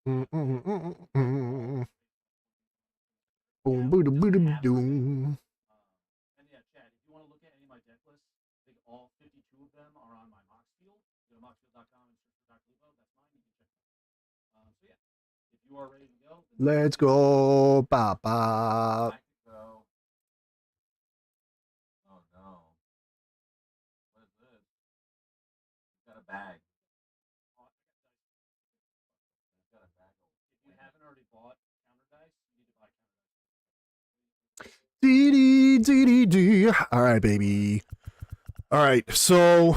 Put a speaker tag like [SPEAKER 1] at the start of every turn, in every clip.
[SPEAKER 1] Mm, mm, mm, mm. Boom, boom, boom, boom, boom.
[SPEAKER 2] And yeah, Chad, if you want to look at any of my deck lists, I think all 52 of them are on my Mox Field. Go to moxfield.com and search for Dr. Lupo. That's mine. You can check it out. So yeah, if you are ready to go, then let's
[SPEAKER 1] Let's
[SPEAKER 2] do it.
[SPEAKER 1] go, Papa.
[SPEAKER 2] I could go. Oh no, what is this? You've got a bag. Oh, You've got a bag. If you haven't already bought counter dice, you need to buy counter
[SPEAKER 1] Dee dee dee dee dee. All right, baby. All right, so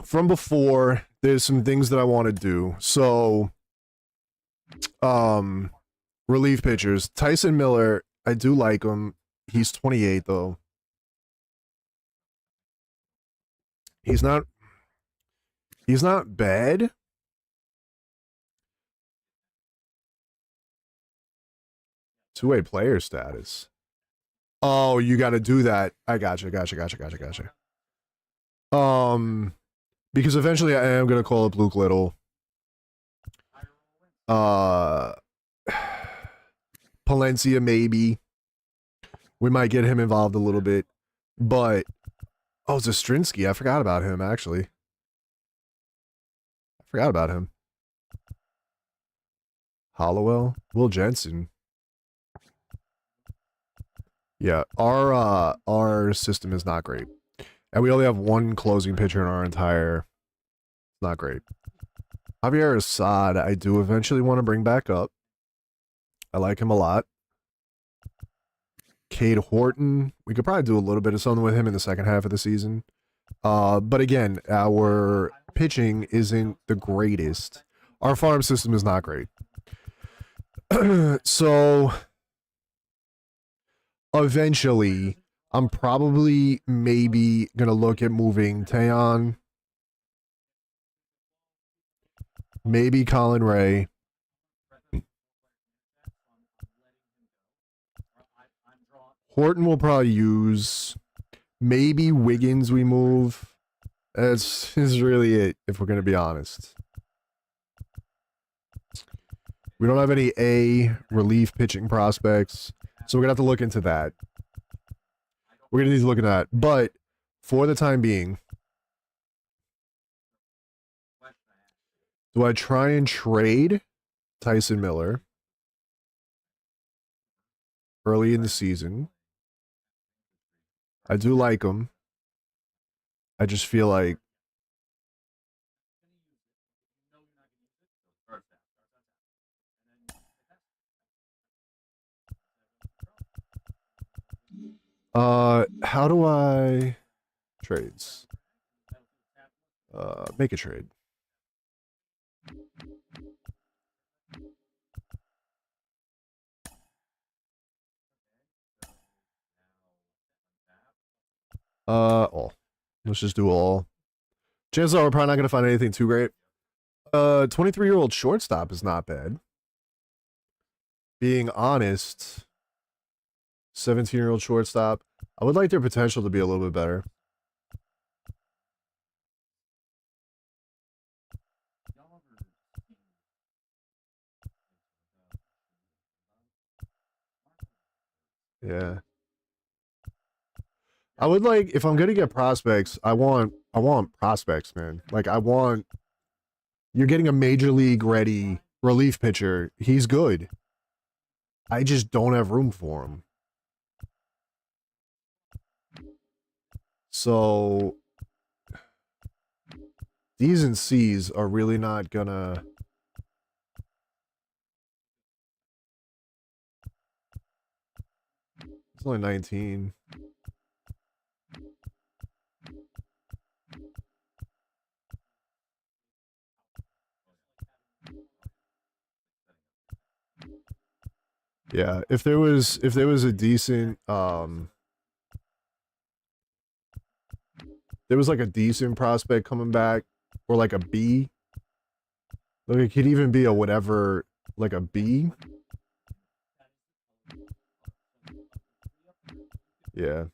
[SPEAKER 1] from before, there's some things that I want to do. So, um, relief pitchers. Tyson Miller, I do like him. He's 28 though. He's not. He's not bad. Two-way player status. Oh, you got to do that. I gotcha. Um, because eventually I am gonna call up Luke Little. Uh, Palencia maybe. We might get him involved a little bit, but oh, Zastrinsky. I forgot about him actually. I forgot about him. Hollowell, Will Jensen. Yeah, our system is not great, and we only have one closing pitcher in our entire. It's not great. Javier Assad, I do eventually want to bring back up. I like him a lot. Cade Horton, we could probably do a little bit of something with him in the second half of the season. But again, our pitching isn't the greatest. Our farm system is not great. So eventually, I'm probably maybe gonna look at moving Tayon, maybe Colin Ray. Horton will probably use. Maybe Wiggins we move. That's is really it, if we're gonna be honest. We don't have any A relief pitching prospects, so we're gonna have to look into that. We're gonna need to look at that. But for the time being, do I try and trade Tyson Miller early in the season? I do like him. I just feel like how do I trades? Make a trade. All. Let's just do all. Chances are we're probably not gonna find anything too great. 23-year-old shortstop is not bad. Being honest, 17-year-old shortstop. I would like their potential to be a little bit better. Yeah. I would like if I'm gonna get prospects, I want prospects, man. Like I want you're getting a major league ready relief pitcher. He's good. I just don't have room for him. So D's and C's are really not gonna. It's only 19. Yeah, if there was a decent there was like a decent prospect coming back or like a B. Like it could even be a whatever like a B. Yeah.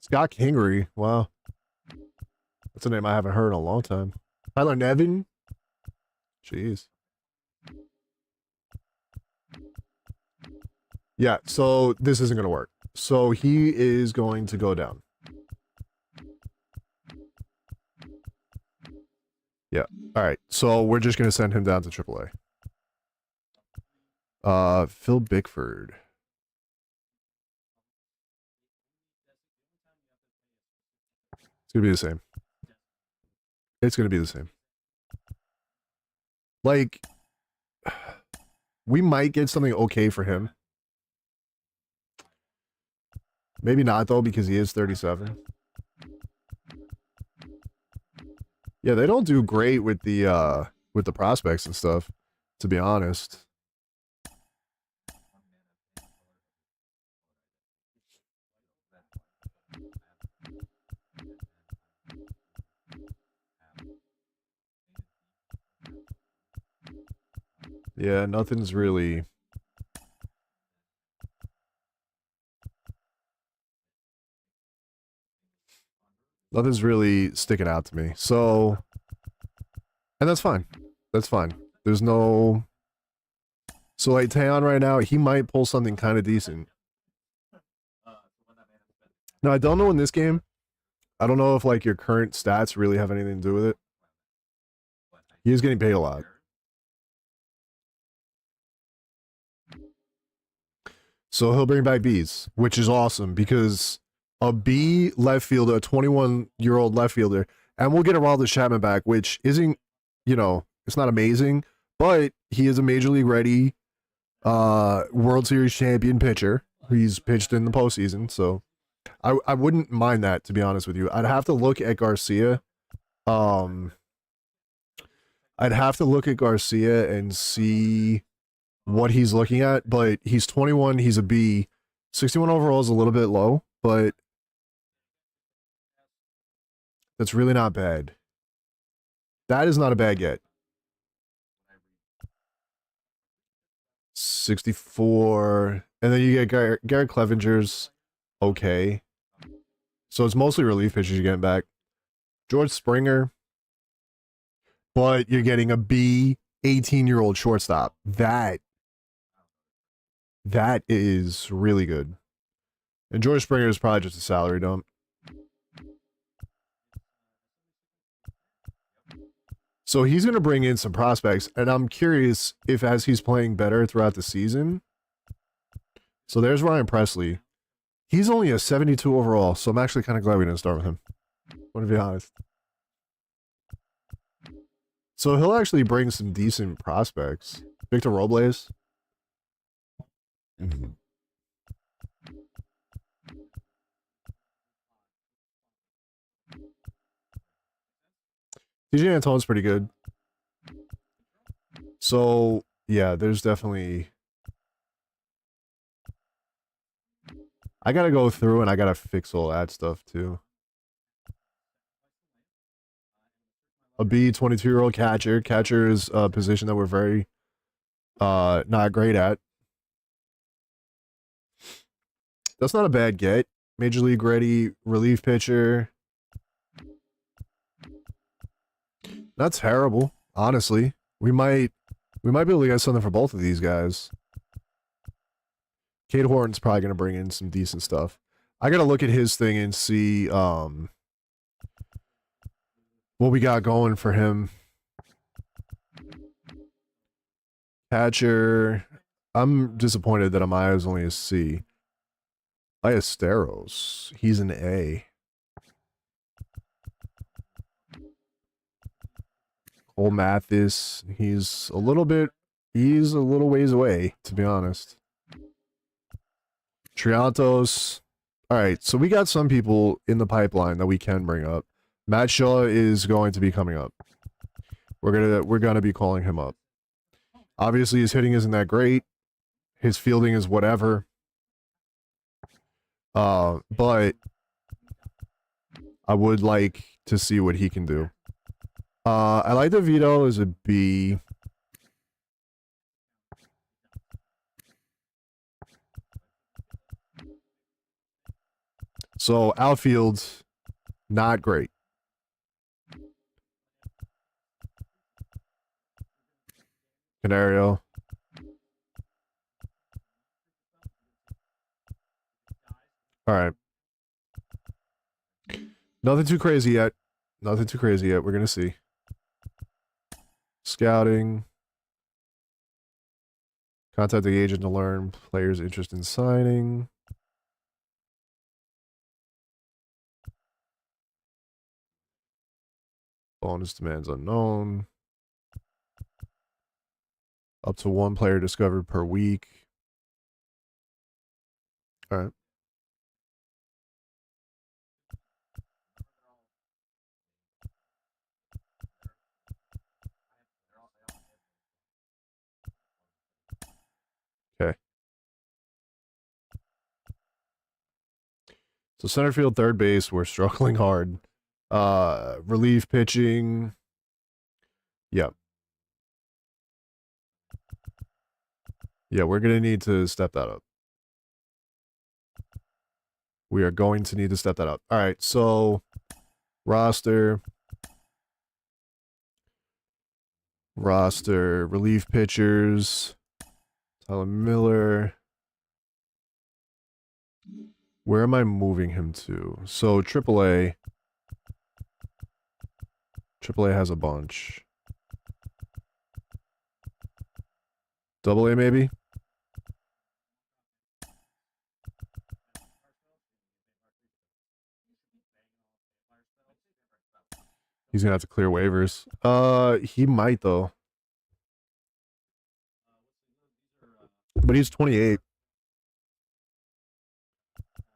[SPEAKER 1] Scott Kingery. Wow. That's a name I haven't heard in a long time. Tyler Nevin. Jeez. Yeah, so this isn't going to work. So he is going to go down. Yeah. All right. So we're just going to send him down to AAA. Phil Bickford. It's going to be the same. It's going to be the same. Like, we might get something okay for him. Maybe not, though, because he is 37. Yeah, they don't do great with the prospects and stuff, to be honest. Yeah, nothing's really... Nothing's really sticking out to me. So... And that's fine. That's fine. There's no... So, like, Taeyeon right now, he might pull something kind of decent. Now, I don't know in this game. I don't know if, like, your current stats really have anything to do with it. He is getting paid a lot. So he'll bring back B's, which is awesome because a B left fielder, a 21-year-old left fielder, and we'll get Aroldis Chapman back, which isn't, you know, it's not amazing, but he is a major league ready World Series champion pitcher. He's pitched in the postseason, so I wouldn't mind that, to be honest with you. I'd have to look at Garcia. I'd have to look at Garcia and see what he's looking at, but he's 21, he's a B. 61 overall is a little bit low, but that's really not bad. That is not a bad get. 64, and then you get Garrett Clevenger's okay. So it's mostly relief pitchers you're getting back. George Springer, but you're getting a B 18-year-old shortstop. That is really good. And George Springer is probably just a salary dump. So he's going to bring in some prospects, and I'm curious if as he's playing better throughout the season. So there's Ryan Presley. He's only a 72 overall, so I'm actually kind of glad we didn't start with him. I want to be honest. So he'll actually bring some decent prospects. Victor Robles. Mm-hmm. DJ Antone's pretty good. So, yeah, there's definitely... I gotta go through and I gotta fix all that stuff, too. A B, 22-year-old catcher. Catcher is a position that we're very not great at. That's not a bad get. Major League ready relief pitcher. Not terrible, honestly. We might be able to get something for both of these guys. Cade Horton's probably gonna bring in some decent stuff. I gotta look at his thing and see what we got going for him. Catcher. I'm disappointed that Amaya is only a C. Ballesteros. He's an A. Cole Mathis. He's a little ways away, to be honest. Triantos. All right, so we got some people in the pipeline that we can bring up. Matt Shaw is going to be coming up. We're gonna be calling him up. Obviously, his hitting isn't that great. His fielding is whatever. But I would like to see what he can do. I like DeVito as a B. So outfield, not great. Canario. All right. Nothing too crazy yet. Nothing too crazy yet. We're gonna see. Scouting. Contact the agent to learn players' interest in signing. Bonus demands unknown. Up to one player discovered per week. All right. Okay. So center field, third base, we're struggling hard. Relief pitching. Yep. Yeah, we're gonna need to step that up. We are going to need to step that up. All right, so roster, relief pitchers, Tyler Miller. Where am I moving him to? So AAA. AAA has a bunch. Double A maybe? He's gonna have to clear waivers. He might though. But he's 28.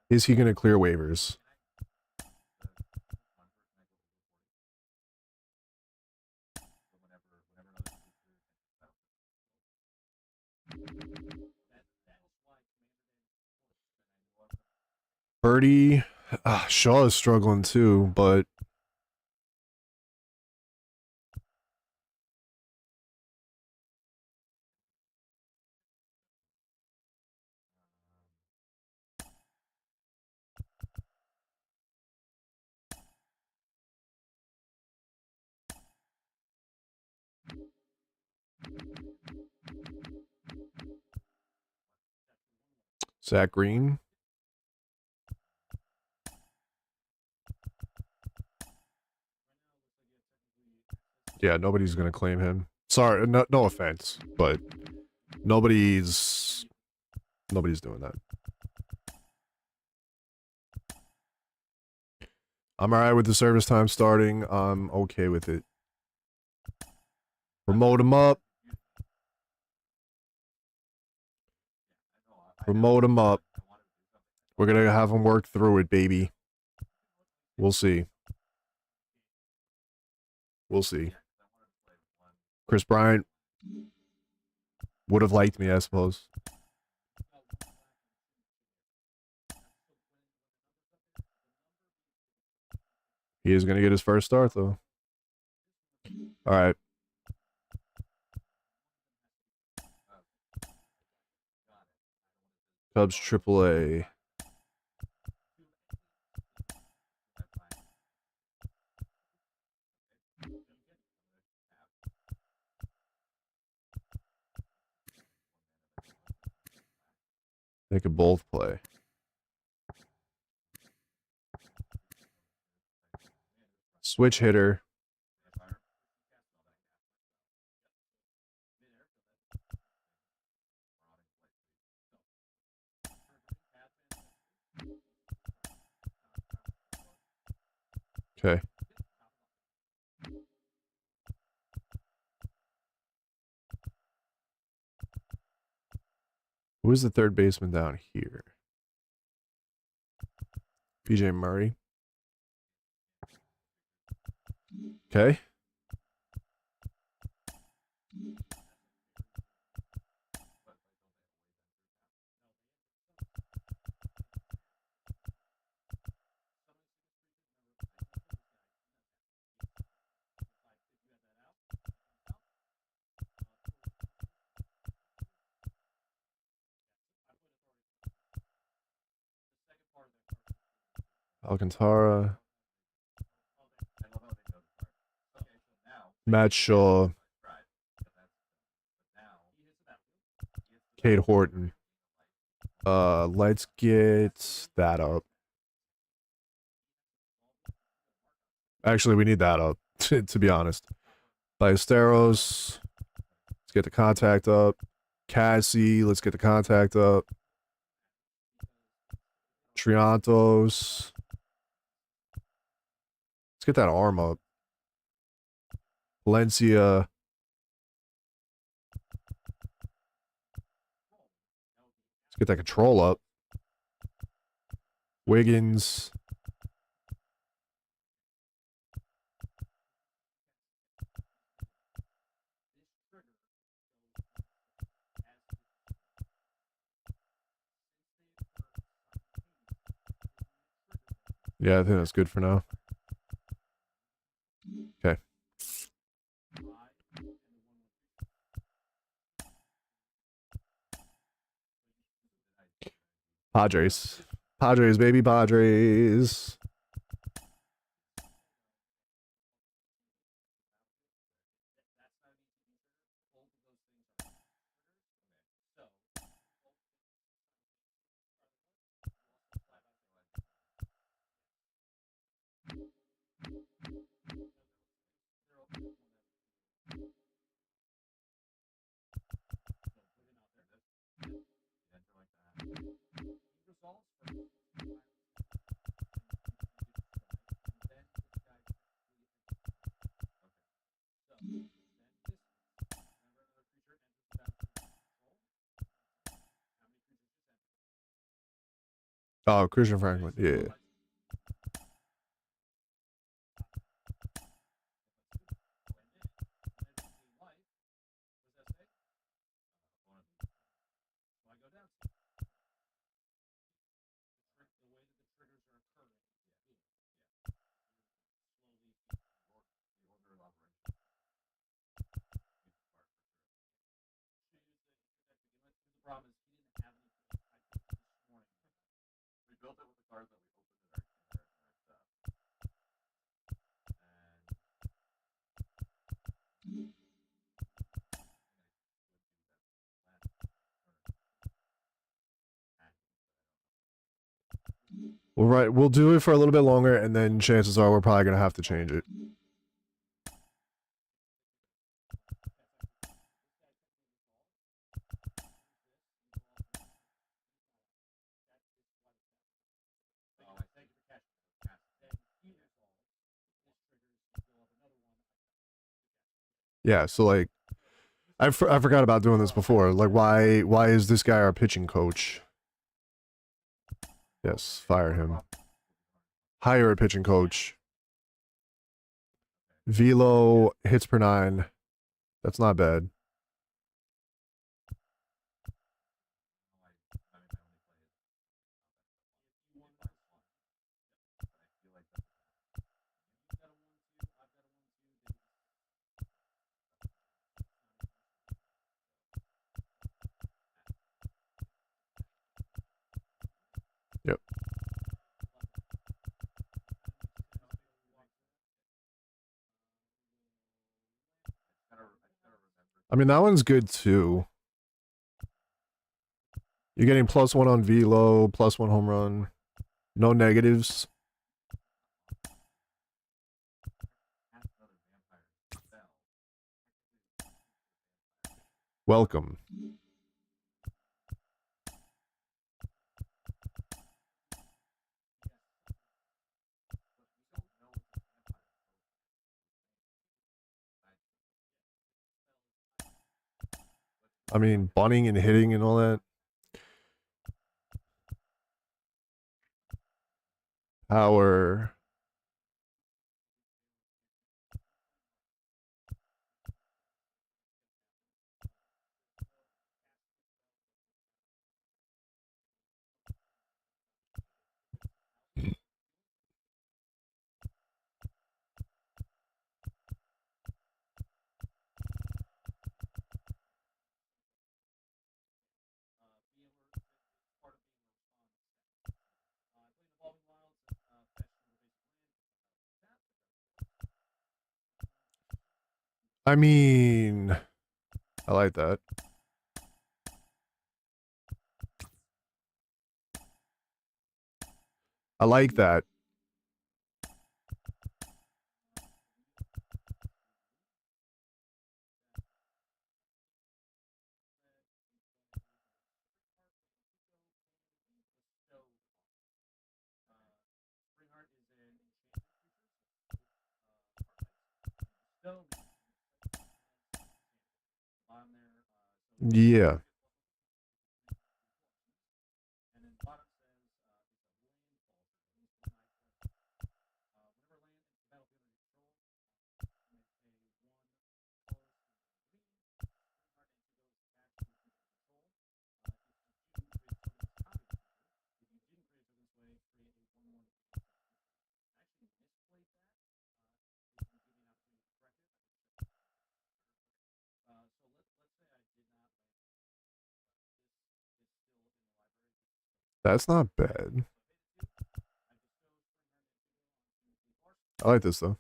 [SPEAKER 1] Is he gonna clear waivers? Birdie, Shaw is struggling too, but Zach Green. Yeah, nobody's gonna claim him. Sorry, no offense, but nobody's doing that. I'm alright with the service time starting. I'm okay with it. Promote him up. Promote him up. We're gonna have him work through it, baby. We'll see. We'll see. Chris Bryant would have liked me, I suppose. He is gonna get his first start though. All right. Cubs AAA. They could both play. Switch hitter. Okay. Who is the third baseman down here? PJ Murray. Okay. Alcantara. Matt Shaw. Kate Horton. Let's get that up. Actually, we need that up, to be honest. Ballesteros. Let's get the contact up. Cassie, let's get the contact up. Triantos. Let's get that arm up. Valencia. Let's get that control up. Wiggins. Yeah, I think that's good for now. Okay. Padres. Padres, baby, Padres. Oh, Christian Franklin. Yeah. Well, right. We'll do it for a little bit longer, and then chances are we're probably going to have to change it. Yeah, so like I forgot about doing this before. Like why is this guy our pitching coach? Yes, fire him. Hire a pitching coach. Velo hits per 9. That's not bad. Yep. I mean, that one's good too. You're getting +1 on velo, +1 home run. No negatives. Welcome. I mean, bunting and hitting and all that. Power. I mean, I like that. I like that. Yeah. That's not bad. I like this though.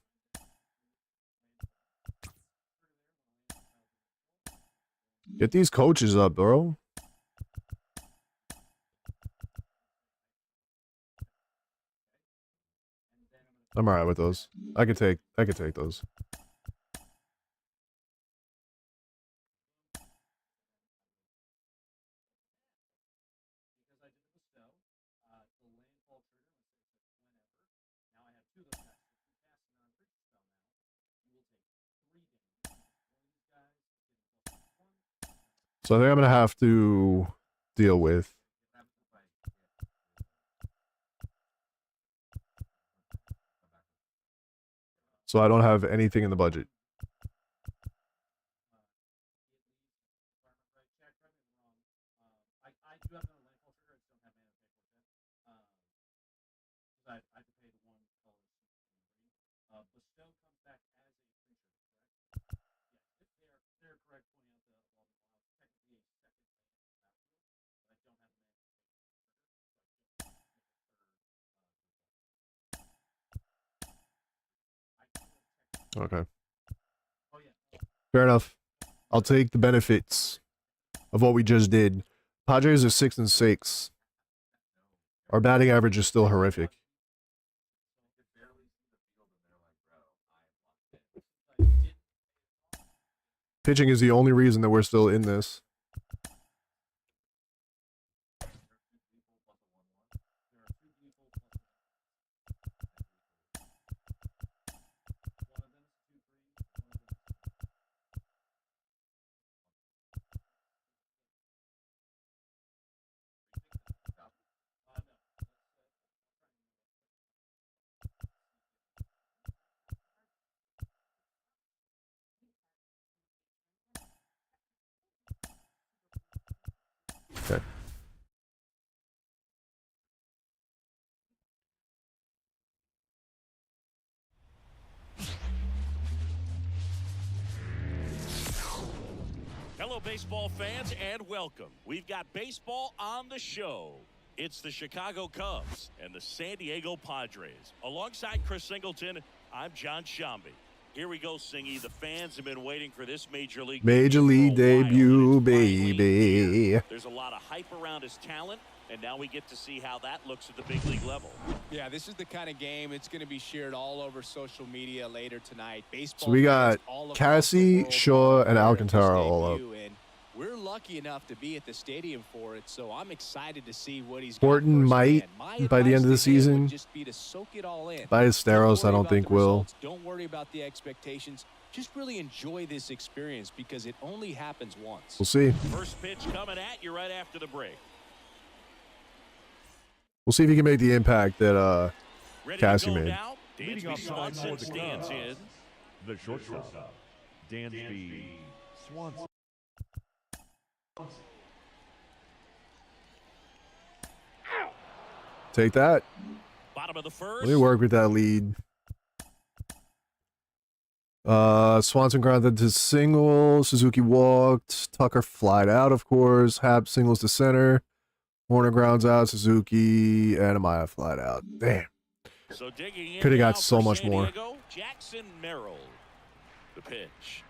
[SPEAKER 1] Get these coaches up, bro. I'm alright with those. I could take those. So I think I'm gonna have to deal with. So I don't have anything in the budget. Okay. Fair enough. I'll take the benefits of what we just did. Padres are 6-6. Our batting average is still horrific. Pitching is the only reason that we're still in this. Okay.
[SPEAKER 3] Hello, baseball fans, and welcome. We've got baseball on the show. It's the Chicago Cubs and the San Diego Padres. Alongside Chris Singleton, I'm John Shambi. Here we go, Singy. The fans have been waiting for this Major League
[SPEAKER 1] debut, baby.
[SPEAKER 3] There's a lot of hype around his talent, and now we get to see how that looks at the big league level.
[SPEAKER 4] Yeah, this is the kind of game it's going to be shared all over social media later tonight. Baseball
[SPEAKER 1] So we got Cassie, Shaw, and Alcantara all up.
[SPEAKER 4] And we're lucky enough to be at the stadium for it, so I'm excited to see what he's
[SPEAKER 1] Horton
[SPEAKER 4] got
[SPEAKER 1] might, by the end of the season.
[SPEAKER 4] Just be to soak it all in.
[SPEAKER 1] By Esteros, I don't think will.
[SPEAKER 4] Don't worry about the expectations. Just really enjoy this experience because it only happens once.
[SPEAKER 1] We'll see.
[SPEAKER 3] First pitch coming at you right after the break.
[SPEAKER 1] We'll see if he can make the impact that Cassie made.
[SPEAKER 3] Now,
[SPEAKER 5] Leading off tonight for the
[SPEAKER 3] stands
[SPEAKER 5] Cubs,
[SPEAKER 3] in.
[SPEAKER 5] the shortstop, Dansby Swanson.
[SPEAKER 1] Take that.
[SPEAKER 3] Bottom of the first.
[SPEAKER 1] Let me work with that lead. Swanson grounded to single. Suzuki walked. Tucker flied out, of course. Hap singles to center. Warner grounds out. Suzuki and Amaya flied out. Damn.
[SPEAKER 3] So digging in
[SPEAKER 1] Could have got
[SPEAKER 3] now
[SPEAKER 1] so
[SPEAKER 3] for
[SPEAKER 1] much
[SPEAKER 3] San
[SPEAKER 1] more.
[SPEAKER 3] Diego, Jackson Merrill. The pitch.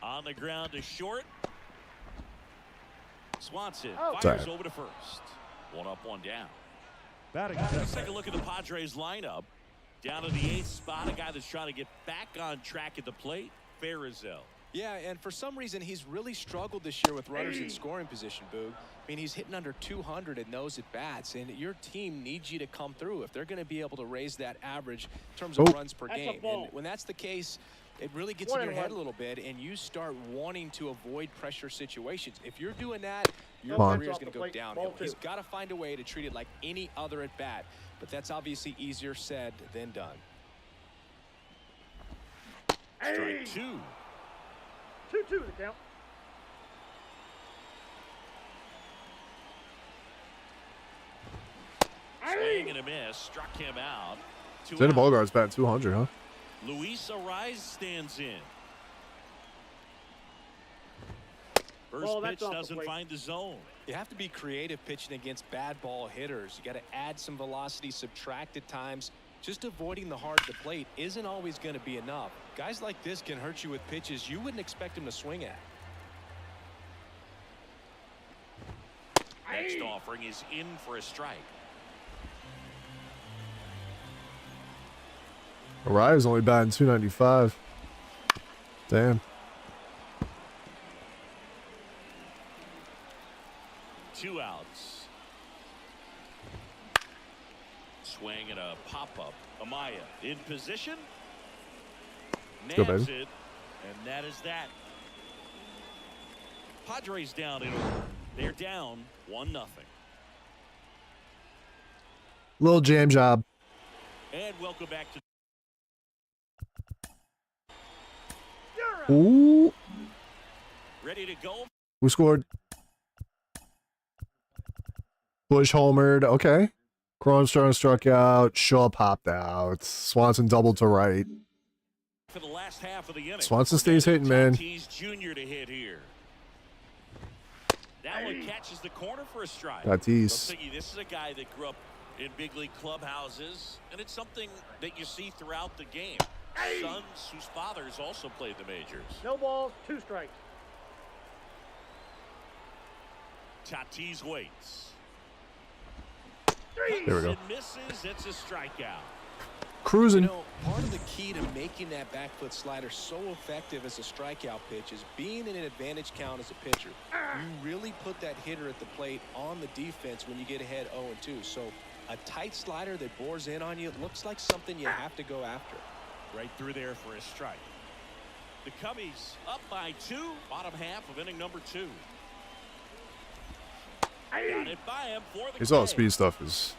[SPEAKER 3] On the ground to short. Swanson
[SPEAKER 1] Sorry.
[SPEAKER 3] fires over to first. 1 up, 1 down.
[SPEAKER 5] Batting
[SPEAKER 3] Let's
[SPEAKER 5] seventh.
[SPEAKER 3] take a look at the Padres lineup. Down to the 8th spot, a guy that's trying to get back on track at the plate, Farrazel.
[SPEAKER 4] Yeah, and for some reason, he's really struggled this year with runners in scoring position, Boog. I mean, he's hitting under 200 in those at-bats, and your team needs you to come through if they're going to be able to raise that average in terms of runs per game. And when that's the case, it really gets in your head a little bit, and you start wanting to avoid pressure situations. If you're doing that, your career is going to go downhill. He's got to find a way to treat it like any other at-bat, but that's obviously easier said than done.
[SPEAKER 3] Strike 2.
[SPEAKER 2] 2-2 the count.
[SPEAKER 3] Swing and a miss. Struck him out. 2
[SPEAKER 1] Xander
[SPEAKER 3] out.
[SPEAKER 1] Bogaerts batting 200, huh?
[SPEAKER 3] Luis Ariz stands in. First
[SPEAKER 2] Ball,
[SPEAKER 3] pitch
[SPEAKER 2] that's off the
[SPEAKER 3] doesn't
[SPEAKER 2] plate.
[SPEAKER 3] find the zone.
[SPEAKER 4] You have to be creative pitching against bad ball hitters. You got to add some velocity, subtract at times. Just avoiding the hard at the plate isn't always going to be enough. Guys like this can hurt you with pitches you wouldn't expect him to swing at.
[SPEAKER 3] Next offering is in for a strike.
[SPEAKER 1] Ariz only batting 295. Damn.
[SPEAKER 3] 2 outs. Swing and a pop-up. Amaya in position.
[SPEAKER 1] go,
[SPEAKER 3] Nabs
[SPEAKER 1] baby.
[SPEAKER 3] it. And that is that. Padres down in order. They're down 1-0.
[SPEAKER 1] Little jam job.
[SPEAKER 3] And welcome back to
[SPEAKER 1] Ooh.
[SPEAKER 3] ready to go.
[SPEAKER 1] Who scored? Bush homered. Okay. Cronstrom struck out. Shaw popped out. Swanson doubled to right.
[SPEAKER 3] For the last half of the inning.
[SPEAKER 1] Swanson stays hitting, man.
[SPEAKER 3] Tatis Jr. to hit here. That one catches the corner for a strike.
[SPEAKER 1] Tatis.
[SPEAKER 3] I'm thinking this is a guy that grew up in big league clubhouses, and it's something that you see throughout the game. Sons whose fathers also played the majors.
[SPEAKER 2] No balls, 2 strikes.
[SPEAKER 3] Tatis waits.
[SPEAKER 1] There we go.
[SPEAKER 3] And misses. It's a strikeout.
[SPEAKER 1] Cruising.
[SPEAKER 4] You know, part of the key to making that back foot slider so effective as a strikeout pitch is being in an advantage count as a pitcher. You really put that hitter at the plate on the defense when you get ahead 0-2. So a tight slider that bores in on you looks like something you have to go after.
[SPEAKER 3] Right through there for a strike. The Cubbies up by 2. Bottom half of inning number 2. Got it by him for the
[SPEAKER 1] His all
[SPEAKER 3] K.
[SPEAKER 1] speed stuff is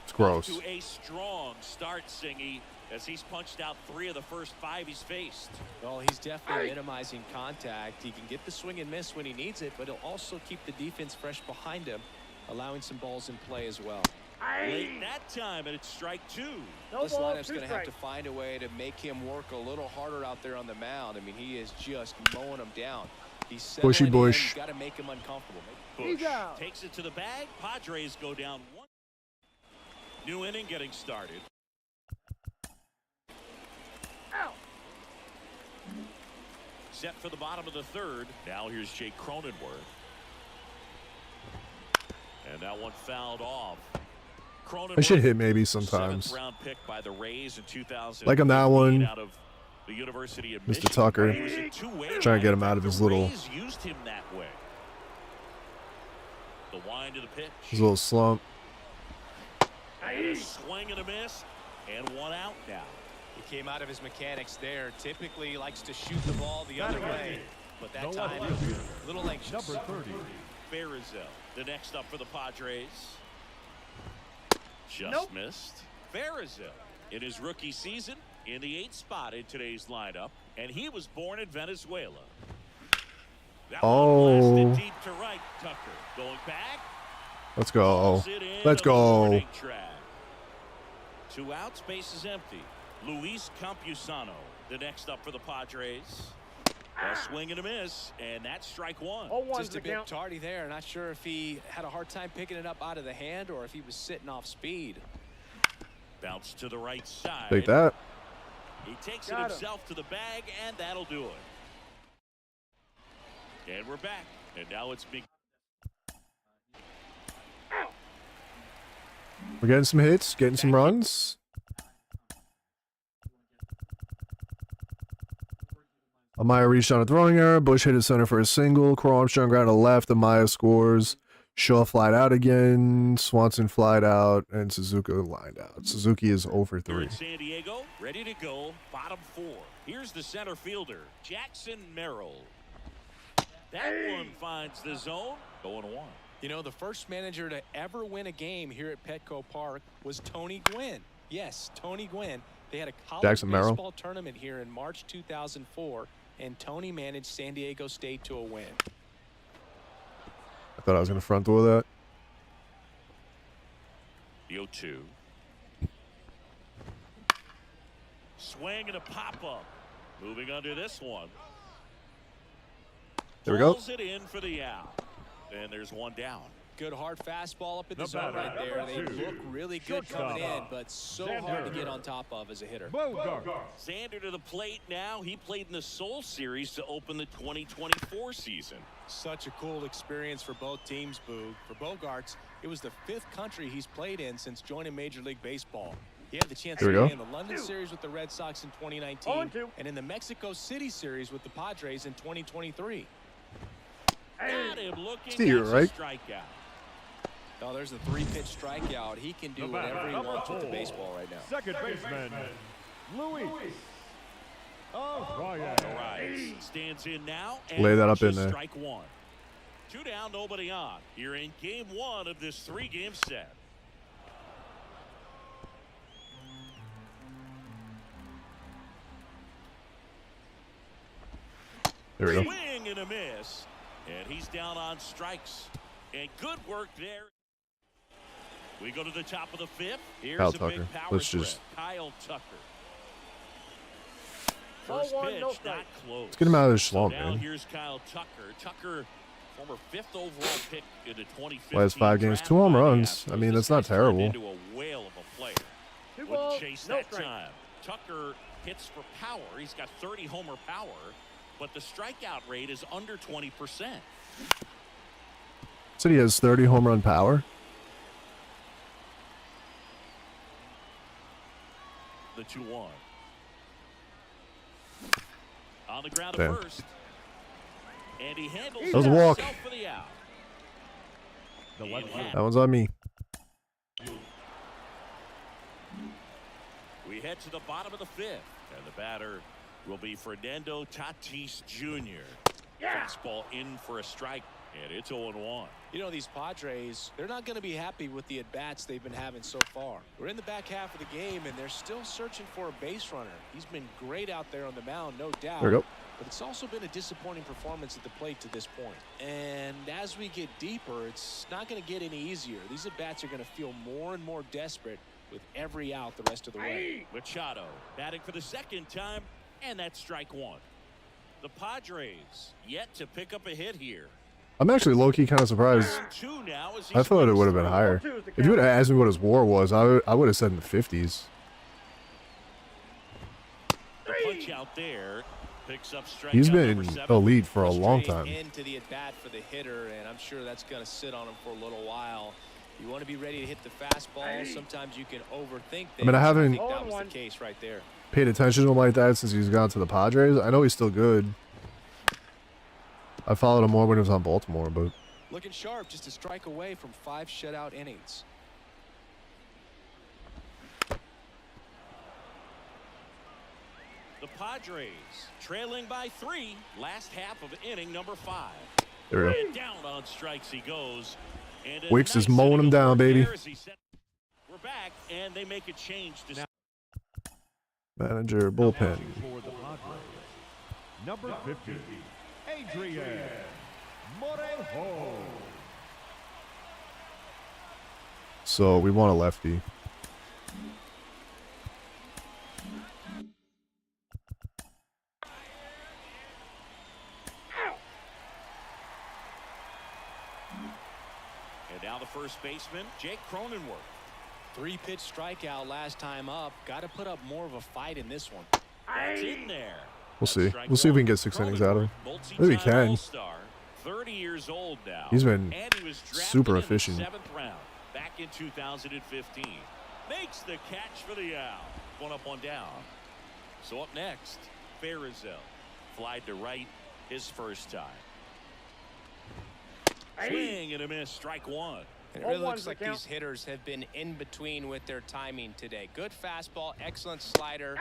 [SPEAKER 1] it's gross.
[SPEAKER 3] To a strong start, Singy, as he's punched out 3 of the first 5 he's faced.
[SPEAKER 4] Well, he's definitely minimizing contact. He can get the swing and miss when he needs it, but he'll also keep the defense fresh behind him, allowing some balls in play as well.
[SPEAKER 3] Late that time, and it's strike 2.
[SPEAKER 2] No
[SPEAKER 4] This
[SPEAKER 2] balls,
[SPEAKER 4] lineup's
[SPEAKER 2] 2
[SPEAKER 4] going to have to
[SPEAKER 2] strikes.
[SPEAKER 4] find a way to make him work a little harder out there on the mound. I mean, he is just mowing him down. He's
[SPEAKER 1] Bushy
[SPEAKER 4] settling in.
[SPEAKER 1] Bush.
[SPEAKER 4] You got to make him uncomfortable.
[SPEAKER 3] Bush
[SPEAKER 2] He's out.
[SPEAKER 3] takes it to the bag. Padres go down 1. New inning getting started.
[SPEAKER 2] Out.
[SPEAKER 3] Set for the bottom of the 3rd. Now here's Jake Cronenworth. And that one fouled off.
[SPEAKER 1] I should hit maybe sometimes.
[SPEAKER 3] 7th round pick by the Rays in 2000.
[SPEAKER 1] Like on that one,
[SPEAKER 3] out of the University of
[SPEAKER 1] Mr.
[SPEAKER 3] Michigan.
[SPEAKER 1] Tucker.
[SPEAKER 3] He was a two-way
[SPEAKER 1] Trying to get him
[SPEAKER 3] guy.
[SPEAKER 1] out of his
[SPEAKER 3] The
[SPEAKER 1] little-
[SPEAKER 3] Rays used him that way. The wind to the pitch.
[SPEAKER 1] His little slump.
[SPEAKER 3] And a swing and a miss, and 1 out now.
[SPEAKER 4] He came out of his mechanics there. Typically he likes to shoot the ball the other way, but that time a little anxious.
[SPEAKER 5] Number 30.
[SPEAKER 3] Farrazel, the next up for the Padres. Just
[SPEAKER 2] Nope.
[SPEAKER 3] missed. Farrazel, in his rookie season, in the 8th spot in today's lineup, and he was born in Venezuela. That one blasted deep to right. Tucker going back.
[SPEAKER 1] Let's go.
[SPEAKER 3] Sit in
[SPEAKER 1] Let's
[SPEAKER 3] on the
[SPEAKER 1] go.
[SPEAKER 3] warning track. 2 outs, base is empty. Luis Campusano, the next up for the Padres. A swing and a miss, and that's strike 1.
[SPEAKER 2] 0-1's
[SPEAKER 4] Just
[SPEAKER 2] the
[SPEAKER 4] a bit
[SPEAKER 2] count.
[SPEAKER 4] tardy there. Not sure if he had a hard time picking it up out of the hand or if he was sitting off speed.
[SPEAKER 3] Bounce to the right side.
[SPEAKER 1] Take that.
[SPEAKER 3] He takes it
[SPEAKER 2] Got him.
[SPEAKER 3] himself to the bag, and that'll do it. And we're back. And now it's big.
[SPEAKER 1] We're getting some hits, getting some runs. Amaya reached on a throwing error. Bush hit his center for a single. Crow Armstrong ground to left. Amaya scores. Shaw flied out again. Swanson flied out. And Suzuki lined out. Suzuki is over
[SPEAKER 3] Here
[SPEAKER 1] 3.
[SPEAKER 3] in San Diego, ready to go. Bottom 4. Here's the center fielder, Jackson Merrill. That one finds the zone. 0-1.
[SPEAKER 4] You know, the first manager to ever win a game here at Petco Park was Tony Gwynn. Yes, Tony Gwynn. They had a college
[SPEAKER 1] Jackson Merrill.
[SPEAKER 4] baseball tournament here in March 2004, and Tony managed San Diego State to a win.
[SPEAKER 1] I thought I was going to front door that.
[SPEAKER 3] The 0-2. Swing and a pop-up. Moving under this one.
[SPEAKER 1] There we go.
[SPEAKER 3] Pulls it in for the out. And there's one down.
[SPEAKER 4] Good hard fastball up in the
[SPEAKER 5] The
[SPEAKER 4] zone
[SPEAKER 5] batter,
[SPEAKER 4] right there. They
[SPEAKER 5] number 2,
[SPEAKER 4] look really good coming in,
[SPEAKER 5] shortstop,
[SPEAKER 4] but so
[SPEAKER 5] Xander
[SPEAKER 4] hard to get on top of as a hitter.
[SPEAKER 5] Bogart.
[SPEAKER 3] Xander to the plate now. He played in the Seoul Series to open the 2024 season.
[SPEAKER 4] Such a cool experience for both teams, Boog. For Bogarts, it was the 5th country he's played in since joining Major League Baseball. He had the chance
[SPEAKER 1] Here
[SPEAKER 4] to
[SPEAKER 1] we
[SPEAKER 4] play
[SPEAKER 1] go.
[SPEAKER 4] in the London Series with the Red Sox in 2019 and in the Mexico City Series with the Padres in 2023.
[SPEAKER 3] Got him looking.
[SPEAKER 1] Steer,
[SPEAKER 3] That's a
[SPEAKER 1] right?
[SPEAKER 3] strikeout.
[SPEAKER 4] Oh, there's a 3-pitch strikeout. He can do
[SPEAKER 5] The batter,
[SPEAKER 4] whatever he
[SPEAKER 5] number
[SPEAKER 4] wants with the
[SPEAKER 5] 4,
[SPEAKER 4] baseball right now.
[SPEAKER 5] Second baseman, Luis. Arraez.
[SPEAKER 3] Arraez stands in now. And
[SPEAKER 1] Lay that up in
[SPEAKER 3] rushes
[SPEAKER 1] there.
[SPEAKER 3] Strike 1. 2 down, nobody on. You're in game 1 of this 3-game set.
[SPEAKER 1] There we go.
[SPEAKER 3] Swing and a miss. And he's down on strikes. And good work there. We go to the top of the 5th. Here's
[SPEAKER 1] Kyle
[SPEAKER 3] a big
[SPEAKER 1] Tucker.
[SPEAKER 3] power
[SPEAKER 1] Let's
[SPEAKER 3] threat.
[SPEAKER 1] just-
[SPEAKER 3] Cuyle Tucker. First pitch, not close.
[SPEAKER 1] Let's get him out of this slump,
[SPEAKER 3] Now
[SPEAKER 1] man.
[SPEAKER 3] here's Kyle Tucker. Tucker, former 5th overall pick in the 2015
[SPEAKER 1] Last 5 games,
[SPEAKER 3] draft
[SPEAKER 1] 2 home
[SPEAKER 3] by the
[SPEAKER 1] runs. I
[SPEAKER 3] Astros.
[SPEAKER 1] mean,
[SPEAKER 3] This
[SPEAKER 1] that's not
[SPEAKER 3] guy's turned
[SPEAKER 1] terrible.
[SPEAKER 3] Into a whale of a player. Wouldn't chase that time. Tucker hits for power. He's got 30 homer power, but the strikeout rate is under 20%.
[SPEAKER 1] Said he has 30 home run power.
[SPEAKER 3] The 2-1. On the ground
[SPEAKER 1] Damn.
[SPEAKER 3] at first. And he handles
[SPEAKER 1] That was a walk.
[SPEAKER 3] himself for the out.
[SPEAKER 5] The left
[SPEAKER 3] And
[SPEAKER 1] That one's on me.
[SPEAKER 3] we head to the bottom of the 5th. And the batter will be Fernando Tatis Jr. Fastball in for a strike. And it's 0-1.
[SPEAKER 4] You know, these Padres, they're not going to be happy with the at-bats they've been having so far. We're in the back half of the game, and they're still searching for a base runner. He's been great out there on the mound, no doubt.
[SPEAKER 1] There we go.
[SPEAKER 4] But it's also been a disappointing performance at the plate to this point. And as we get deeper, it's not going to get any easier. These at-bats are going to feel more and more desperate with every out the rest of the way.
[SPEAKER 3] Machado batting for the 2nd time, and that's strike 1. The Padres yet to pick up a hit here.
[SPEAKER 1] I'm actually low-key kind of surprised.
[SPEAKER 3] 2 now as he
[SPEAKER 1] I thought it
[SPEAKER 3] swings
[SPEAKER 1] would have been
[SPEAKER 3] through.
[SPEAKER 1] higher. If you would have asked me what his WAR was, I would have said in the 50s.
[SPEAKER 3] The punch out there picks up strikeout
[SPEAKER 1] He's
[SPEAKER 3] number
[SPEAKER 1] been
[SPEAKER 3] 7.
[SPEAKER 1] elite for a long
[SPEAKER 4] Frustrating
[SPEAKER 1] time.
[SPEAKER 4] into the at-bat for the hitter, and I'm sure that's going to sit on him for a little while. You want to be ready to hit the fastball. Sometimes you can overthink things.
[SPEAKER 1] I mean, I haven't-
[SPEAKER 4] think that was the case right there.
[SPEAKER 1] Paid attention to him like that since he's gone to the Padres. I know he's still good. I followed him more when he was on Baltimore, but
[SPEAKER 4] Looking sharp, just a strike away from 5 shutout innings.
[SPEAKER 3] The Padres trailing by 3. Last half of inning number 5.
[SPEAKER 1] there we go.
[SPEAKER 3] And down on strikes he goes. And a
[SPEAKER 1] Wicks is
[SPEAKER 3] nice
[SPEAKER 1] mowing him
[SPEAKER 3] inning
[SPEAKER 1] down,
[SPEAKER 3] of work
[SPEAKER 1] baby.
[SPEAKER 3] there as he we're back, and they make a change to
[SPEAKER 1] Manager, bullpen.
[SPEAKER 5] for the Padres. Number 50, Adrian Morejo.
[SPEAKER 1] So we want a lefty.
[SPEAKER 3] And now the first baseman, Jake Cronenworth.
[SPEAKER 4] 3-pitch strikeout last time up. Got to put up more of a fight in this one.
[SPEAKER 3] That's in there.
[SPEAKER 1] We'll see. We'll see if we can get 6 innings out of him. I think we can.
[SPEAKER 3] All-star. 30 years old now.
[SPEAKER 1] He's been
[SPEAKER 3] and he was
[SPEAKER 1] super
[SPEAKER 3] drafted
[SPEAKER 1] efficient.
[SPEAKER 3] in the 7th round back in 2015. Makes the catch for the out. One up, one down. So up next, Farizel. Flied to right his first time. Swing and a miss. Strike one.
[SPEAKER 4] And it really looks like these hitters have been in between with their timing today. Good fastball, excellent slider,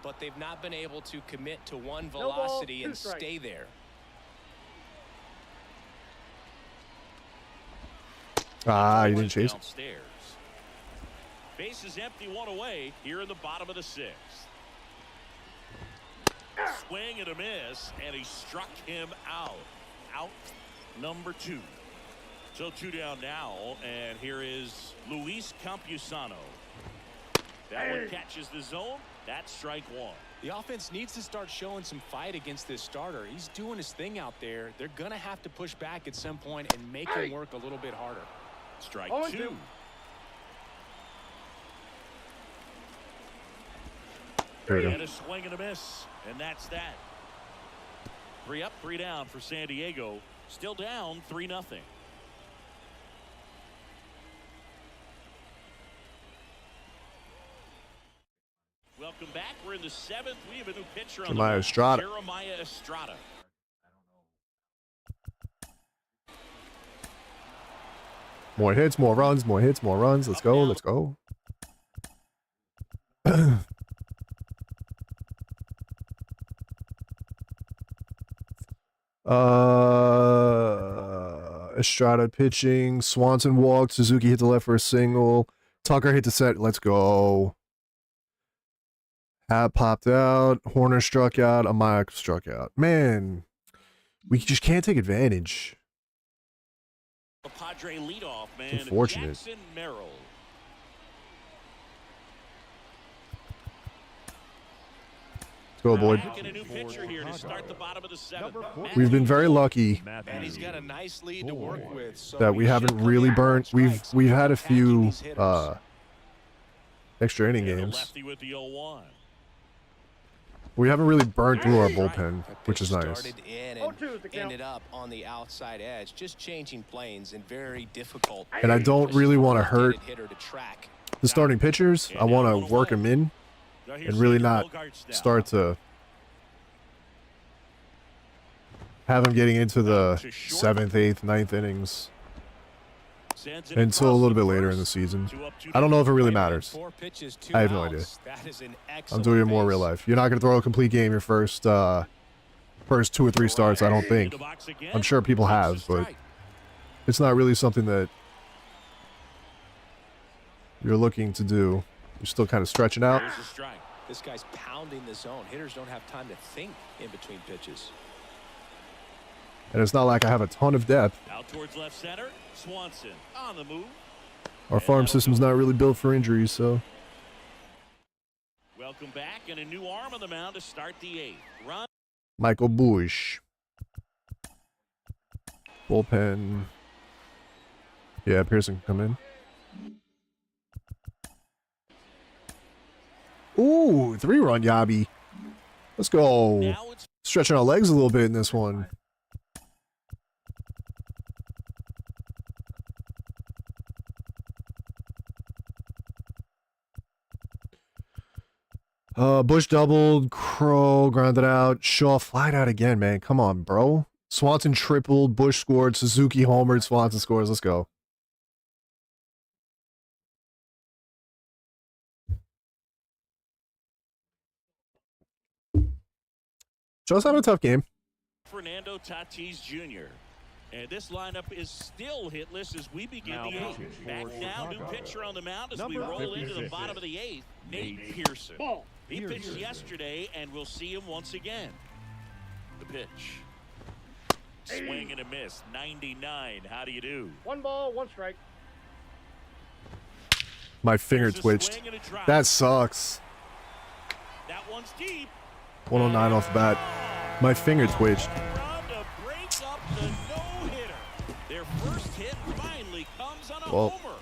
[SPEAKER 4] but they've not been able to commit to one velocity and stay there.
[SPEAKER 1] Ah, you didn't chase it.
[SPEAKER 3] Downstairs. Base is empty, one away here in the bottom of the 6th. Swing and a miss, and he struck him out. Out number 2. So 2 down now, and here is Luis Campusano. That one catches the zone. That's strike 1.
[SPEAKER 4] The offense needs to start showing some fight against this starter. He's doing his thing out there. They're going to have to push back at some point and make him work a little bit harder.
[SPEAKER 3] Strike 2. And a swing and a miss, and that's that. 3 up, 3 down for San Diego. Still down 3-0. Welcome back. We're in the 7th. We have a new pitcher on
[SPEAKER 1] Jeremiah
[SPEAKER 3] the
[SPEAKER 1] Estrada.
[SPEAKER 3] Jeremiah Estrada.
[SPEAKER 1] More hits, more runs, more hits, more runs. Let's go, let's go. Estrada pitching. Swanson walked. Suzuki hit the left for a single. Tucker hit the set. Let's go. Hat popped out. Horner struck out. Amaya struck out. Man, we just can't take advantage.
[SPEAKER 3] The Padre leadoff man.
[SPEAKER 1] It's unfortunate.
[SPEAKER 3] Jackson Merrill.
[SPEAKER 1] Let's go, boy.
[SPEAKER 3] Back in a new pitcher here to start the bottom of the 7th.
[SPEAKER 1] We've been very lucky
[SPEAKER 4] And he's got a nice lead to work with. So
[SPEAKER 1] that we haven't really burnt. We've had a few extra inning
[SPEAKER 3] And the
[SPEAKER 1] games.
[SPEAKER 3] lefty with the 0-1.
[SPEAKER 1] We haven't really burnt through our bullpen,
[SPEAKER 4] That
[SPEAKER 1] which is
[SPEAKER 4] pitch
[SPEAKER 1] nice.
[SPEAKER 4] Started in and ended up on the outside edge, just changing planes and very difficult.
[SPEAKER 1] And I don't really want to hurt
[SPEAKER 4] hitter to track.
[SPEAKER 1] the starting pitchers. I want to work them in and really not start to have them getting into the 7th, 8th, 9th innings until a little bit later in the season. I don't know if it really matters.
[SPEAKER 4] 4 pitches, 2
[SPEAKER 1] I have no
[SPEAKER 4] outs.
[SPEAKER 1] idea.
[SPEAKER 4] That is an
[SPEAKER 1] I'm
[SPEAKER 4] excellent
[SPEAKER 1] doing it more
[SPEAKER 4] base.
[SPEAKER 1] real life. You're not going to throw a complete game your first 2 or 3 starts, I don't think. I'm sure people have, but it's not really something that you're looking to do. You're still kind of stretching out.
[SPEAKER 3] Here's the strike.
[SPEAKER 4] This guy's pounding the zone. Hitters don't have time to think in between pitches.
[SPEAKER 1] And it's not like I have a ton of depth.
[SPEAKER 3] Out towards left center. Swanson on the move.
[SPEAKER 1] Our farm system's not really built for injuries, so.
[SPEAKER 3] Welcome back, and a new arm on the mound to start the 8th. Run.
[SPEAKER 1] Michael Bush. Bullpen. Yeah, Pearson can come in. Ooh, 3-run Yabi. Let's go.
[SPEAKER 3] Now it's
[SPEAKER 1] Stretching our legs a little bit in this one. Bush doubled, Crow grounded out, Shaw flied out again, man. Come on, bro. Swanson tripled, Bush scored, Suzuki homered, Swanson scores. Let's go. Shaw's having a tough game.
[SPEAKER 3] Fernando Tatis Jr. And this lineup is still hitless as we begin the 8th. Back now, new pitcher on the mound as we roll into the bottom of the 8th, Nate Pearson. He pitched yesterday, and we'll see him once again. The pitch. Swing and a miss. 99. How do you do?
[SPEAKER 2] 1 ball, 1 strike.
[SPEAKER 1] My finger
[SPEAKER 3] There's a
[SPEAKER 1] twitched.
[SPEAKER 3] swing and a drive.
[SPEAKER 1] That sucks.
[SPEAKER 3] That one's deep.
[SPEAKER 1] 109 off the bat. My finger twitched.
[SPEAKER 3] Run to break up the no-hitter. Their first hit finally comes on a
[SPEAKER 1] Well,
[SPEAKER 3] homer,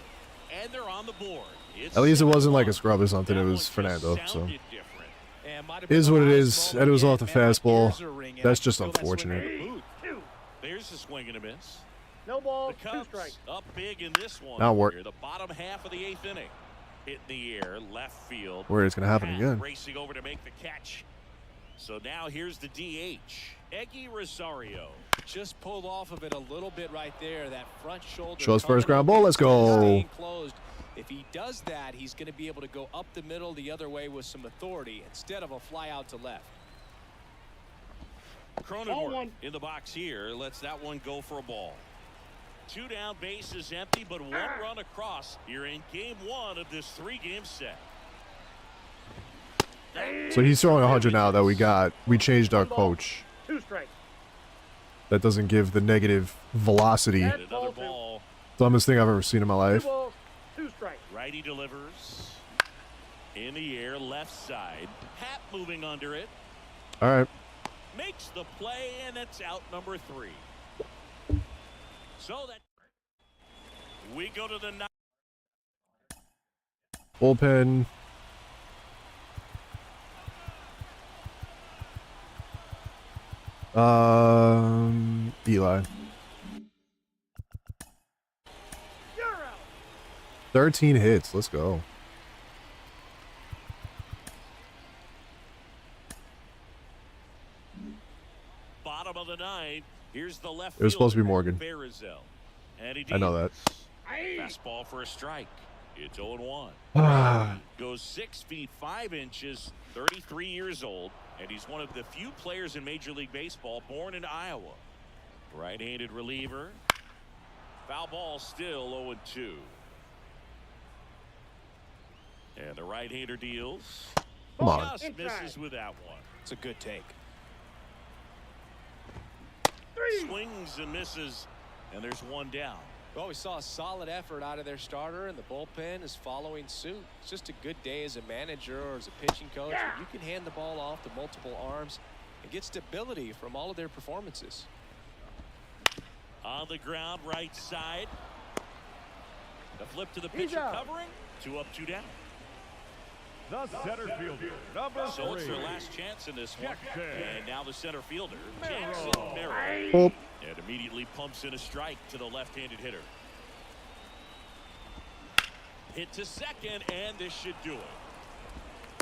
[SPEAKER 3] and they're on the board. It's
[SPEAKER 1] At least it wasn't like a
[SPEAKER 3] 7-1.
[SPEAKER 1] scrub or something. It
[SPEAKER 3] That
[SPEAKER 1] was
[SPEAKER 3] one just
[SPEAKER 1] Fernando, so.
[SPEAKER 3] sounded different.
[SPEAKER 1] Is what it is, and it was off the fastball. That's just unfortunate.
[SPEAKER 3] There's Here's a swing and a miss.
[SPEAKER 2] No ball,
[SPEAKER 3] The
[SPEAKER 2] 2
[SPEAKER 3] Cubs
[SPEAKER 2] strikes.
[SPEAKER 3] up big in this one.
[SPEAKER 1] Now work.
[SPEAKER 3] Here, the bottom half of the 8th inning. Hit in the air, left field.
[SPEAKER 1] Where it's going to happen
[SPEAKER 3] Pat
[SPEAKER 1] again.
[SPEAKER 3] racing over to make the catch. So now here's the DH, Eggy Rosario.
[SPEAKER 4] Just pulled off of it a little bit right there. That front shoulder.
[SPEAKER 1] Show us first
[SPEAKER 4] coming
[SPEAKER 1] ground ball.
[SPEAKER 4] open,
[SPEAKER 1] Let's go.
[SPEAKER 4] staying closed. If he does that, he's going to be able to go up the middle the other way with some authority instead of a fly out to left.
[SPEAKER 3] Cronenworth in the box here. Lets that one go for a ball. 2 down, bases empty, but 1 run across. You're in game 1 of this 3-game set.
[SPEAKER 1] So he's throwing 100 now that we changed our coach.
[SPEAKER 2] 2 strikes.
[SPEAKER 1] That doesn't give the negative velocity.
[SPEAKER 3] And another ball.
[SPEAKER 1] Dumbest thing I've ever seen in my
[SPEAKER 2] 2
[SPEAKER 1] life.
[SPEAKER 2] balls, 2 strikes.
[SPEAKER 3] Righty delivers. In the air, left side. Pat moving under it.
[SPEAKER 1] All right.
[SPEAKER 3] Makes the play, and it's out number 3. So that we go to the 9th.
[SPEAKER 1] Bullpen. Eli.
[SPEAKER 2] You're out.
[SPEAKER 1] 13 hits. Let's go.
[SPEAKER 3] Bottom of the 9th. Here's the left.
[SPEAKER 1] It was supposed to be
[SPEAKER 3] fielder,
[SPEAKER 1] Morgan.
[SPEAKER 3] Barizell. And he
[SPEAKER 1] I know that.
[SPEAKER 3] Fastball for a strike. It's 0-1. Goes 6 feet 5 inches, 33 years old, and he's one of the few players in Major League Baseball born in Iowa. Right-handed reliever. Foul ball still 0-2. And the right-hander deals.
[SPEAKER 1] Come on.
[SPEAKER 3] Just misses with that one.
[SPEAKER 4] It's a good take.
[SPEAKER 3] Swings and misses, and there's 1 down.
[SPEAKER 4] Well, we saw a solid effort out of their starter, and the bullpen is following suit. It's just a good day as a manager or as a pitching coach. When you can hand the ball off to multiple arms and get stability from all of their performances.
[SPEAKER 3] On the ground, right side. The flip to the pitcher covering. 2 up, 2 down.
[SPEAKER 5] The center fielder, number 3.
[SPEAKER 3] So it's their last chance in this one.
[SPEAKER 5] Jackson.
[SPEAKER 3] And now the center fielder,
[SPEAKER 5] Merrill.
[SPEAKER 3] Jackson Merrill.
[SPEAKER 1] Oh.
[SPEAKER 3] And immediately pumps in a strike to the left-handed hitter. Hit to second, and this should do it.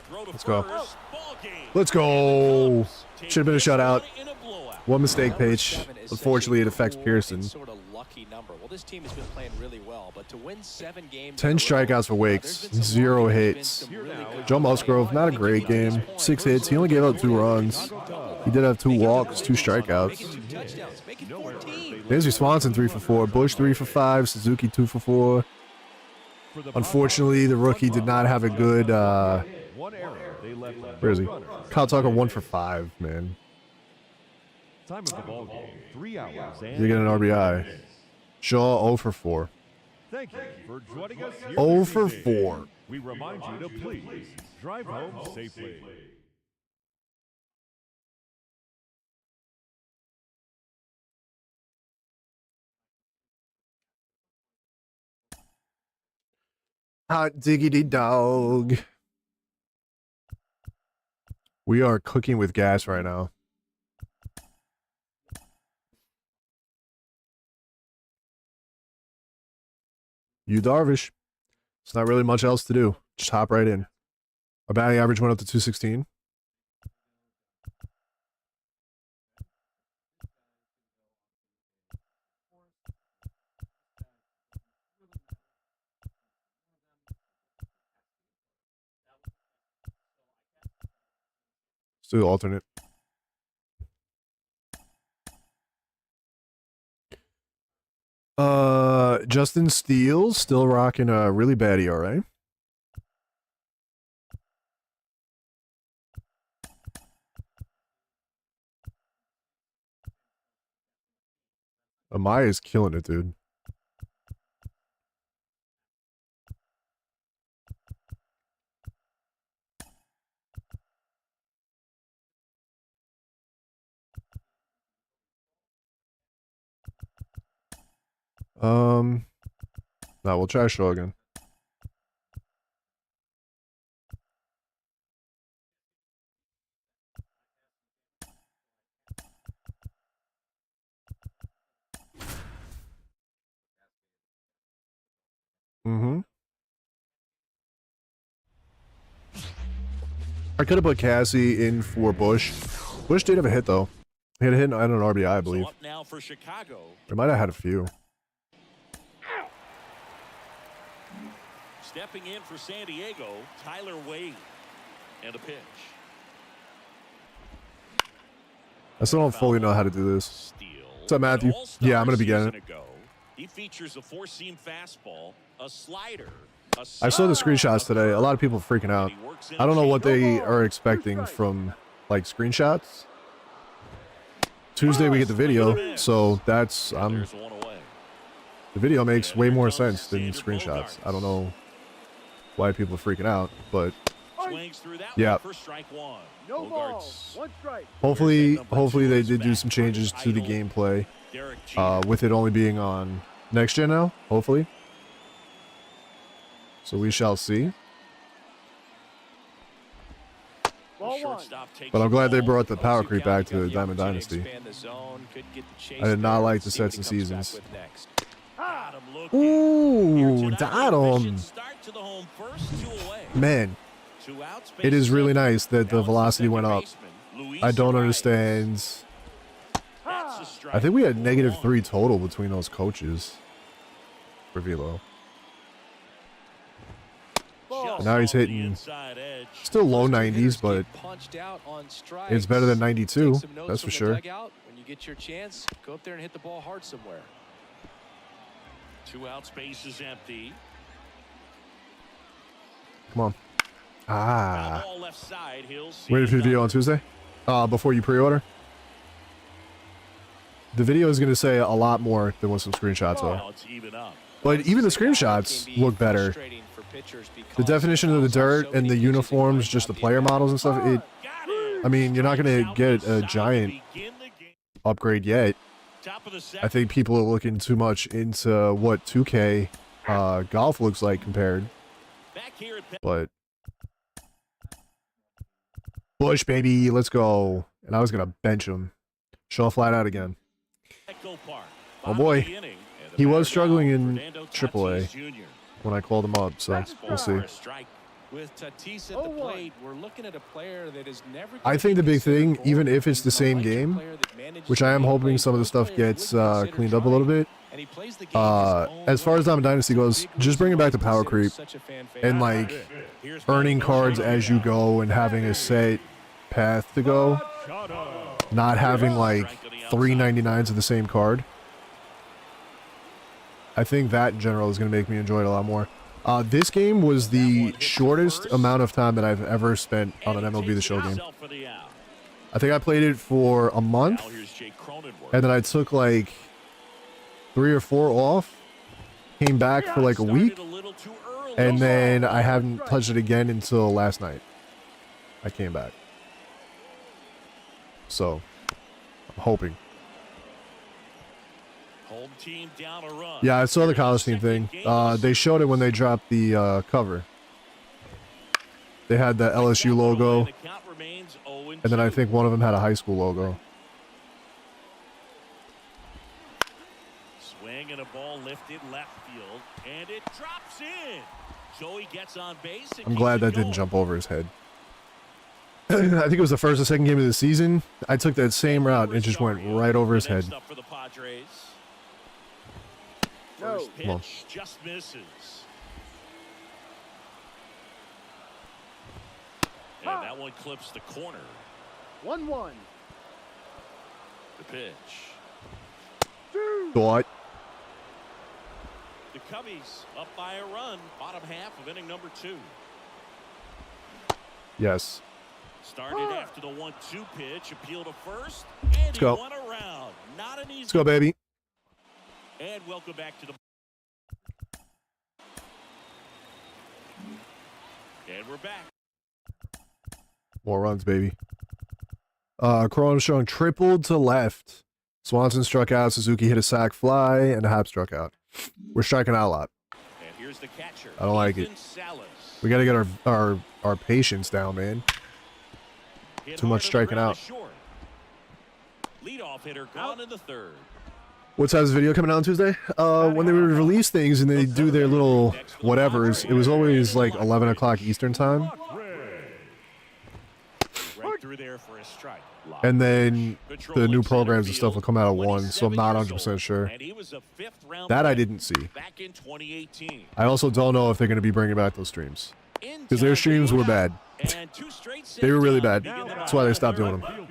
[SPEAKER 3] Throw to
[SPEAKER 1] Let's
[SPEAKER 3] first.
[SPEAKER 1] go.
[SPEAKER 3] Ball game.
[SPEAKER 1] Let's go. Should have been a shutout.
[SPEAKER 3] In a blowout.
[SPEAKER 1] One mistake,
[SPEAKER 4] Number
[SPEAKER 1] Paige.
[SPEAKER 4] 7 is
[SPEAKER 1] Unfortunately, it
[SPEAKER 4] such a
[SPEAKER 1] affects
[SPEAKER 4] cool
[SPEAKER 1] Pearson.
[SPEAKER 4] and sort of lucky number. Well, this team has been playing really well, but to win 7 games
[SPEAKER 1] 10
[SPEAKER 4] in a row,
[SPEAKER 1] strikeouts for Wakes,
[SPEAKER 4] there's been some
[SPEAKER 1] 0
[SPEAKER 4] luck, there's been
[SPEAKER 1] hits.
[SPEAKER 4] some really good
[SPEAKER 1] Joe
[SPEAKER 4] play.
[SPEAKER 1] Musgrove, not a great game. 6 hits. He only gave up 2 runs. He did have 2 walks, 2
[SPEAKER 4] Make it
[SPEAKER 1] strikeouts.
[SPEAKER 4] 2 touchdowns. Make it 14.
[SPEAKER 1] Dansby Swanson 3 for 4. Bush 3 for 5. Suzuki 2 for 4. Unfortunately, the rookie did not have a good.
[SPEAKER 5] 1 error. They left
[SPEAKER 1] Where is he?
[SPEAKER 5] runners.
[SPEAKER 1] Kyle Tucker 1 for 5. Man,
[SPEAKER 5] Time of the ball game, 3 hours and
[SPEAKER 1] you get an
[SPEAKER 5] 30
[SPEAKER 1] RBI.
[SPEAKER 5] minutes.
[SPEAKER 1] Shaw 0 for 4.
[SPEAKER 5] Thank you for joining us here
[SPEAKER 1] 0
[SPEAKER 5] this
[SPEAKER 1] for
[SPEAKER 5] evening.
[SPEAKER 1] 4.
[SPEAKER 5] We remind you to please drive home safely.
[SPEAKER 1] Hot diggity dog. We are cooking with gas right now. You Darvish. It's not really much else to do. Just hop right in. Our batting average went up to 216. Let's do alternate. Justin Steele still rocking a really bad ERA. Amaya's killing it, dude. No, we'll try Shaw again. Mm-hmm. I could have put Cassie in for Bush. Bush did have a hit, though. He had a hit and an RBI, I believe.
[SPEAKER 3] So up now for Chicago.
[SPEAKER 1] They might have had a few.
[SPEAKER 3] Stepping in for San Diego, Tyler Wade. And a pitch.
[SPEAKER 1] I still don't fully know how to do this.
[SPEAKER 3] Steal.
[SPEAKER 1] What's up, Matthew? Yeah, I'm going to be getting it.
[SPEAKER 3] He features a four-seam fastball, a slider,
[SPEAKER 1] I saw the screenshots today. A lot of people freaking out. I don't know what they are expecting from, like, screenshots. Tuesday we get the video, so that's the video makes way more sense than screenshots. I don't know why people are freaking out, but yeah. Hopefully they did do some changes to the gameplay, with it only being on next gen now. Hopefully, so we shall see. But I'm glad they brought the power creep back to Diamond Dynasty. I did not like the sets and seasons. Ooh, got him. Man, it is really nice that the velocity went up. I don't understand. I think we had -3 total between those coaches for Velo. And now he's hitting still low 90s, but it's better than 92. That's for sure.
[SPEAKER 4] When you get your chance, go up there and hit the ball hard somewhere.
[SPEAKER 3] 2 outs, base is empty.
[SPEAKER 1] Come on. Ah. Ready for the video on Tuesday? Before you pre-order? The video is going to say a lot more than what some screenshots are. But even the screenshots look better. The definition of the dirt and the uniforms, just the player models and stuff, I mean, you're not going to get a giant upgrade yet. I think people are looking too much into what 2K golf looks like compared. But Bush, baby, let's go. And I was going to bench him. Show flat out again. Oh boy. He was struggling in AAA when I called him up, so we'll see.
[SPEAKER 4] With Tatis at the plate, we're looking at a player that is never.
[SPEAKER 1] I think the big thing, even if it's the same game, which I am hoping some of the stuff gets cleaned up a little bit, as far as Diamond Dynasty goes, just bringing back the power creep and like earning cards as you go and having a set path to go, not having like 399s of the same card. I think that in general is going to make me enjoy it a lot more. This game was the shortest amount of time that I've ever spent on an MLB The Show game. I think I played it for a month, and then I took like 3 or 4 off, came back for like a week, and then I haven't touched it again until last night. I came back. So, I'm hoping. Yeah, I saw the college team thing. They showed it when they dropped the cover. They had the LSU logo, and then I think one of them had a high school logo.
[SPEAKER 3] Swing and a ball lifted left field, and it drops in. Joey gets on base.
[SPEAKER 1] I'm glad that didn't jump over his head. I think it was the first or second game of the season. I took that same route and it just went right over his head.
[SPEAKER 3] First pitch just misses. And that one clips the corner.
[SPEAKER 2] 1-1.
[SPEAKER 3] The pitch.
[SPEAKER 1] What?
[SPEAKER 3] The Cubbies up by a run. Bottom half of inning number 2.
[SPEAKER 1] Yes.
[SPEAKER 3] Started after the 1-2 pitch. Appeal to first. And
[SPEAKER 1] Let's go.
[SPEAKER 3] Went around. Not an easy.
[SPEAKER 1] Let's go, baby.
[SPEAKER 3] And welcome back to the. And we're back.
[SPEAKER 1] More runs, baby. Cron showing tripled to left. Swanson struck out. Suzuki hit a sac fly, and a Hap struck out. We're striking out a lot.
[SPEAKER 3] And here's the catcher.
[SPEAKER 1] I don't like it. We got to get our patience down, man. Too much striking out.
[SPEAKER 3] Leadoff hitter gone in the third.
[SPEAKER 1] What time's the video coming out on Tuesday? When they would release things and they do their little whatevers, it was always like 11 o'clock Eastern time.
[SPEAKER 3] Right through there for a strike.
[SPEAKER 1] And then the new programs and stuff will come out at 1, so I'm not 100% sure.
[SPEAKER 3] And he was a 5th-round
[SPEAKER 1] That I
[SPEAKER 3] pick
[SPEAKER 1] didn't see.
[SPEAKER 3] back in 2018.
[SPEAKER 1] I also don't know if they're going to be bringing back those streams. Because their streams were bad.
[SPEAKER 3] And 2 straight
[SPEAKER 1] They were really
[SPEAKER 3] sets
[SPEAKER 1] bad.
[SPEAKER 3] down to begin the
[SPEAKER 1] That's why they stopped doing them.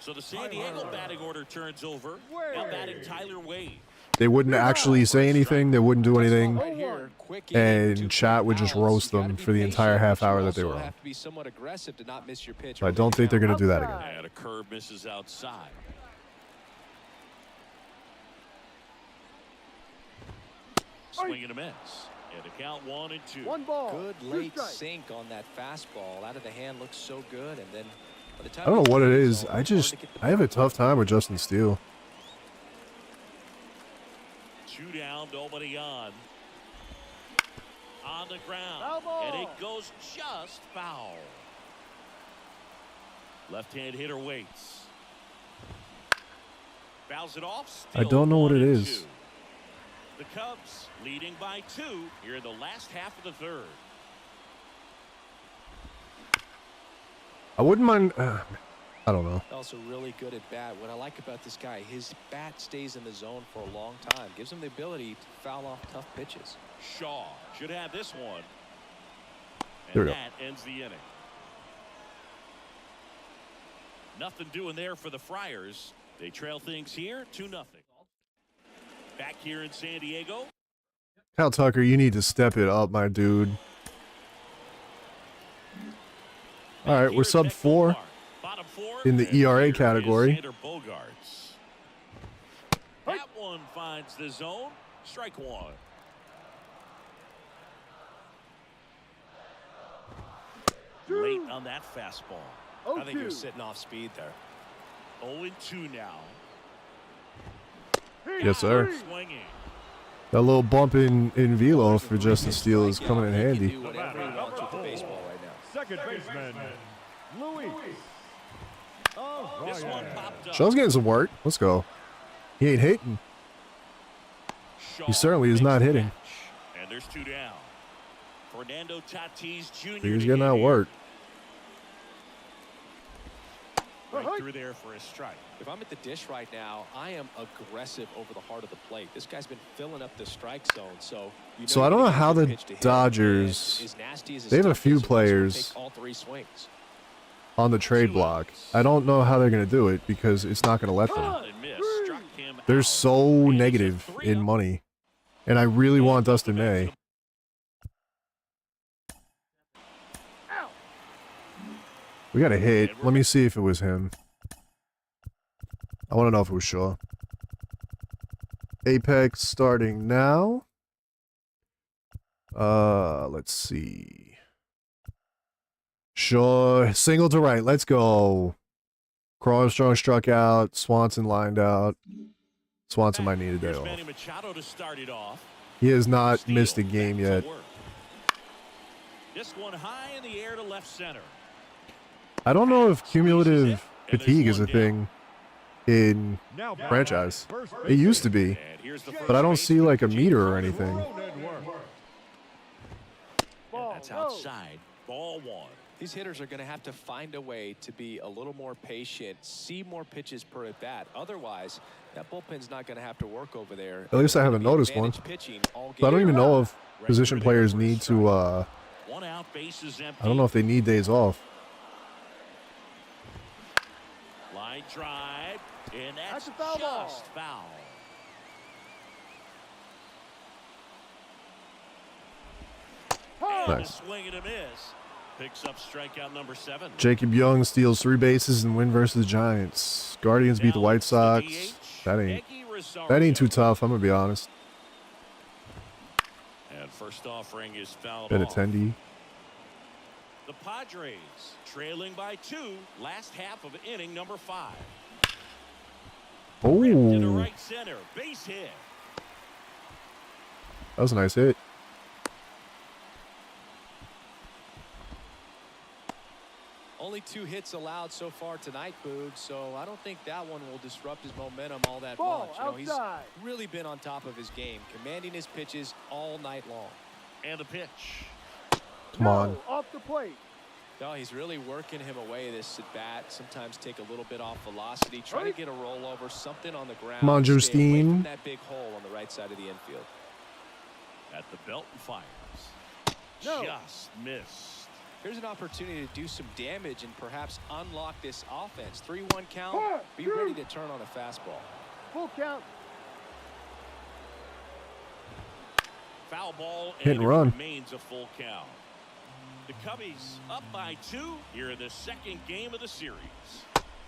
[SPEAKER 3] So the San Diego batting order turns over. Now batting Tyler Wade.
[SPEAKER 1] They wouldn't actually say anything. They wouldn't do anything.
[SPEAKER 4] Right here, quick
[SPEAKER 1] And
[SPEAKER 4] inning,
[SPEAKER 1] chat would just
[SPEAKER 4] outs.
[SPEAKER 1] roast
[SPEAKER 4] You
[SPEAKER 1] them
[SPEAKER 4] gotta be
[SPEAKER 1] for the entire
[SPEAKER 4] patient,
[SPEAKER 1] half
[SPEAKER 4] but you
[SPEAKER 1] hour that they
[SPEAKER 4] also
[SPEAKER 1] were on.
[SPEAKER 4] have to be somewhat aggressive to not miss your pitch.
[SPEAKER 1] So I don't think they're going to do that again.
[SPEAKER 3] And a curve misses outside. Swing and a miss. And a count 1 and 2.
[SPEAKER 4] Good late sink on that fastball. Out of the hand looks so good, and then by the time
[SPEAKER 1] I don't know what it
[SPEAKER 4] it's
[SPEAKER 1] is.
[SPEAKER 4] over,
[SPEAKER 1] I
[SPEAKER 4] it's hard
[SPEAKER 1] just,
[SPEAKER 4] to get the
[SPEAKER 1] I have a
[SPEAKER 4] ball
[SPEAKER 1] tough time with Justin Steele.
[SPEAKER 3] 2 down, nobody on. On the ground. And it goes just foul. Left-hand hitter waits. Fouls it off.
[SPEAKER 1] I don't know what it is.
[SPEAKER 3] 2. The Cubs leading by 2 here in the last half of the 3rd.
[SPEAKER 1] I wouldn't mind. I don't know.
[SPEAKER 4] Also really good at bat. What I like about this guy, his bat stays in the zone for a long time. Gives him the ability to foul off tough pitches.
[SPEAKER 3] Shaw should have this one.
[SPEAKER 1] There
[SPEAKER 3] And
[SPEAKER 1] we go.
[SPEAKER 3] that ends the inning. Nothing doing there for the Friars. They trail things here 2-0. Back here in San Diego.
[SPEAKER 1] Kyle Tucker, you need to step it up, my dude. All right, we're sub 4 in the ERA category.
[SPEAKER 3] That one finds the zone. Strike 1. Late on that fastball.
[SPEAKER 4] I think you're sitting off speed there.
[SPEAKER 3] 0-2 now.
[SPEAKER 1] Yes, sir.
[SPEAKER 3] Swinging.
[SPEAKER 1] That little bump in velo for Justin Steele is coming in
[SPEAKER 4] He can
[SPEAKER 1] handy.
[SPEAKER 4] do whatever he wants with the baseball right now.
[SPEAKER 5] Second baseman, Louis.
[SPEAKER 3] This one popped up.
[SPEAKER 1] Shaw's getting some work. Let's go. He ain't hitting.
[SPEAKER 3] Shaw
[SPEAKER 1] He certainly is
[SPEAKER 3] makes
[SPEAKER 1] not
[SPEAKER 3] the
[SPEAKER 1] hitting.
[SPEAKER 3] catch. And there's 2 down. Fernando Tatis Jr.
[SPEAKER 1] He's
[SPEAKER 3] to
[SPEAKER 1] getting that
[SPEAKER 3] hit here.
[SPEAKER 1] work.
[SPEAKER 3] Right through there for a strike.
[SPEAKER 4] If I'm at the dish right now, I am aggressive over the heart of the plate. This guy's been filling up the strike zone, so you
[SPEAKER 1] So I don't
[SPEAKER 4] you're
[SPEAKER 1] know
[SPEAKER 4] gonna
[SPEAKER 1] how
[SPEAKER 4] get
[SPEAKER 1] the
[SPEAKER 4] pitch to hit.
[SPEAKER 1] Dodgers-
[SPEAKER 4] And as nasty as his
[SPEAKER 1] they have a
[SPEAKER 4] stuff
[SPEAKER 1] few
[SPEAKER 4] is, he wants to
[SPEAKER 1] players
[SPEAKER 4] take all 3 swings.
[SPEAKER 1] On the trade block. I don't know how they're going to do it because it's not going to let them.
[SPEAKER 3] And miss. Struck him
[SPEAKER 1] They're
[SPEAKER 3] out.
[SPEAKER 1] so
[SPEAKER 3] And it's a
[SPEAKER 1] negative
[SPEAKER 3] 3-0.
[SPEAKER 1] in money. And I really want Dustin May. We got a hit. Let me see if it was him. I want to know if it was Shaw. Apex starting now. Let's see. Shaw, single to right. Let's go. Armstrong struck out. Swanson lined out. Swanson might need a day
[SPEAKER 3] Here's
[SPEAKER 1] off.
[SPEAKER 3] Manny Machado to start it off.
[SPEAKER 1] He has not
[SPEAKER 3] Steele
[SPEAKER 1] missed a game
[SPEAKER 3] back to
[SPEAKER 1] yet.
[SPEAKER 3] work. This one high in the air to left center.
[SPEAKER 1] I don't know if cumulative fatigue is a thing in
[SPEAKER 5] Now
[SPEAKER 1] franchise.
[SPEAKER 5] first
[SPEAKER 1] It used to be,
[SPEAKER 3] And here's the
[SPEAKER 1] but I don't
[SPEAKER 3] first
[SPEAKER 1] see like a
[SPEAKER 3] baseman,
[SPEAKER 1] meter or anything.
[SPEAKER 5] Ronan work.
[SPEAKER 3] and that's outside. Ball 1.
[SPEAKER 4] These hitters are going to have to find a way to be a little more patient, see more pitches per at bat. Otherwise, that bullpen's not going to have to work over there.
[SPEAKER 1] At least I haven't noticed one. So I don't even know if position players need to,
[SPEAKER 3] 1 out, base is empty.
[SPEAKER 1] I don't know if they need days off.
[SPEAKER 3] Line drive, and that's
[SPEAKER 2] That's a foul ball.
[SPEAKER 3] just foul. And a
[SPEAKER 1] Nice.
[SPEAKER 3] swing and a miss. Picks up strikeout number 7.
[SPEAKER 1] Jacob Young steals 3 bases and win versus the Giants. Guardians beat the White Sox. That ain't too tough, I'm gonna be honest.
[SPEAKER 3] And first offering is fouled
[SPEAKER 1] Been
[SPEAKER 3] off.
[SPEAKER 1] attendee.
[SPEAKER 3] The Padres trailing by 2, last half of inning number 5. Ripped into
[SPEAKER 1] Oh,
[SPEAKER 3] right center, base hit.
[SPEAKER 1] that was a nice hit.
[SPEAKER 4] Only 2 hits allowed so far tonight, Boog, so I don't think that one will disrupt his momentum all that much. You know, he's really been on top of his game, commanding his pitches all night long.
[SPEAKER 3] And a pitch.
[SPEAKER 1] Come on.
[SPEAKER 6] Off the plate.
[SPEAKER 4] No, he's really working him away this at bat. Sometimes take a little bit off velocity, try to get a rollover, something on the ground.
[SPEAKER 1] Come on,
[SPEAKER 4] Stay away
[SPEAKER 1] Justine.
[SPEAKER 4] from that big hole on the right side of the infield.
[SPEAKER 3] At the belt and fires.
[SPEAKER 6] No.
[SPEAKER 3] Just missed.
[SPEAKER 4] Here's an opportunity to do some damage and perhaps unlock this offense. 3-1 count. Be ready to turn on a fastball.
[SPEAKER 6] Full count.
[SPEAKER 3] Foul ball,
[SPEAKER 1] Hit and
[SPEAKER 3] it
[SPEAKER 1] run.
[SPEAKER 3] remains a full count. The Cubbies up by 2 here in the second game of the series.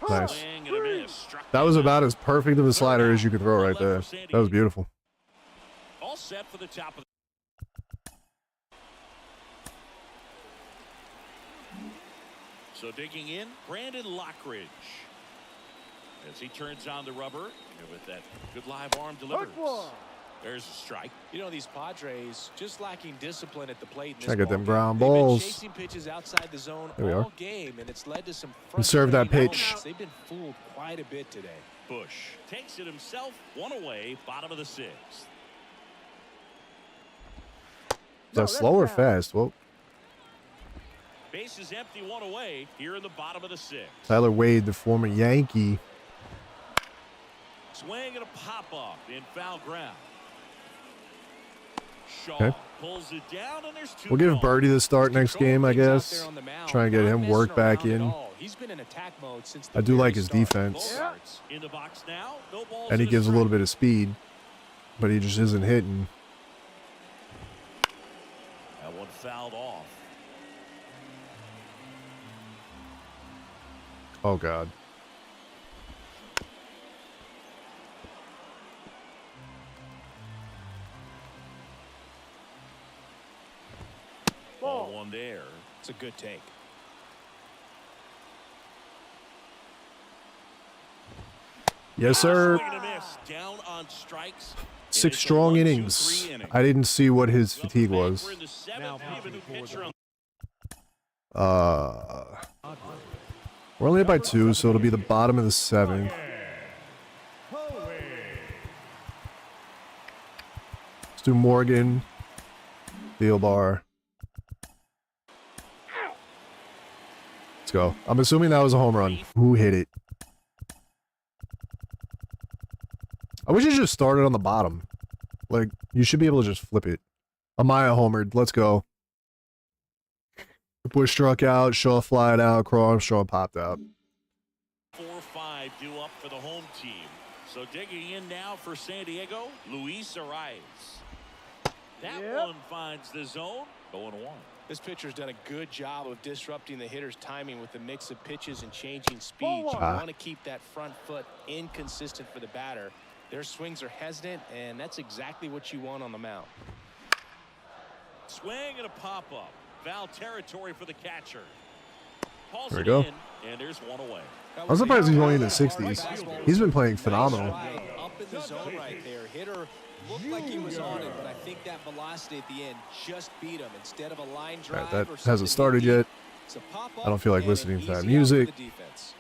[SPEAKER 1] Nice.
[SPEAKER 3] Swing and a miss. Struck
[SPEAKER 1] That was
[SPEAKER 3] him
[SPEAKER 1] about
[SPEAKER 3] out.
[SPEAKER 1] as perfect of a slider as you could throw right there. That was beautiful.
[SPEAKER 3] All set for the top of the So digging in, Brandon Lockridge. As he turns on the rubber, and with that good live arm delivers. There's a strike.
[SPEAKER 4] You know, these Padres just lacking discipline at the plate. In
[SPEAKER 1] Check
[SPEAKER 4] this
[SPEAKER 1] out them
[SPEAKER 4] ballgame.
[SPEAKER 1] ground
[SPEAKER 4] They've been
[SPEAKER 1] balls.
[SPEAKER 4] chasing pitches outside the zone
[SPEAKER 1] There we
[SPEAKER 4] all
[SPEAKER 1] are.
[SPEAKER 4] game, and it's led to some
[SPEAKER 1] Conserve that
[SPEAKER 4] frustrating
[SPEAKER 1] pitch.
[SPEAKER 4] moments. They've been fooled quite a bit today.
[SPEAKER 3] Bush takes it himself, 1 away, bottom of the 6th.
[SPEAKER 1] Is that slow or fast? Well,
[SPEAKER 3] Base is empty, 1 away here in the bottom of the 6th.
[SPEAKER 1] Tyler Wade, the former Yankee.
[SPEAKER 3] Swing and a pop up in foul ground. Shaw
[SPEAKER 1] Okay.
[SPEAKER 3] pulls it down, and there's 2
[SPEAKER 1] We'll give
[SPEAKER 3] gone.
[SPEAKER 1] Birdie the start next
[SPEAKER 4] Controlling
[SPEAKER 1] game, I
[SPEAKER 4] things out
[SPEAKER 1] guess.
[SPEAKER 4] there on the mound,
[SPEAKER 1] Try and get
[SPEAKER 4] not
[SPEAKER 1] him
[SPEAKER 4] messing
[SPEAKER 1] work back
[SPEAKER 4] around at
[SPEAKER 1] in.
[SPEAKER 4] all. He's been in attack mode since the
[SPEAKER 1] I do
[SPEAKER 4] very
[SPEAKER 1] like his
[SPEAKER 4] start.
[SPEAKER 1] defense.
[SPEAKER 3] Bogarts in the box now. No balls
[SPEAKER 1] And he
[SPEAKER 3] in
[SPEAKER 1] gives a
[SPEAKER 3] strike.
[SPEAKER 1] little bit of speed, but he just isn't hitting.
[SPEAKER 3] That one fouled off.
[SPEAKER 1] Oh, God.
[SPEAKER 3] Ball 1 there.
[SPEAKER 4] It's a good take.
[SPEAKER 1] Yes, sir.
[SPEAKER 3] Swing and a miss. Down on strikes.
[SPEAKER 1] 6
[SPEAKER 3] It's a
[SPEAKER 1] strong
[SPEAKER 3] 1-2-3
[SPEAKER 1] innings.
[SPEAKER 3] inning.
[SPEAKER 1] I didn't see what his
[SPEAKER 3] Welcome
[SPEAKER 1] fatigue
[SPEAKER 3] back.
[SPEAKER 1] was.
[SPEAKER 3] We're in the 7th.
[SPEAKER 5] Now
[SPEAKER 3] We have a new
[SPEAKER 5] pitching for
[SPEAKER 3] pitcher on
[SPEAKER 1] We're only up by 2, so it'll be the bottom of the 7th. Let's do Morgan, Thielbar. Let's go. I'm assuming that was a home run. Who hit it? I wish it just started on the bottom. Like, you should be able to just flip it. Amaya homered. Let's go. Bush struck out. Shaw flied out. Crow Armstrong popped out.
[SPEAKER 3] 4-5 due up for the home team. So digging in now for San Diego, Luis Arias. That one finds the zone. 0-1.
[SPEAKER 4] This pitcher's done a good job of disrupting the hitter's timing with the mix of pitches and changing speeds. You want to keep that front foot inconsistent for the batter. Their swings are hesitant, and that's exactly what you want on the mound.
[SPEAKER 3] Swing and a pop-up. Foul territory for the catcher. Pulls
[SPEAKER 1] There we
[SPEAKER 3] it
[SPEAKER 1] go.
[SPEAKER 3] in, and there's 1 away.
[SPEAKER 1] I'm surprised he's only in the 60s. He's been playing phenomenal.
[SPEAKER 4] Up in the zone right there. Hitter looked like he was on it, but I think that velocity at the end just beat him. Instead of a line drive,
[SPEAKER 1] Alright, that
[SPEAKER 4] or
[SPEAKER 1] hasn't
[SPEAKER 4] something
[SPEAKER 1] started
[SPEAKER 4] deep,
[SPEAKER 1] yet.
[SPEAKER 4] it's a pop-up
[SPEAKER 1] I don't feel like
[SPEAKER 4] and an
[SPEAKER 1] listening to that
[SPEAKER 4] easy out
[SPEAKER 1] music.
[SPEAKER 4] for the defense.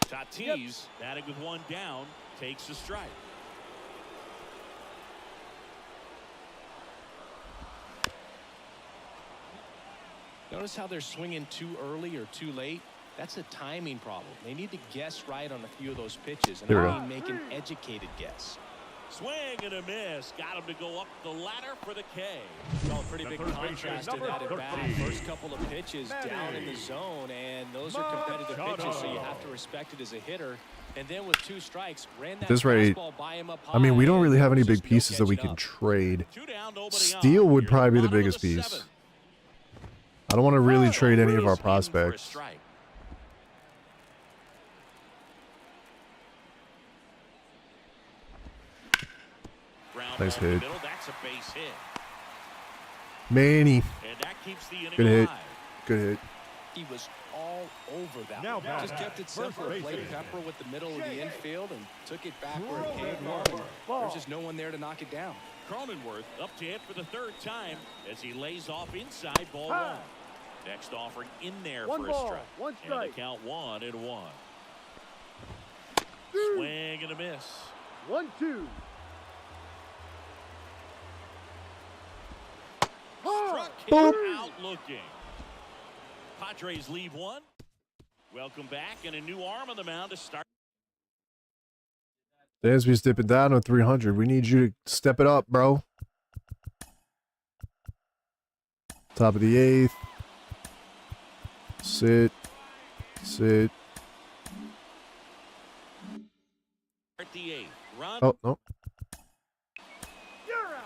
[SPEAKER 3] Tatis, batting with 1 down, takes a strike.
[SPEAKER 4] Notice how they're swinging too early or too late. That's a timing problem. They need to guess right on a few of those pitches, and
[SPEAKER 1] There we
[SPEAKER 4] I
[SPEAKER 1] go.
[SPEAKER 4] mean make an educated guess.
[SPEAKER 3] Swing and a miss. Got him to go up the ladder for the K.
[SPEAKER 4] Well, pretty big
[SPEAKER 5] third baseman,
[SPEAKER 4] contrast in
[SPEAKER 5] number
[SPEAKER 4] that at bat.
[SPEAKER 5] 13.
[SPEAKER 4] First couple of pitches down in the zone, and those are competitive pitches, so you have to respect it as a hitter. And then with 2 strikes, ran that
[SPEAKER 1] This rate,
[SPEAKER 4] fastball by him up
[SPEAKER 1] I mean, we
[SPEAKER 4] high,
[SPEAKER 1] don't really have any
[SPEAKER 4] and
[SPEAKER 1] big
[SPEAKER 4] just no
[SPEAKER 1] pieces that we
[SPEAKER 4] catching
[SPEAKER 1] can
[SPEAKER 4] up.
[SPEAKER 1] trade.
[SPEAKER 3] 2 down, nobody
[SPEAKER 1] Steele
[SPEAKER 3] on.
[SPEAKER 1] would
[SPEAKER 3] Here,
[SPEAKER 1] probably be the
[SPEAKER 3] bottom of
[SPEAKER 1] biggest piece.
[SPEAKER 3] 7th.
[SPEAKER 1] I don't want to really
[SPEAKER 3] Oh,
[SPEAKER 1] trade any of our
[SPEAKER 3] Ruiz in for a
[SPEAKER 1] prospects.
[SPEAKER 3] strike. Ground
[SPEAKER 1] Nice
[SPEAKER 3] ball in the
[SPEAKER 1] hit.
[SPEAKER 3] middle, that's a base hit.
[SPEAKER 1] Manny,
[SPEAKER 3] And that keeps the inning
[SPEAKER 1] Good hit.
[SPEAKER 3] alive.
[SPEAKER 1] good hit.
[SPEAKER 4] He was all over that
[SPEAKER 5] Now
[SPEAKER 4] one.
[SPEAKER 5] batting,
[SPEAKER 4] Just kept it
[SPEAKER 5] first
[SPEAKER 4] simple. Played
[SPEAKER 5] baseman.
[SPEAKER 4] Pepper with the middle of the infield and took it back where it came from. There's just no one there to knock it down.
[SPEAKER 3] Cronenworth up to hit for the 3rd time as he lays off inside ball 1. Next offering in there
[SPEAKER 6] One
[SPEAKER 3] for
[SPEAKER 6] ball,
[SPEAKER 3] a strike.
[SPEAKER 6] one
[SPEAKER 3] And
[SPEAKER 6] strike.
[SPEAKER 3] the count 1-1. Swing and a miss.
[SPEAKER 6] 1-2.
[SPEAKER 3] Struck him
[SPEAKER 1] Boom.
[SPEAKER 3] out looking. Padres leave one. Welcome back, and a new arm on the mound to start.
[SPEAKER 1] Dansby's dipping down to 300. We need you to step it up, bro. Top of the 8th. Sit. Sit.
[SPEAKER 3] At the 8th. Run.
[SPEAKER 1] Oh, no.
[SPEAKER 6] You're out.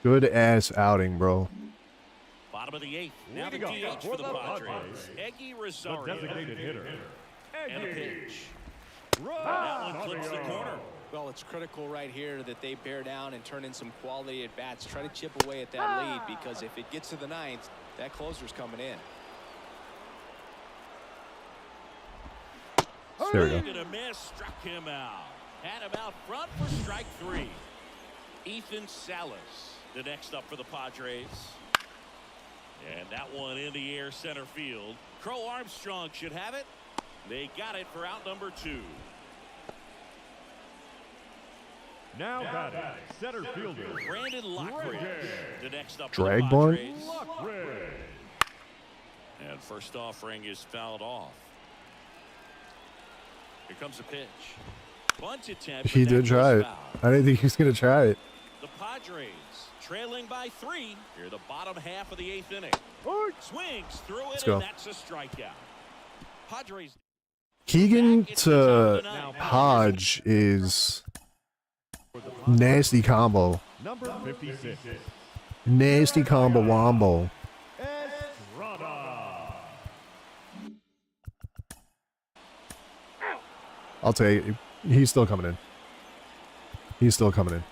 [SPEAKER 1] Good ass outing, bro.
[SPEAKER 3] Bottom of the 8th. Now the
[SPEAKER 5] Leading off
[SPEAKER 3] DH for the
[SPEAKER 5] for the
[SPEAKER 3] Padres.
[SPEAKER 5] Padres,
[SPEAKER 3] Eggy
[SPEAKER 5] The
[SPEAKER 3] Rosario.
[SPEAKER 5] designated hitter.
[SPEAKER 3] And a pitch. That
[SPEAKER 5] Rosario.
[SPEAKER 3] one clips the corner.
[SPEAKER 4] Well, it's critical right here that they bear down and turn in some quality at bats. Try to chip away at that lead, because if it gets to the 9th, that closer's coming in.
[SPEAKER 1] There we go.
[SPEAKER 3] Swing and a miss. Struck him out. Had him out front for strike 3. Ethan Salas, the next up for the Padres. And that one in the air center field. Crow Armstrong should have it. They got it for out number 2.
[SPEAKER 5] Now batting, center fielder.
[SPEAKER 3] Brandon Lockridge, the next up
[SPEAKER 1] Drag
[SPEAKER 3] for the
[SPEAKER 1] bunt?
[SPEAKER 3] Padres.
[SPEAKER 5] Lockridge.
[SPEAKER 3] And first offering is fouled off. Here comes a pitch. Bunt attempt.
[SPEAKER 1] He
[SPEAKER 3] but that
[SPEAKER 1] did try
[SPEAKER 3] goes
[SPEAKER 1] it.
[SPEAKER 3] foul.
[SPEAKER 1] I didn't think he was going to try it.
[SPEAKER 3] The Padres trailing by 3 here the bottom half of the 8th inning. Swings through it,
[SPEAKER 1] Let's go.
[SPEAKER 3] and that's a strikeout. Padres.
[SPEAKER 1] Keegan
[SPEAKER 3] back, it's the top of
[SPEAKER 1] to
[SPEAKER 3] the ninth.
[SPEAKER 1] Hodge is nasty combo.
[SPEAKER 5] Number 56.
[SPEAKER 1] Nasty combo wombo.
[SPEAKER 5] Estrada.
[SPEAKER 1] I'll take it. He's still coming in. He's still coming in.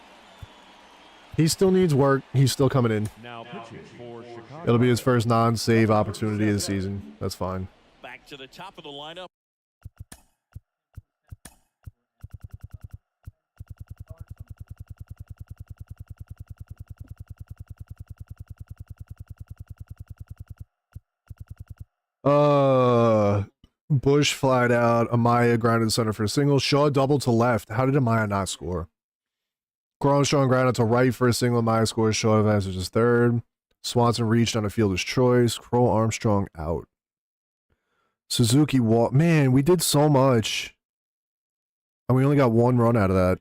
[SPEAKER 1] He still needs work. He's still coming in.
[SPEAKER 5] Now pitching for Chicago.
[SPEAKER 1] It'll be his first non-save opportunity of the season. That's fine.
[SPEAKER 3] Back to the top of the lineup.
[SPEAKER 1] Bush flied out. Amaya grounded center for a single. Shaw doubled to left. How did Amaya not score? Armstrong grounded to right for a single. Amaya scores. Shaw advances his third. Swanson reached on a fielder's choice. Crow Armstrong out. Suzuki walk. Man, we did so much. And we only got 1 run out of that.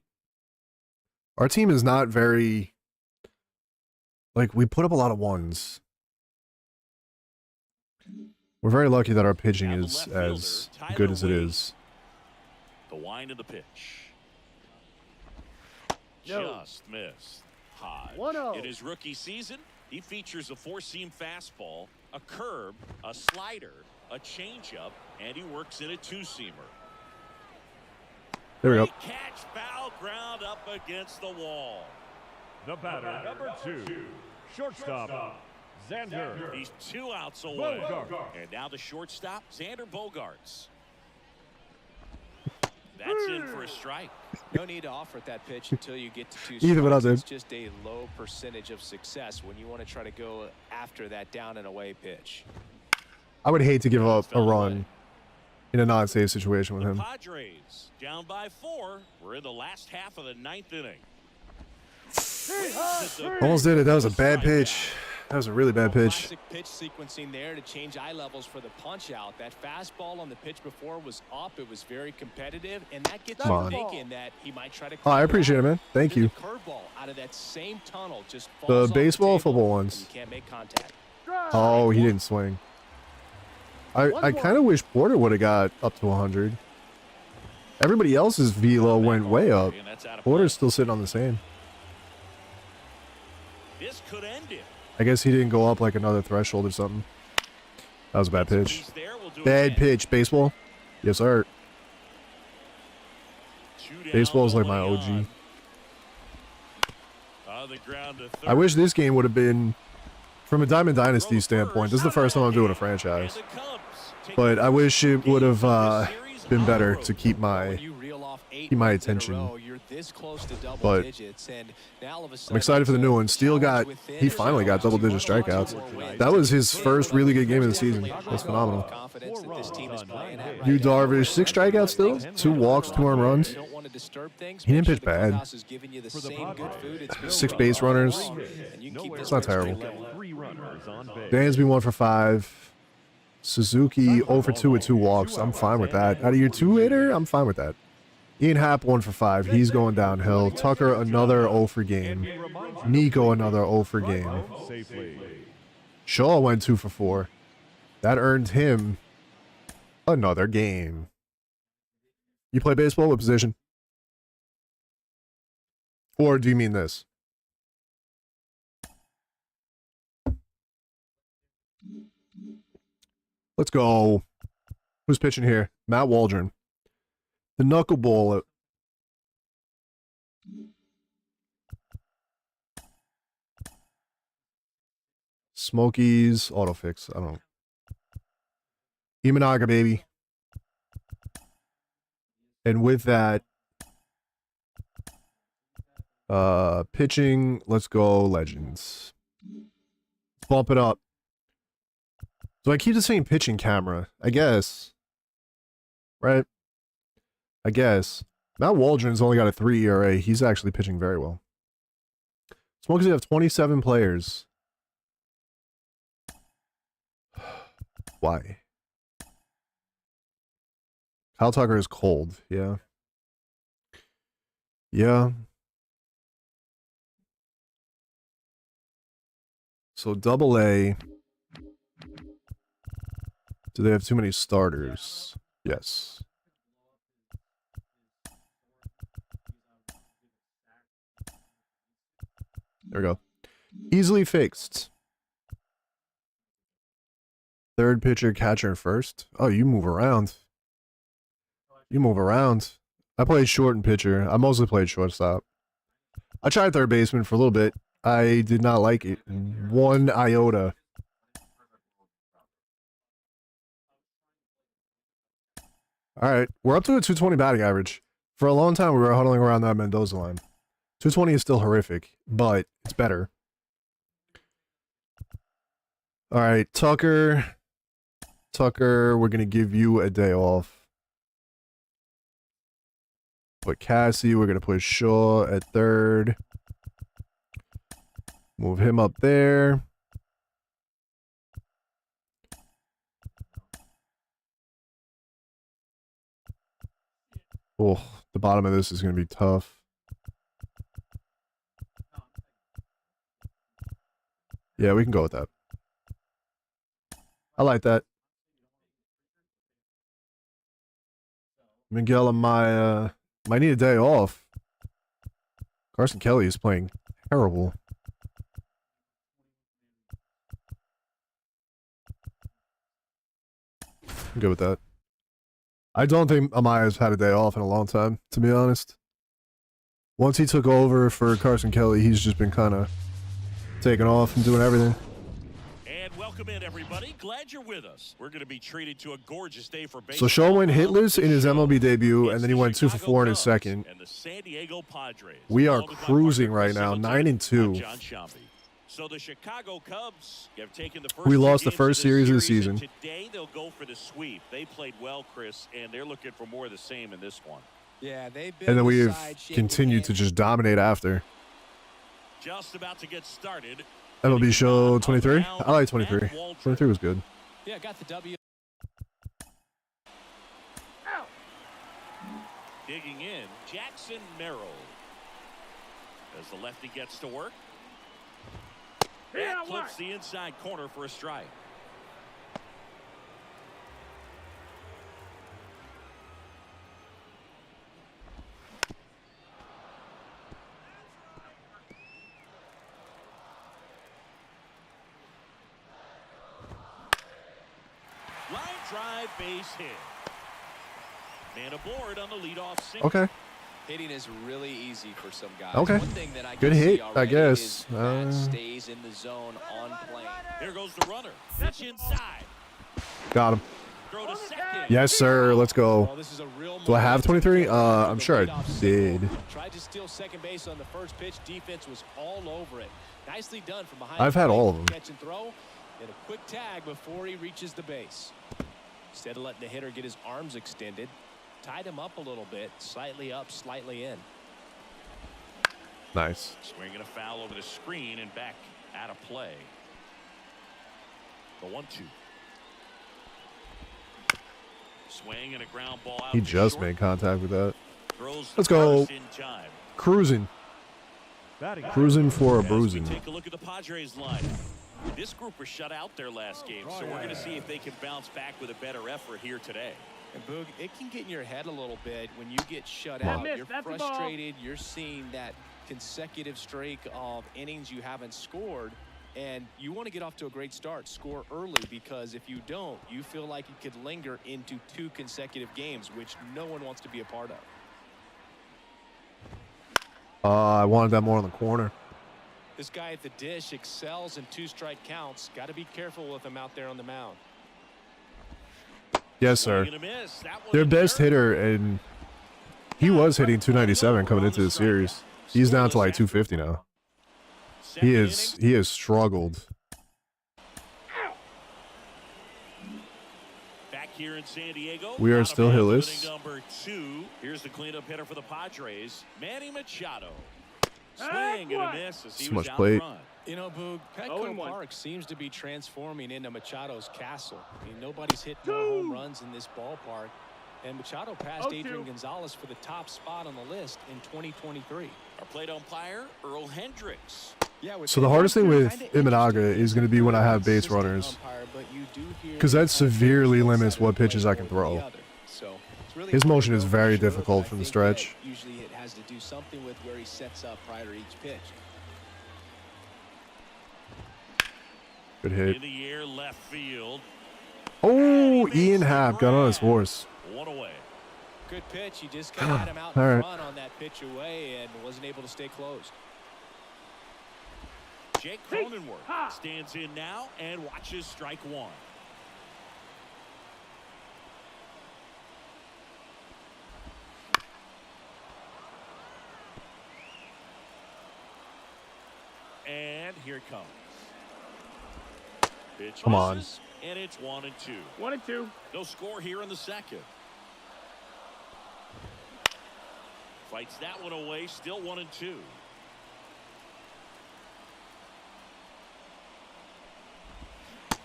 [SPEAKER 1] Our team is not very... Like, we put up a lot of ones. We're very lucky that our pitching
[SPEAKER 3] Now the
[SPEAKER 1] is
[SPEAKER 3] left fielder,
[SPEAKER 1] as
[SPEAKER 3] Tyler
[SPEAKER 1] good as it
[SPEAKER 3] Wade.
[SPEAKER 1] is.
[SPEAKER 3] The wind of the pitch.
[SPEAKER 6] No.
[SPEAKER 3] Just missed. Hodge.
[SPEAKER 6] 1-0.
[SPEAKER 3] In his rookie season, he features a 4-seam fastball, a curve, a slider, a changeup, and he works in a 2-seamer.
[SPEAKER 1] There we go.
[SPEAKER 3] Great catch, foul ground up against the wall.
[SPEAKER 5] The batter, number 2. Shortstop, Xander.
[SPEAKER 3] He's 2 outs away.
[SPEAKER 5] Bogarts.
[SPEAKER 3] And now the shortstop, Xander Bogarts. That's in for a strike.
[SPEAKER 4] No need to offer at that pitch until you get to 2
[SPEAKER 1] Either
[SPEAKER 4] strikes.
[SPEAKER 1] one, dude.
[SPEAKER 4] It's just a low percentage of success when you want to try to go after that down and away pitch.
[SPEAKER 1] I would hate to give up a run in a non-save situation with
[SPEAKER 3] The
[SPEAKER 1] him.
[SPEAKER 3] Padres down by 4. We're in the last half of the 9th inning.
[SPEAKER 1] Almost did it. That was a bad pitch. That was a really bad pitch.
[SPEAKER 4] Classic pitch sequencing there to change eye levels for the punch out. That fastball on the pitch before was up. It was very competitive, and that gets
[SPEAKER 1] Come
[SPEAKER 4] you
[SPEAKER 1] on.
[SPEAKER 4] thinking that he might try to.
[SPEAKER 1] Oh, I appreciate it, man. Thank you.
[SPEAKER 4] The curveball out of that same tunnel just falls
[SPEAKER 1] The
[SPEAKER 4] off
[SPEAKER 1] baseball,
[SPEAKER 4] table,
[SPEAKER 1] football
[SPEAKER 4] and
[SPEAKER 1] ones.
[SPEAKER 4] You can't make contact.
[SPEAKER 1] Oh, he didn't swing. I kind of wish Porter would have got up to 100. Everybody else's velo went way up.
[SPEAKER 3] And that's out of
[SPEAKER 1] Porter's
[SPEAKER 3] play.
[SPEAKER 1] still sitting on the same.
[SPEAKER 3] This could end it.
[SPEAKER 1] I guess he didn't go up like another threshold or something. That was a bad pitch.
[SPEAKER 3] He's there, we'll do it
[SPEAKER 1] Bad
[SPEAKER 3] again.
[SPEAKER 1] pitch. Baseball? Yes, sir.
[SPEAKER 3] 2 down,
[SPEAKER 1] Baseball's like my
[SPEAKER 3] nobody
[SPEAKER 1] OG.
[SPEAKER 3] on. On the ground to third.
[SPEAKER 1] I wish this game would have been, from a Diamond Dynasty standpoint, this is the first time I'm doing a franchise.
[SPEAKER 3] And the Cubs take
[SPEAKER 1] But I wish it would have
[SPEAKER 3] the series
[SPEAKER 1] been
[SPEAKER 3] on
[SPEAKER 1] better
[SPEAKER 3] the
[SPEAKER 1] to
[SPEAKER 3] road.
[SPEAKER 1] keep
[SPEAKER 4] When
[SPEAKER 1] my
[SPEAKER 4] you reel off 8
[SPEAKER 1] keep my
[SPEAKER 4] wins in a
[SPEAKER 1] attention.
[SPEAKER 4] row. You're this close to double
[SPEAKER 1] But
[SPEAKER 4] digits, and now all of a
[SPEAKER 1] I'm
[SPEAKER 4] sudden
[SPEAKER 1] excited for the
[SPEAKER 4] it's
[SPEAKER 1] new
[SPEAKER 4] a
[SPEAKER 1] one. Steele
[SPEAKER 4] challenge
[SPEAKER 1] got,
[SPEAKER 4] within
[SPEAKER 1] he
[SPEAKER 4] it.
[SPEAKER 1] finally got double-digit strikeouts. That was his first really good game of the season. That's phenomenal.
[SPEAKER 4] Confidence that this team is playing at right
[SPEAKER 1] Yu
[SPEAKER 4] now.
[SPEAKER 1] Darvish, 6 strikeouts still, 2 walks, 2 earned runs.
[SPEAKER 4] Don't want to disturb things.
[SPEAKER 1] He didn't
[SPEAKER 4] Make
[SPEAKER 1] pitch
[SPEAKER 4] sure the
[SPEAKER 1] bad.
[SPEAKER 4] clubhouse is giving you the same good food it's been
[SPEAKER 1] 6
[SPEAKER 4] doing
[SPEAKER 1] base
[SPEAKER 4] all
[SPEAKER 1] runners.
[SPEAKER 4] along, and you can keep
[SPEAKER 1] It's
[SPEAKER 4] this
[SPEAKER 1] not
[SPEAKER 4] win
[SPEAKER 1] terrible.
[SPEAKER 4] streak going.
[SPEAKER 5] 3 runners on base.
[SPEAKER 1] Dansby 1 for 5. Suzuki 0 for 2 with 2 walks. I'm fine with that. Out of your 2-hitter, I'm fine with that. Ian Happ 1 for 5. He's going downhill. Tucker another 0 for game. Nico another 0 for game.
[SPEAKER 5] Safely.
[SPEAKER 1] Shaw went 2 for 4. That earned him another game. You play baseball? What position? Or do you mean this? Let's go. Who's pitching here? Matt Waldron. The knuckleball. Smokies. Autofix. I don't know. Imanaga, baby. And with that, pitching, let's go Legends. Let's bump it up. So I keep the same pitching camera, I guess. Right? I guess. Matt Waldron's only got a 3 ERA. He's actually pitching very well. Smokies have 27 players. Why? Kyle Tucker is cold. Yeah. Yeah. So double A. Do they have too many starters? Yes. There we go. Easily fixed. Third pitcher, catcher, and first. Oh, you move around. You move around. I played short and pitcher. I mostly played shortstop. I tried third baseman for a little bit. I did not like it. 1 iota. All right. We're up to a 220 batting average. For a long time, we were huddling around that Mendoza line. 220 is still horrific, but it's better. All right. Tucker. Tucker, we're going to give you a day off. Put Cassie. We're going to put Shaw at third. Move him up there. Oh, the bottom of this is going to be tough. Yeah, we can go with that. I like that. Miguel Amaya might need a day off. Carson Kelly is playing terrible. I'm good with that. I don't think Amaya's had a day off in a long time, to be honest. Once he took over for Carson Kelly, he's just been kind of taking off and doing everything.
[SPEAKER 3] And welcome in, everybody. Glad you're with us. We're going to be treated to a gorgeous day for baseball.
[SPEAKER 1] So Shaw went hitless in his MLB debut, and then he went 2 for 4 in his second.
[SPEAKER 3] And the San Diego Padres.
[SPEAKER 1] We are cruising right now, 9-2.
[SPEAKER 3] John Shambi. So the Chicago Cubs have taken the first
[SPEAKER 1] We lost
[SPEAKER 3] two
[SPEAKER 1] the first
[SPEAKER 3] games
[SPEAKER 1] series of the
[SPEAKER 3] and
[SPEAKER 1] season.
[SPEAKER 3] Today they'll go for the sweep. They played well, Chris, and they're looking for more of the same in this one.
[SPEAKER 4] Yeah, they've been
[SPEAKER 1] And then
[SPEAKER 4] the
[SPEAKER 1] we've
[SPEAKER 4] side shaking
[SPEAKER 1] continued to
[SPEAKER 4] hands.
[SPEAKER 1] just dominate after.
[SPEAKER 3] Just about to get started.
[SPEAKER 1] MLB show 23? I like 23. 23 was good.
[SPEAKER 4] Yeah, got the W.
[SPEAKER 3] Digging in, Jackson Merrill. As the lefty gets to work. That clips the inside corner for a strike. Line drive, base hit. Man aboard on the leadoff single.
[SPEAKER 1] Okay.
[SPEAKER 4] Hitting is really easy for some guys.
[SPEAKER 1] Okay.
[SPEAKER 4] One thing that I
[SPEAKER 1] Good
[SPEAKER 4] can see
[SPEAKER 1] hit, I
[SPEAKER 4] already
[SPEAKER 1] guess.
[SPEAKER 4] is that stays in the zone on plane.
[SPEAKER 3] Here goes the runner. Pitch inside.
[SPEAKER 1] Got him.
[SPEAKER 3] throw to second.
[SPEAKER 1] Yes, sir. Let's go.
[SPEAKER 4] Well, this is a real
[SPEAKER 1] Do I have
[SPEAKER 4] momentum
[SPEAKER 1] 23?
[SPEAKER 4] killer from
[SPEAKER 1] I'm
[SPEAKER 4] the
[SPEAKER 1] sure I
[SPEAKER 4] leadoff single.
[SPEAKER 1] did.
[SPEAKER 4] Tried to steal second base on the first pitch. Defense was all over it. Nicely done from behind.
[SPEAKER 1] I've had all of them.
[SPEAKER 4] Catch and throw, and a quick tag before he reaches the base. Instead of letting the hitter get his arms extended, tied him up a little bit, slightly up, slightly in.
[SPEAKER 1] Nice.
[SPEAKER 3] Swinging a foul over the screen and back out of play. The 1-2. Swing and a ground ball out.
[SPEAKER 1] He
[SPEAKER 3] to
[SPEAKER 1] just
[SPEAKER 3] short.
[SPEAKER 1] made contact with that.
[SPEAKER 3] Throws
[SPEAKER 1] Let's
[SPEAKER 3] the
[SPEAKER 1] go.
[SPEAKER 3] first in time.
[SPEAKER 1] Cruising.
[SPEAKER 5] Batting
[SPEAKER 1] Cruising for a
[SPEAKER 3] As we
[SPEAKER 1] bruising.
[SPEAKER 3] take a look at the Padres lineup. This group was shut out their last game, so we're going to see if they can bounce back with a better effort here today.
[SPEAKER 4] And Boog, it can get in your head a little bit when you get shut
[SPEAKER 1] Come on.
[SPEAKER 4] out.
[SPEAKER 6] Miss,
[SPEAKER 4] You're
[SPEAKER 6] that's a ball.
[SPEAKER 4] frustrated. You're seeing that consecutive streak of innings you haven't scored, and you want to get off to a great start, score early, because if you don't, you feel like you could linger into 2 consecutive games, which no one wants to be a part of.
[SPEAKER 1] I wanted that more on the corner.
[SPEAKER 4] This guy at the dish excels in 2-strike counts. Got to be careful with him out there on the mound.
[SPEAKER 1] Yes, sir.
[SPEAKER 3] Swing and a miss. That one
[SPEAKER 1] Their
[SPEAKER 3] in
[SPEAKER 1] best
[SPEAKER 3] there.
[SPEAKER 1] hitter, and he was hitting 297 coming into the series. He's down to like 250 now.
[SPEAKER 3] Second
[SPEAKER 1] He has struggled.
[SPEAKER 3] inning. Back here in San Diego.
[SPEAKER 1] We are
[SPEAKER 3] out of
[SPEAKER 1] still
[SPEAKER 3] bounds with
[SPEAKER 1] hitless.
[SPEAKER 3] inning number 2. Here's the cleanup hitter for the Padres, Manny Machado. Swing and a miss as he
[SPEAKER 1] Too
[SPEAKER 3] was
[SPEAKER 1] much
[SPEAKER 3] out
[SPEAKER 1] plate.
[SPEAKER 3] front.
[SPEAKER 4] You know, Boog, Petco
[SPEAKER 6] 0-1.
[SPEAKER 4] Park seems to be transforming into Machado's castle. I mean, nobody's hit more home runs in this ballpark. And Machado passed
[SPEAKER 6] 0-2.
[SPEAKER 4] Adrian Gonzalez for the top spot on the list in 2023.
[SPEAKER 3] Our plate umpire, Earl Hendricks.
[SPEAKER 4] Yeah, with
[SPEAKER 1] So the hardest thing with Imanaga is going to be when I have base runners, because that severely limits what pitches I can throw. His motion is very difficult from the stretch.
[SPEAKER 4] Usually it has to do something with where he sets up prior to each pitch.
[SPEAKER 1] Good hit.
[SPEAKER 3] In the air, left field.
[SPEAKER 1] Oh, Ian Happ got on his horse.
[SPEAKER 3] One away.
[SPEAKER 4] Good pitch. He just got him out in
[SPEAKER 1] All right.
[SPEAKER 4] front on that pitch away and wasn't able to stay closed.
[SPEAKER 3] Jake Cronenworth stands in now and watches strike 1. And here it comes. Pitch
[SPEAKER 1] Come on.
[SPEAKER 3] misses, and it's 1-2.
[SPEAKER 6] 1-2.
[SPEAKER 3] No score here in the second. Fights that one away, still 1-2.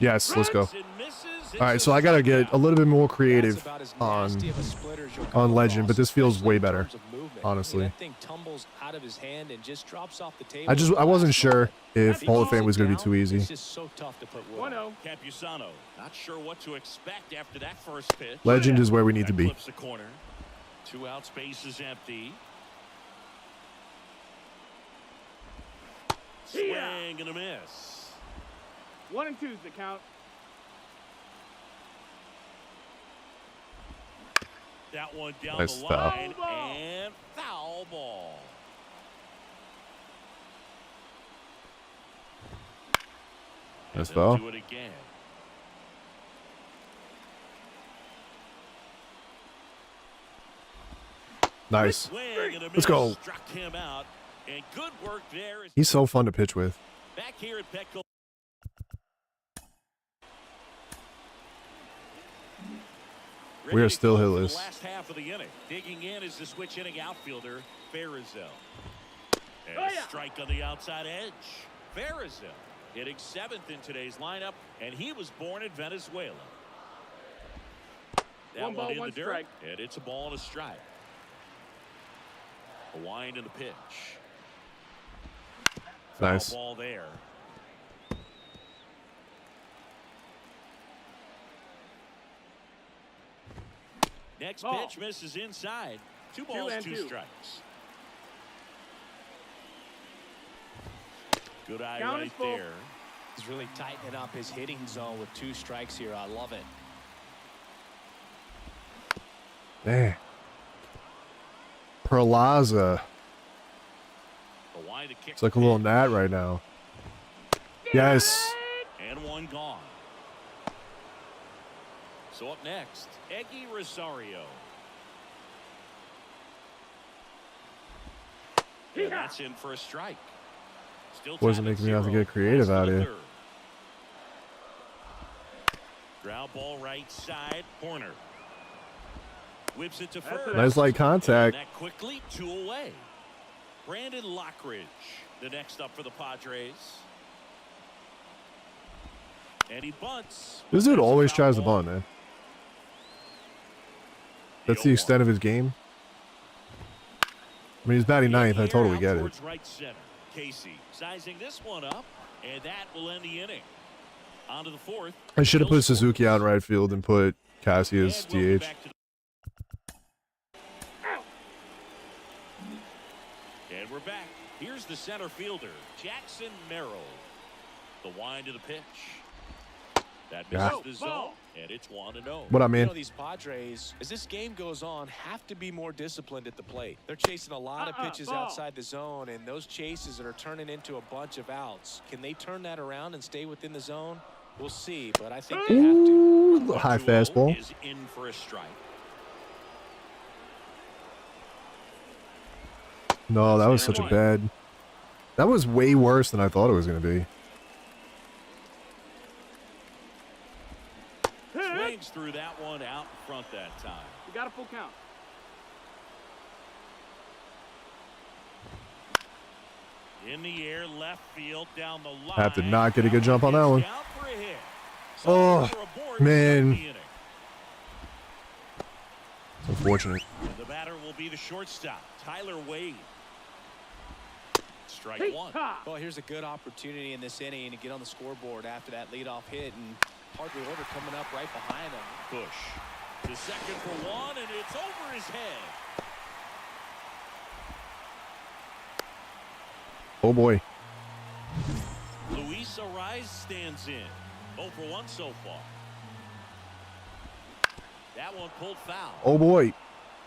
[SPEAKER 1] Yes, let's go.
[SPEAKER 3] Swings and misses.
[SPEAKER 1] All right,
[SPEAKER 3] It's
[SPEAKER 1] so I got to get a little bit more creative
[SPEAKER 4] That's about as
[SPEAKER 1] on
[SPEAKER 4] nasty of a splitter as you'll come
[SPEAKER 1] Legend, but
[SPEAKER 4] across,
[SPEAKER 1] this feels
[SPEAKER 4] especially
[SPEAKER 1] way
[SPEAKER 4] in
[SPEAKER 1] better,
[SPEAKER 4] terms of movement.
[SPEAKER 1] honestly.
[SPEAKER 4] I mean, that thing tumbles out of his hand and just drops off the table.
[SPEAKER 1] I wasn't sure if
[SPEAKER 4] He
[SPEAKER 1] Hall of
[SPEAKER 4] keeps
[SPEAKER 1] Fame
[SPEAKER 4] it
[SPEAKER 1] was going to be
[SPEAKER 4] down,
[SPEAKER 1] too easy.
[SPEAKER 4] It's just so tough to put wood on.
[SPEAKER 6] 1-0.
[SPEAKER 3] Campusano, not sure what to expect after that first pitch.
[SPEAKER 1] Legend is where we need to
[SPEAKER 3] That
[SPEAKER 1] be.
[SPEAKER 3] clips the corner. 2 out, space is empty. Swing and a miss.
[SPEAKER 6] 1-2 is the count.
[SPEAKER 3] That one down
[SPEAKER 1] Nice
[SPEAKER 3] the
[SPEAKER 1] foul.
[SPEAKER 3] line
[SPEAKER 6] Foul ball.
[SPEAKER 3] and foul ball. And
[SPEAKER 1] Nice
[SPEAKER 3] they'll
[SPEAKER 1] foul.
[SPEAKER 3] do it again.
[SPEAKER 1] Nice.
[SPEAKER 3] Swing and a
[SPEAKER 1] Let's
[SPEAKER 3] miss.
[SPEAKER 1] go.
[SPEAKER 3] Struck him out. And good work there. As
[SPEAKER 1] He's so fun to pitch with.
[SPEAKER 3] back here at Petco.
[SPEAKER 1] We are
[SPEAKER 3] Ready to
[SPEAKER 1] still
[SPEAKER 3] go for the
[SPEAKER 1] hitless.
[SPEAKER 3] last half of the inning. Digging in is the switch hitting outfielder, Farrazel. And
[SPEAKER 6] Oh,
[SPEAKER 3] a
[SPEAKER 6] yeah.
[SPEAKER 3] strike on the outside edge. Farrazel hitting 7th in today's lineup, and he was born in Venezuela. That
[SPEAKER 6] One ball,
[SPEAKER 3] in
[SPEAKER 6] one
[SPEAKER 3] the dirt,
[SPEAKER 6] strike.
[SPEAKER 3] and it's a ball and a strike. A wind and a pitch. Foul
[SPEAKER 1] Nice.
[SPEAKER 3] ball there. Next
[SPEAKER 6] Ball.
[SPEAKER 3] pitch misses inside. 2 balls, 2
[SPEAKER 6] 2.
[SPEAKER 3] strikes. Good eye
[SPEAKER 6] Count is
[SPEAKER 3] right
[SPEAKER 6] full.
[SPEAKER 3] there.
[SPEAKER 4] He's really tightening up his hitting zone with 2 strikes here. I love it.
[SPEAKER 1] Man. Perlaza.
[SPEAKER 3] The wind to kick
[SPEAKER 1] It's like a little gnat right now. Yes.
[SPEAKER 3] and one gone. So up next, Eggy Rosario. And that's in for a strike. Still
[SPEAKER 1] Wasn't
[SPEAKER 3] tied at
[SPEAKER 1] making me have to
[SPEAKER 3] 0.
[SPEAKER 1] get creative
[SPEAKER 3] Last of
[SPEAKER 1] out
[SPEAKER 3] the
[SPEAKER 1] here.
[SPEAKER 3] third. Ground ball right side corner. Whips it to first.
[SPEAKER 1] Nice light contact.
[SPEAKER 3] And that quickly 2 away. Brandon Lockridge, the next up for the Padres. And he bunts.
[SPEAKER 1] This dude
[SPEAKER 3] That's a
[SPEAKER 1] always
[SPEAKER 3] foul
[SPEAKER 1] tries to
[SPEAKER 3] ball.
[SPEAKER 1] bunt, man. That's the extent of his game. I mean, he's batting ninth. I totally get it.
[SPEAKER 3] Right center. Casey sizing this one up, and that will end the inning. On to the fourth.
[SPEAKER 1] I should have put Suzuki out in right field and put Cassie as
[SPEAKER 3] And we'll
[SPEAKER 1] DH.
[SPEAKER 3] be back to And we're back. Here's the center fielder, Jackson Merrill. The wind to the pitch. That misses
[SPEAKER 1] Yeah.
[SPEAKER 3] the zone, and it's 1-0.
[SPEAKER 1] What I
[SPEAKER 4] You
[SPEAKER 1] mean?
[SPEAKER 4] know, these Padres, as this game goes on, have to be more disciplined at the plate. They're chasing a lot of pitches
[SPEAKER 6] ball.
[SPEAKER 4] outside the zone, and those chases that are turning into a bunch of outs. Can they turn that around and stay within the zone? We'll see, but I think they have to.
[SPEAKER 1] Ooh, high
[SPEAKER 3] 2-0
[SPEAKER 1] fastball.
[SPEAKER 3] is in for a strike.
[SPEAKER 1] No, that was such a bad. That was way worse than I thought it was going to be.
[SPEAKER 3] Swings through that one out in front that time.
[SPEAKER 6] You got a full count.
[SPEAKER 3] In the air, left field, down the line.
[SPEAKER 1] Have to not get a good jump on that one.
[SPEAKER 3] Down for a hit.
[SPEAKER 1] Oh,
[SPEAKER 3] For a board,
[SPEAKER 1] man.
[SPEAKER 3] start the inning.
[SPEAKER 1] It's unfortunate.
[SPEAKER 3] The batter will be the shortstop, Tyler Wade. Strike
[SPEAKER 6] Hey,
[SPEAKER 3] one.
[SPEAKER 6] ha.
[SPEAKER 4] Well, here's a good opportunity in this inning to get on the scoreboard after that leadoff hit, and hardly order coming up right behind him.
[SPEAKER 3] Push. The second for one, and it's over his head.
[SPEAKER 1] Oh boy.
[SPEAKER 3] Luis Ariz stands in. 0 for 1 so far. That one pulled foul.
[SPEAKER 1] Oh boy.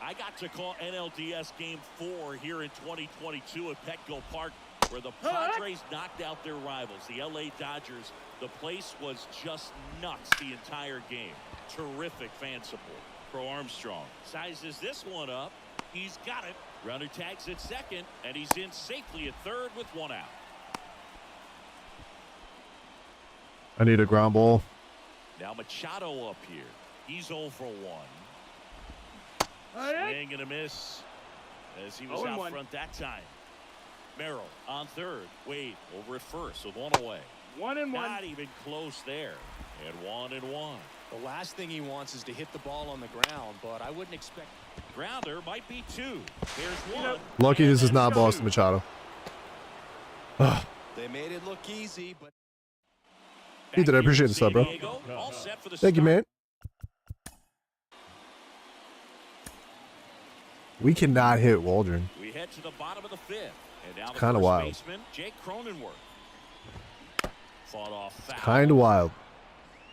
[SPEAKER 3] I got to call NLDS Game 4 here in 2022 at Petco Park, where the Padres knocked out their rivals, the LA Dodgers. The place was just nuts the entire game. Terrific fan support. Pro Armstrong sizes this one up. He's got it. Runner tags at second, and he's in safely at third with 1 out.
[SPEAKER 1] I need a ground ball.
[SPEAKER 3] Now Machado up here. He's 0 for 1. Swing and a miss as he was out
[SPEAKER 6] 0-1.
[SPEAKER 3] front that time. Merrill on third. Wade over at first with 1 away.
[SPEAKER 6] 1-1.
[SPEAKER 3] Not even close there. And 1-1.
[SPEAKER 4] The last thing he wants is to hit the ball on the ground, but I wouldn't expect.
[SPEAKER 3] Grounder might be 2. There's 1.
[SPEAKER 1] Lucky
[SPEAKER 3] And
[SPEAKER 1] this is
[SPEAKER 3] that's
[SPEAKER 1] not
[SPEAKER 3] 2.
[SPEAKER 1] Boston Machado.
[SPEAKER 4] They made it look easy, but
[SPEAKER 1] He did. I
[SPEAKER 3] Back
[SPEAKER 1] appreciate
[SPEAKER 3] here
[SPEAKER 1] the sub, bro.
[SPEAKER 3] San Diego, all set for the
[SPEAKER 1] Thank you,
[SPEAKER 3] start.
[SPEAKER 1] man. We cannot hit Waldron.
[SPEAKER 3] We head to the bottom of the 5th. And now the
[SPEAKER 1] kinda
[SPEAKER 3] first
[SPEAKER 1] wild.
[SPEAKER 3] baseman, Jake Cronenworth. Fought off foul.
[SPEAKER 1] Kind of wild.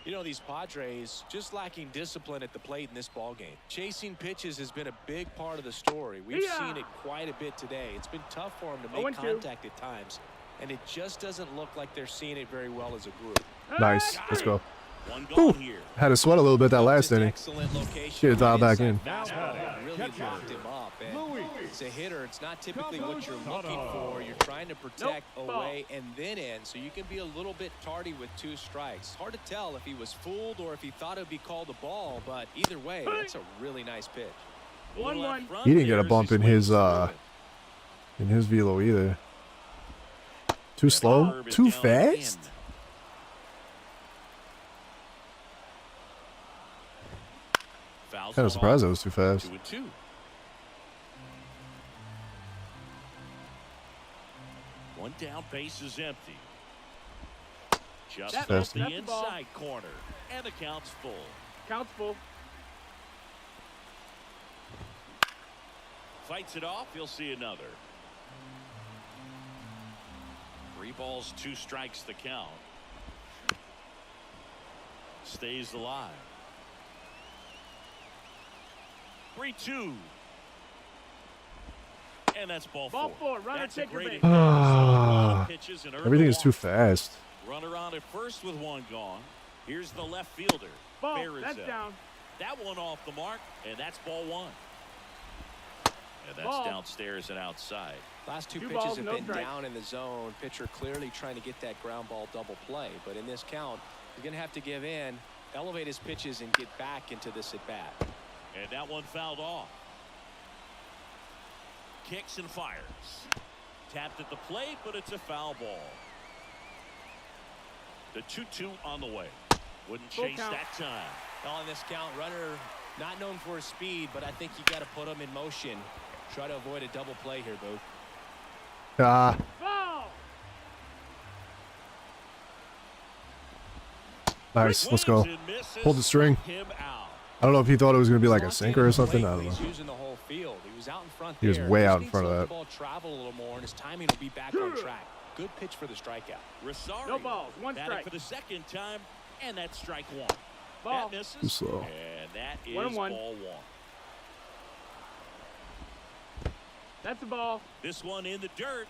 [SPEAKER 4] you know, these Padres just lacking discipline at the plate in this ball game. Chasing pitches has been a big part of the story. We've seen it quite a bit today. It's been tough for them to make contact at times, and it just doesn't look like they're seeing it very well as a group.
[SPEAKER 1] Nice. Let's go.
[SPEAKER 3] One gone here.
[SPEAKER 1] Had to sweat a little bit that last inning.
[SPEAKER 4] Excellent location.
[SPEAKER 1] Get it dialed back in.
[SPEAKER 4] Fastball really locked him up. And as a hitter, it's not typically what you're looking for. You're trying to protect away and then in, so you can be a little bit tardy with 2 strikes. Hard to tell if he was fooled or if he thought it would be called a ball, but either way, it's a really nice pitch.
[SPEAKER 6] 1-1.
[SPEAKER 1] He didn't get a bump in his velo either. Too slow? Too fast? Kind of surprised that was too fast.
[SPEAKER 3] 2-2. One down, base is empty. Just off
[SPEAKER 1] That's
[SPEAKER 3] the
[SPEAKER 6] the ball.
[SPEAKER 3] inside corner, and the count's full.
[SPEAKER 6] Counts full.
[SPEAKER 3] Fights it off. You'll see another. 3 balls, 2 strikes the count. Stays alive. 3-2. And that's ball 4.
[SPEAKER 6] Ball 4. Runner,
[SPEAKER 3] That's a
[SPEAKER 6] take your
[SPEAKER 3] great
[SPEAKER 6] base.
[SPEAKER 3] at-bat. A lot of pitches and earned
[SPEAKER 1] Everything
[SPEAKER 3] the
[SPEAKER 1] is too
[SPEAKER 3] walk.
[SPEAKER 1] fast.
[SPEAKER 3] Runner on at first with 1 gone. Here's the left fielder.
[SPEAKER 6] Ball.
[SPEAKER 3] Ferris
[SPEAKER 6] That's
[SPEAKER 3] out.
[SPEAKER 6] down.
[SPEAKER 3] that one off the mark, and that's ball one. And that's
[SPEAKER 6] Ball.
[SPEAKER 3] downstairs and outside.
[SPEAKER 4] Last two
[SPEAKER 6] Two
[SPEAKER 4] pitches
[SPEAKER 6] balls,
[SPEAKER 4] have
[SPEAKER 6] no
[SPEAKER 4] been
[SPEAKER 6] strikes.
[SPEAKER 4] down in the zone. Pitcher clearly trying to get that ground ball double play. But in this count, he's going to have to give in, elevate his pitches, and get back into this at bat.
[SPEAKER 3] And that one fouled off. Kicks and fires. Tapped at the plate, but it's a foul ball. The 2-2 on the way. Wouldn't
[SPEAKER 6] Full
[SPEAKER 3] chase
[SPEAKER 6] count.
[SPEAKER 3] that time.
[SPEAKER 4] On this count, runner not known for his speed, but I think you got to put him in motion. Try to avoid a double play here, Boo.
[SPEAKER 1] Ah,
[SPEAKER 6] Ball.
[SPEAKER 1] nice. Let's go.
[SPEAKER 3] Swings and misses,
[SPEAKER 1] Hold the string.
[SPEAKER 3] struck him out.
[SPEAKER 1] I don't know if he thought it was going to be like a
[SPEAKER 4] Swanson
[SPEAKER 1] sinker or
[SPEAKER 4] at the
[SPEAKER 1] something.
[SPEAKER 4] plate,
[SPEAKER 1] I don't
[SPEAKER 4] He's
[SPEAKER 1] know.
[SPEAKER 4] using the whole field. He was out in front
[SPEAKER 1] He was
[SPEAKER 4] there.
[SPEAKER 1] way
[SPEAKER 4] Just
[SPEAKER 1] out in
[SPEAKER 4] needs
[SPEAKER 1] front
[SPEAKER 4] to
[SPEAKER 1] of
[SPEAKER 4] let
[SPEAKER 1] that.
[SPEAKER 4] The ball travel a little more, and his timing will be back on track. Good pitch for the strikeout.
[SPEAKER 3] Rosario
[SPEAKER 6] No balls, one
[SPEAKER 3] batting
[SPEAKER 6] strike.
[SPEAKER 3] for the second time, and that's strike one.
[SPEAKER 6] Ball.
[SPEAKER 3] That misses,
[SPEAKER 1] Too slow.
[SPEAKER 3] and that is
[SPEAKER 6] 1-1.
[SPEAKER 3] ball one.
[SPEAKER 6] That's the ball.
[SPEAKER 3] This one in the dirt.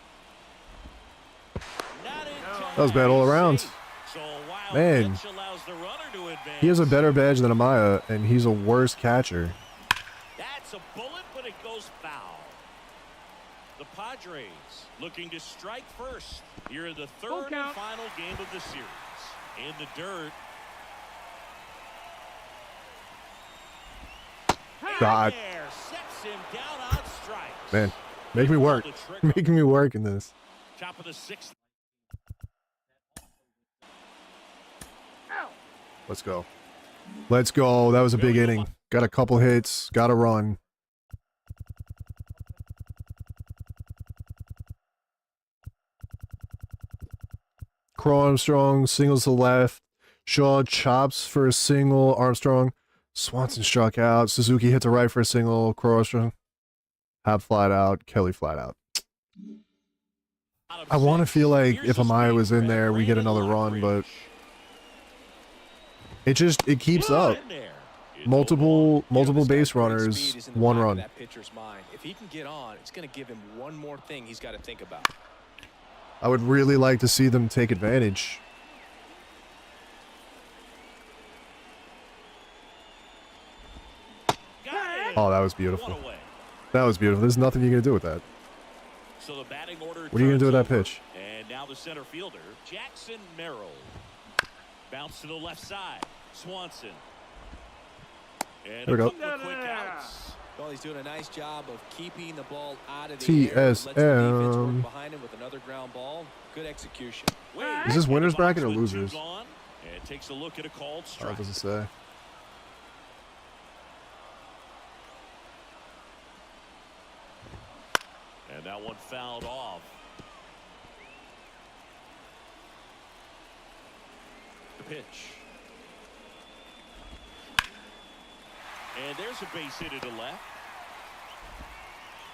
[SPEAKER 3] Not in time.
[SPEAKER 1] That was bad all around.
[SPEAKER 3] Safe. So a wild
[SPEAKER 1] Man.
[SPEAKER 3] pitch allows the runner to advance.
[SPEAKER 1] He has a better badge than Amaya, and he's a worse catcher.
[SPEAKER 3] That's a bullet, but it goes foul. The Padres looking to strike first here in the
[SPEAKER 6] Full
[SPEAKER 3] third and
[SPEAKER 6] count.
[SPEAKER 3] final game of the series. In the dirt.
[SPEAKER 1] God.
[SPEAKER 3] There, sets him down on strikes.
[SPEAKER 1] Man, make me work.
[SPEAKER 3] Pulled the trigger.
[SPEAKER 1] Making me work in this.
[SPEAKER 3] Top of the sixth.
[SPEAKER 6] Ow.
[SPEAKER 1] Let's go. Let's go. That was a big inning. Got a couple hits. Got a run. Crow Armstrong singles to the left. Shaw chops for a single. Armstrong. Swanson struck out. Suzuki hit to right for a single. Crow Armstrong. Hab flat out. Kelly flat out. I want to feel like if Amaya was in there, we get another run, but it keeps up. Multiple base runners, one run.
[SPEAKER 4] That pitcher's mind. If he can get on, it's going to give him one more thing he's got to think about.
[SPEAKER 1] I would really like to see them take advantage. Oh, that was beautiful. That was beautiful. There's nothing you're going to do with that.
[SPEAKER 3] So the batting order
[SPEAKER 1] What are you going to do with that
[SPEAKER 3] turns over.
[SPEAKER 1] pitch?
[SPEAKER 3] And now the center fielder, Jackson Merrill. Bounce to the left side. Swanson. And
[SPEAKER 1] There we
[SPEAKER 3] a
[SPEAKER 1] go.
[SPEAKER 3] couple of quick outs.
[SPEAKER 4] Well, he's doing a nice job of keeping the ball out of the
[SPEAKER 1] TSM.
[SPEAKER 4] air. Lets the defense work behind him with another ground ball. Good execution.
[SPEAKER 3] Wade
[SPEAKER 1] Is this
[SPEAKER 3] in the
[SPEAKER 1] winners
[SPEAKER 3] box
[SPEAKER 1] bracket or
[SPEAKER 3] with two
[SPEAKER 1] losers?
[SPEAKER 3] gone, and takes a look at a called
[SPEAKER 1] Oh,
[SPEAKER 3] strike.
[SPEAKER 1] it doesn't say.
[SPEAKER 3] And that one fouled off. The pitch. And there's a base hit to the left.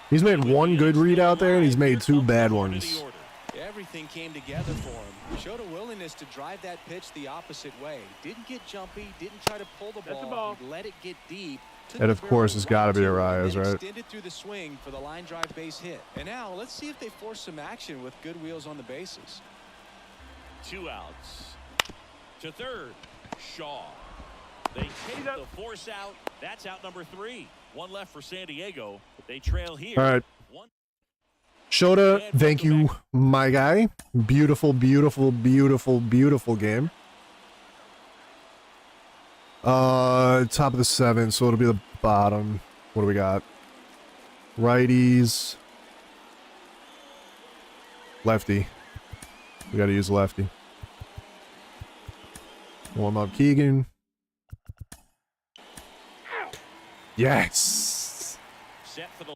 [SPEAKER 1] He's made one good read out there, and he's made two bad ones.
[SPEAKER 4] Everything came together for him. Showed a willingness to drive that pitch the opposite way. Didn't get jumpy. Didn't try to pull the
[SPEAKER 6] That's the
[SPEAKER 4] ball.
[SPEAKER 6] ball.
[SPEAKER 4] He let it get deep. Took
[SPEAKER 1] And
[SPEAKER 4] the
[SPEAKER 1] of course,
[SPEAKER 4] barrel
[SPEAKER 1] it's got to be
[SPEAKER 4] right
[SPEAKER 1] a
[SPEAKER 4] to it,
[SPEAKER 1] rise,
[SPEAKER 4] and
[SPEAKER 1] right?
[SPEAKER 4] extended through the swing for the line drive base hit. And now let's see if they force some action with good wheels on the bases.
[SPEAKER 3] 2 outs. To third, Shaw. They take the force out. That's out number 3. One left for San Diego. They trail here.
[SPEAKER 1] All right.
[SPEAKER 3] One.
[SPEAKER 1] Shota, thank you, my guy. Beautiful, beautiful, beautiful, beautiful game. Top of the 7th, so it'll be the bottom. What do we got? Righties. Lefty. We got to use lefty. Warm up Keegan. Yes.
[SPEAKER 3] Set for the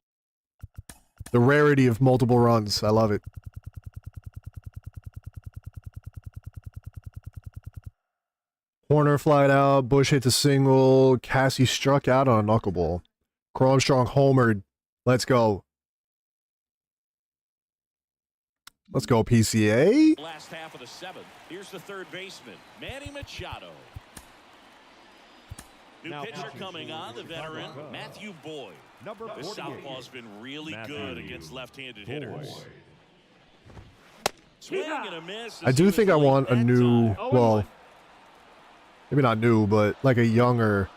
[SPEAKER 1] The rarity of multiple runs. I love it. Horner flied out. Bush hit the single. Cassie struck out on a knuckleball. Armstrong homered. Let's go. Let's go, PCA.
[SPEAKER 3] last half of the 7th. Here's the third baseman, Manny Machado. New
[SPEAKER 5] Now
[SPEAKER 3] pitcher
[SPEAKER 5] pitching
[SPEAKER 3] coming on, the veteran,
[SPEAKER 5] Cubs.
[SPEAKER 3] Matthew Boyd.
[SPEAKER 5] Number
[SPEAKER 3] The
[SPEAKER 5] 48.
[SPEAKER 3] southpaw's been really
[SPEAKER 5] Matthew
[SPEAKER 3] good against left-handed
[SPEAKER 5] Boyd.
[SPEAKER 3] hitters. Swing and a miss.
[SPEAKER 1] I do think I want a new, well, maybe not new, but like a younger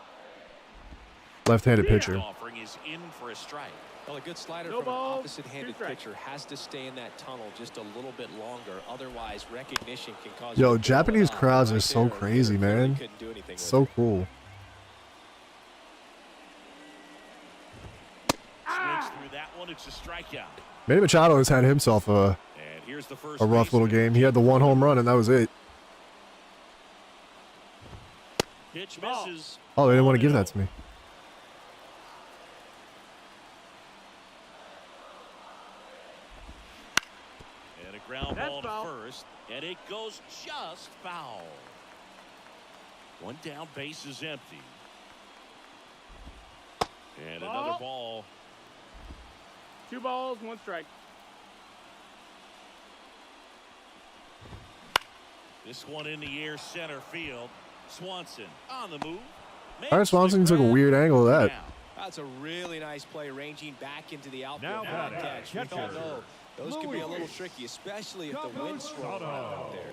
[SPEAKER 1] left-handed pitcher.
[SPEAKER 3] Offering is in for a strike.
[SPEAKER 4] Well, a good slider
[SPEAKER 6] No
[SPEAKER 4] from an
[SPEAKER 6] balls,
[SPEAKER 4] opposite-handed
[SPEAKER 6] 2 strikes.
[SPEAKER 4] pitcher has to stay in that tunnel just a little bit longer. Otherwise, recognition can cause.
[SPEAKER 1] Yo,
[SPEAKER 4] you to throw it
[SPEAKER 1] Japanese
[SPEAKER 4] out.
[SPEAKER 1] crowds are
[SPEAKER 4] Right
[SPEAKER 1] so
[SPEAKER 4] there,
[SPEAKER 1] crazy,
[SPEAKER 4] Taylor clearly
[SPEAKER 1] man.
[SPEAKER 4] couldn't do anything with
[SPEAKER 1] So
[SPEAKER 4] it.
[SPEAKER 1] cool.
[SPEAKER 3] Swings through that one. It's a strikeout.
[SPEAKER 1] Manny Machado has had himself
[SPEAKER 3] And here's the first
[SPEAKER 1] a rough little
[SPEAKER 3] baseman.
[SPEAKER 1] game. He had the 1 home run, and that was it.
[SPEAKER 3] Pitch misses.
[SPEAKER 1] Oh, they didn't want to give that to me.
[SPEAKER 3] And a ground
[SPEAKER 6] That's
[SPEAKER 3] ball to
[SPEAKER 6] foul.
[SPEAKER 3] first. And it goes just foul. One down, base is empty. And
[SPEAKER 6] Ball.
[SPEAKER 3] another ball.
[SPEAKER 6] 2 balls, 1 strike.
[SPEAKER 3] This one in the air, center field. Swanson on the move.
[SPEAKER 1] All right, Swanson took a weird angle of that.
[SPEAKER 3] Down.
[SPEAKER 4] That's a really nice play, ranging back into the outfield.
[SPEAKER 5] Now
[SPEAKER 4] for that
[SPEAKER 5] batting,
[SPEAKER 4] catch. We all
[SPEAKER 5] catcher,
[SPEAKER 4] know those can be a little
[SPEAKER 5] Louis.
[SPEAKER 4] tricky, especially if the wind's swirling around out there.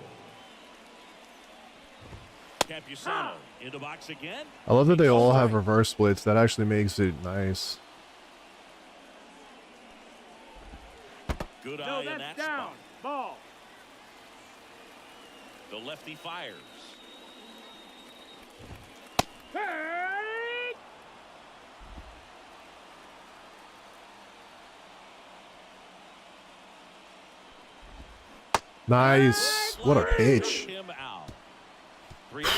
[SPEAKER 3] Campusano in the box again.
[SPEAKER 1] I love that they all have reverse splits. That actually makes it nice.
[SPEAKER 3] Good
[SPEAKER 6] No,
[SPEAKER 3] eye in
[SPEAKER 6] that's
[SPEAKER 3] that
[SPEAKER 6] down.
[SPEAKER 3] spot.
[SPEAKER 6] Ball.
[SPEAKER 3] The lefty fires.
[SPEAKER 6] Hey!
[SPEAKER 1] Nice. What a pitch.
[SPEAKER 3] Him out. 3 down.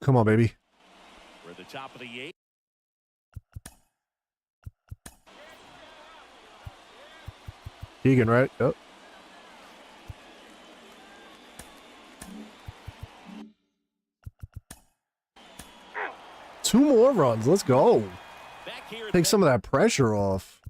[SPEAKER 1] Come on, baby.
[SPEAKER 3] We're at the top of the 8th.
[SPEAKER 1] Keegan, right? Yep. Two more runs. Let's go.
[SPEAKER 3] Back here at
[SPEAKER 1] Take some of that pressure off.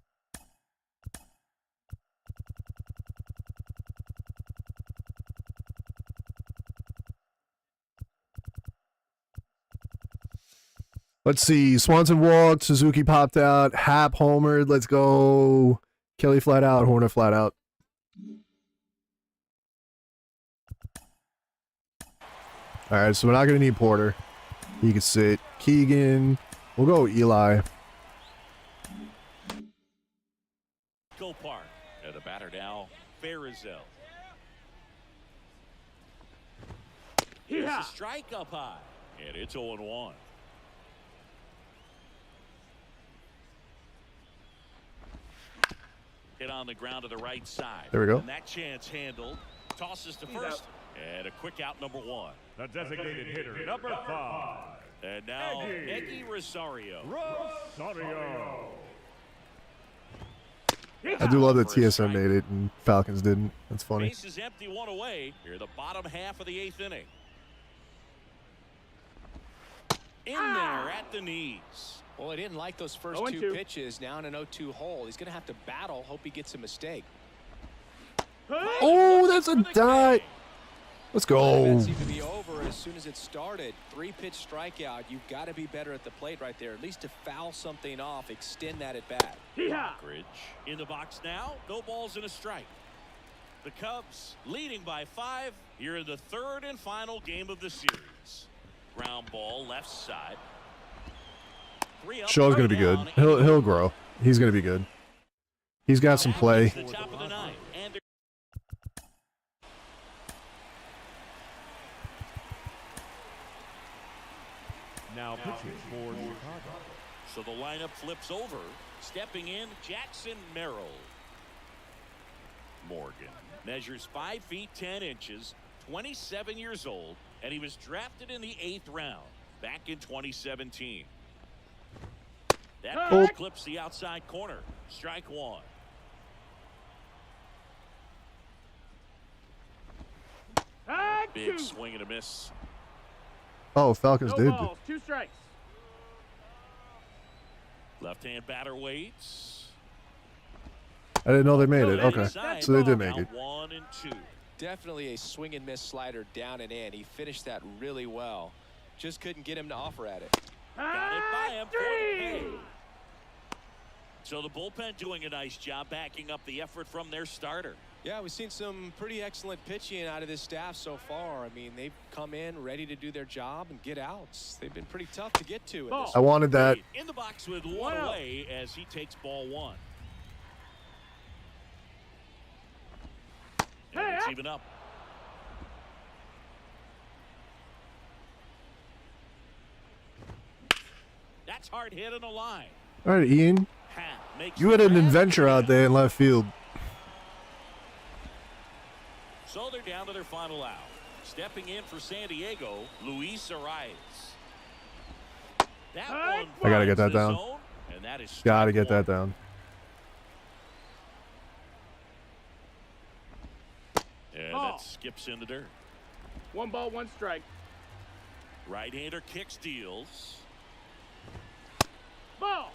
[SPEAKER 1] Let's see. Swanson walked. Suzuki popped out. Hap homered. Let's go. Kelly flat out. Horner flat out. All right, so we're not going to need Porter. He can sit. Keegan. We'll go Eli.
[SPEAKER 3] Go Park. And the batter now, Farizel. Here's
[SPEAKER 6] Yeah.
[SPEAKER 3] a strike up high. And it's 0-1. Hit on the ground to the right side.
[SPEAKER 1] There we go.
[SPEAKER 3] And that chance handled. Tosses to first. And a quick out, number 1.
[SPEAKER 5] The designated hitter, number 5,
[SPEAKER 3] And now,
[SPEAKER 5] Eggy.
[SPEAKER 3] Eggy Rosario.
[SPEAKER 5] Rosario.
[SPEAKER 1] I do love that TSM made it and Falcons didn't. That's funny.
[SPEAKER 3] Base is empty, 1 away. Here, the bottom half of the 8th inning. In there at the knees.
[SPEAKER 4] Well, he didn't like those first 2
[SPEAKER 6] 0-2.
[SPEAKER 4] pitches. Now in an 0-2 hole. He's going to have to battle. Hope he gets a mistake.
[SPEAKER 1] Oh, that's a dot. Let's
[SPEAKER 4] That
[SPEAKER 1] go.
[SPEAKER 4] seemed to be over as soon as it started. 3-pitch strikeout. You've got to be better at the plate right there. At least to foul something off, extend that at bat.
[SPEAKER 6] Yeah.
[SPEAKER 3] Bridge in the box now. No balls and a strike. The Cubs leading by 5 here in the 3rd and final game of the series. Ground ball left side. 3 up,
[SPEAKER 1] Show's gonna be good.
[SPEAKER 3] down,
[SPEAKER 1] He'll grow. He's gonna be good. He's got some play.
[SPEAKER 3] The top of the 9th. And
[SPEAKER 5] Now pitching for Chicago.
[SPEAKER 3] so the lineup flips over. Stepping in, Jackson Merrill. Morgan measures 5 feet 10 inches, 27 years old, and he was drafted in the 8th round back in 2017. That pitch clips the outside corner. Strike 1.
[SPEAKER 6] And
[SPEAKER 3] Big
[SPEAKER 6] 2.
[SPEAKER 3] swing and a miss.
[SPEAKER 1] Oh, Falcons
[SPEAKER 6] No
[SPEAKER 1] did.
[SPEAKER 6] balls, 2 strikes.
[SPEAKER 3] Left-hand batter waits.
[SPEAKER 1] I didn't know they made it. Okay.
[SPEAKER 3] Inside,
[SPEAKER 1] So they did make
[SPEAKER 3] now
[SPEAKER 1] it.
[SPEAKER 3] 1 and 2.
[SPEAKER 4] Definitely a swing and miss slider down and in. He finished that really well. Just couldn't get him to offer at it.
[SPEAKER 3] Got it by him.
[SPEAKER 6] And
[SPEAKER 3] for the
[SPEAKER 6] 3.
[SPEAKER 3] pay. So the bullpen doing a nice job backing up the effort from their starter.
[SPEAKER 4] Yeah, we've seen some pretty excellent pitching out of this staff so far. I mean, they've come in ready to do their job and get outs. They've been pretty tough to get to. In this
[SPEAKER 1] I wanted that.
[SPEAKER 3] In the box with one away as he takes ball one. And it's even up. That's hard hit in the line.
[SPEAKER 1] All right, Ian. You had an adventure out there in left field.
[SPEAKER 3] So they're down to their final out. Stepping in for San Diego, Luis Arias. That one
[SPEAKER 1] I gotta get that
[SPEAKER 3] finds the
[SPEAKER 1] down.
[SPEAKER 3] zone, and that is
[SPEAKER 1] Gotta
[SPEAKER 3] strike
[SPEAKER 1] get that
[SPEAKER 3] one.
[SPEAKER 1] down.
[SPEAKER 3] And that skips in the dirt.
[SPEAKER 6] 1 ball, 1 strike.
[SPEAKER 3] Right-hander kicks, deals.
[SPEAKER 6] Ball.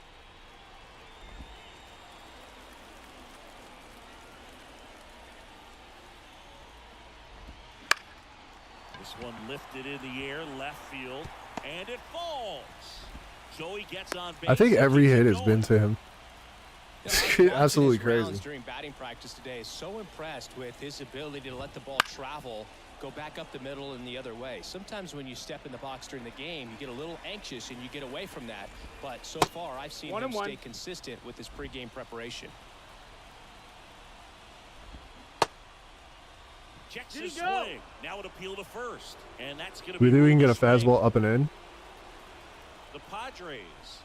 [SPEAKER 3] This one lifted in the air, left field, and it falls. So he gets on base.
[SPEAKER 1] I think every hit has
[SPEAKER 3] going.
[SPEAKER 1] been to him. Absolutely crazy.
[SPEAKER 4] During batting practice today, so impressed with his ability to let the ball travel, go back up the middle and the other way. Sometimes when you step in the box during the game, you get a little anxious and you get away from that. But so far, I've seen him stay consistent with his pregame preparation.
[SPEAKER 3] Checks
[SPEAKER 6] Did
[SPEAKER 3] his
[SPEAKER 6] he go?
[SPEAKER 3] swing. Now it appeal to first, and that's going to
[SPEAKER 1] We
[SPEAKER 3] be.
[SPEAKER 1] think we can get a
[SPEAKER 3] swing.
[SPEAKER 1] fastball up and in.
[SPEAKER 3] The Padres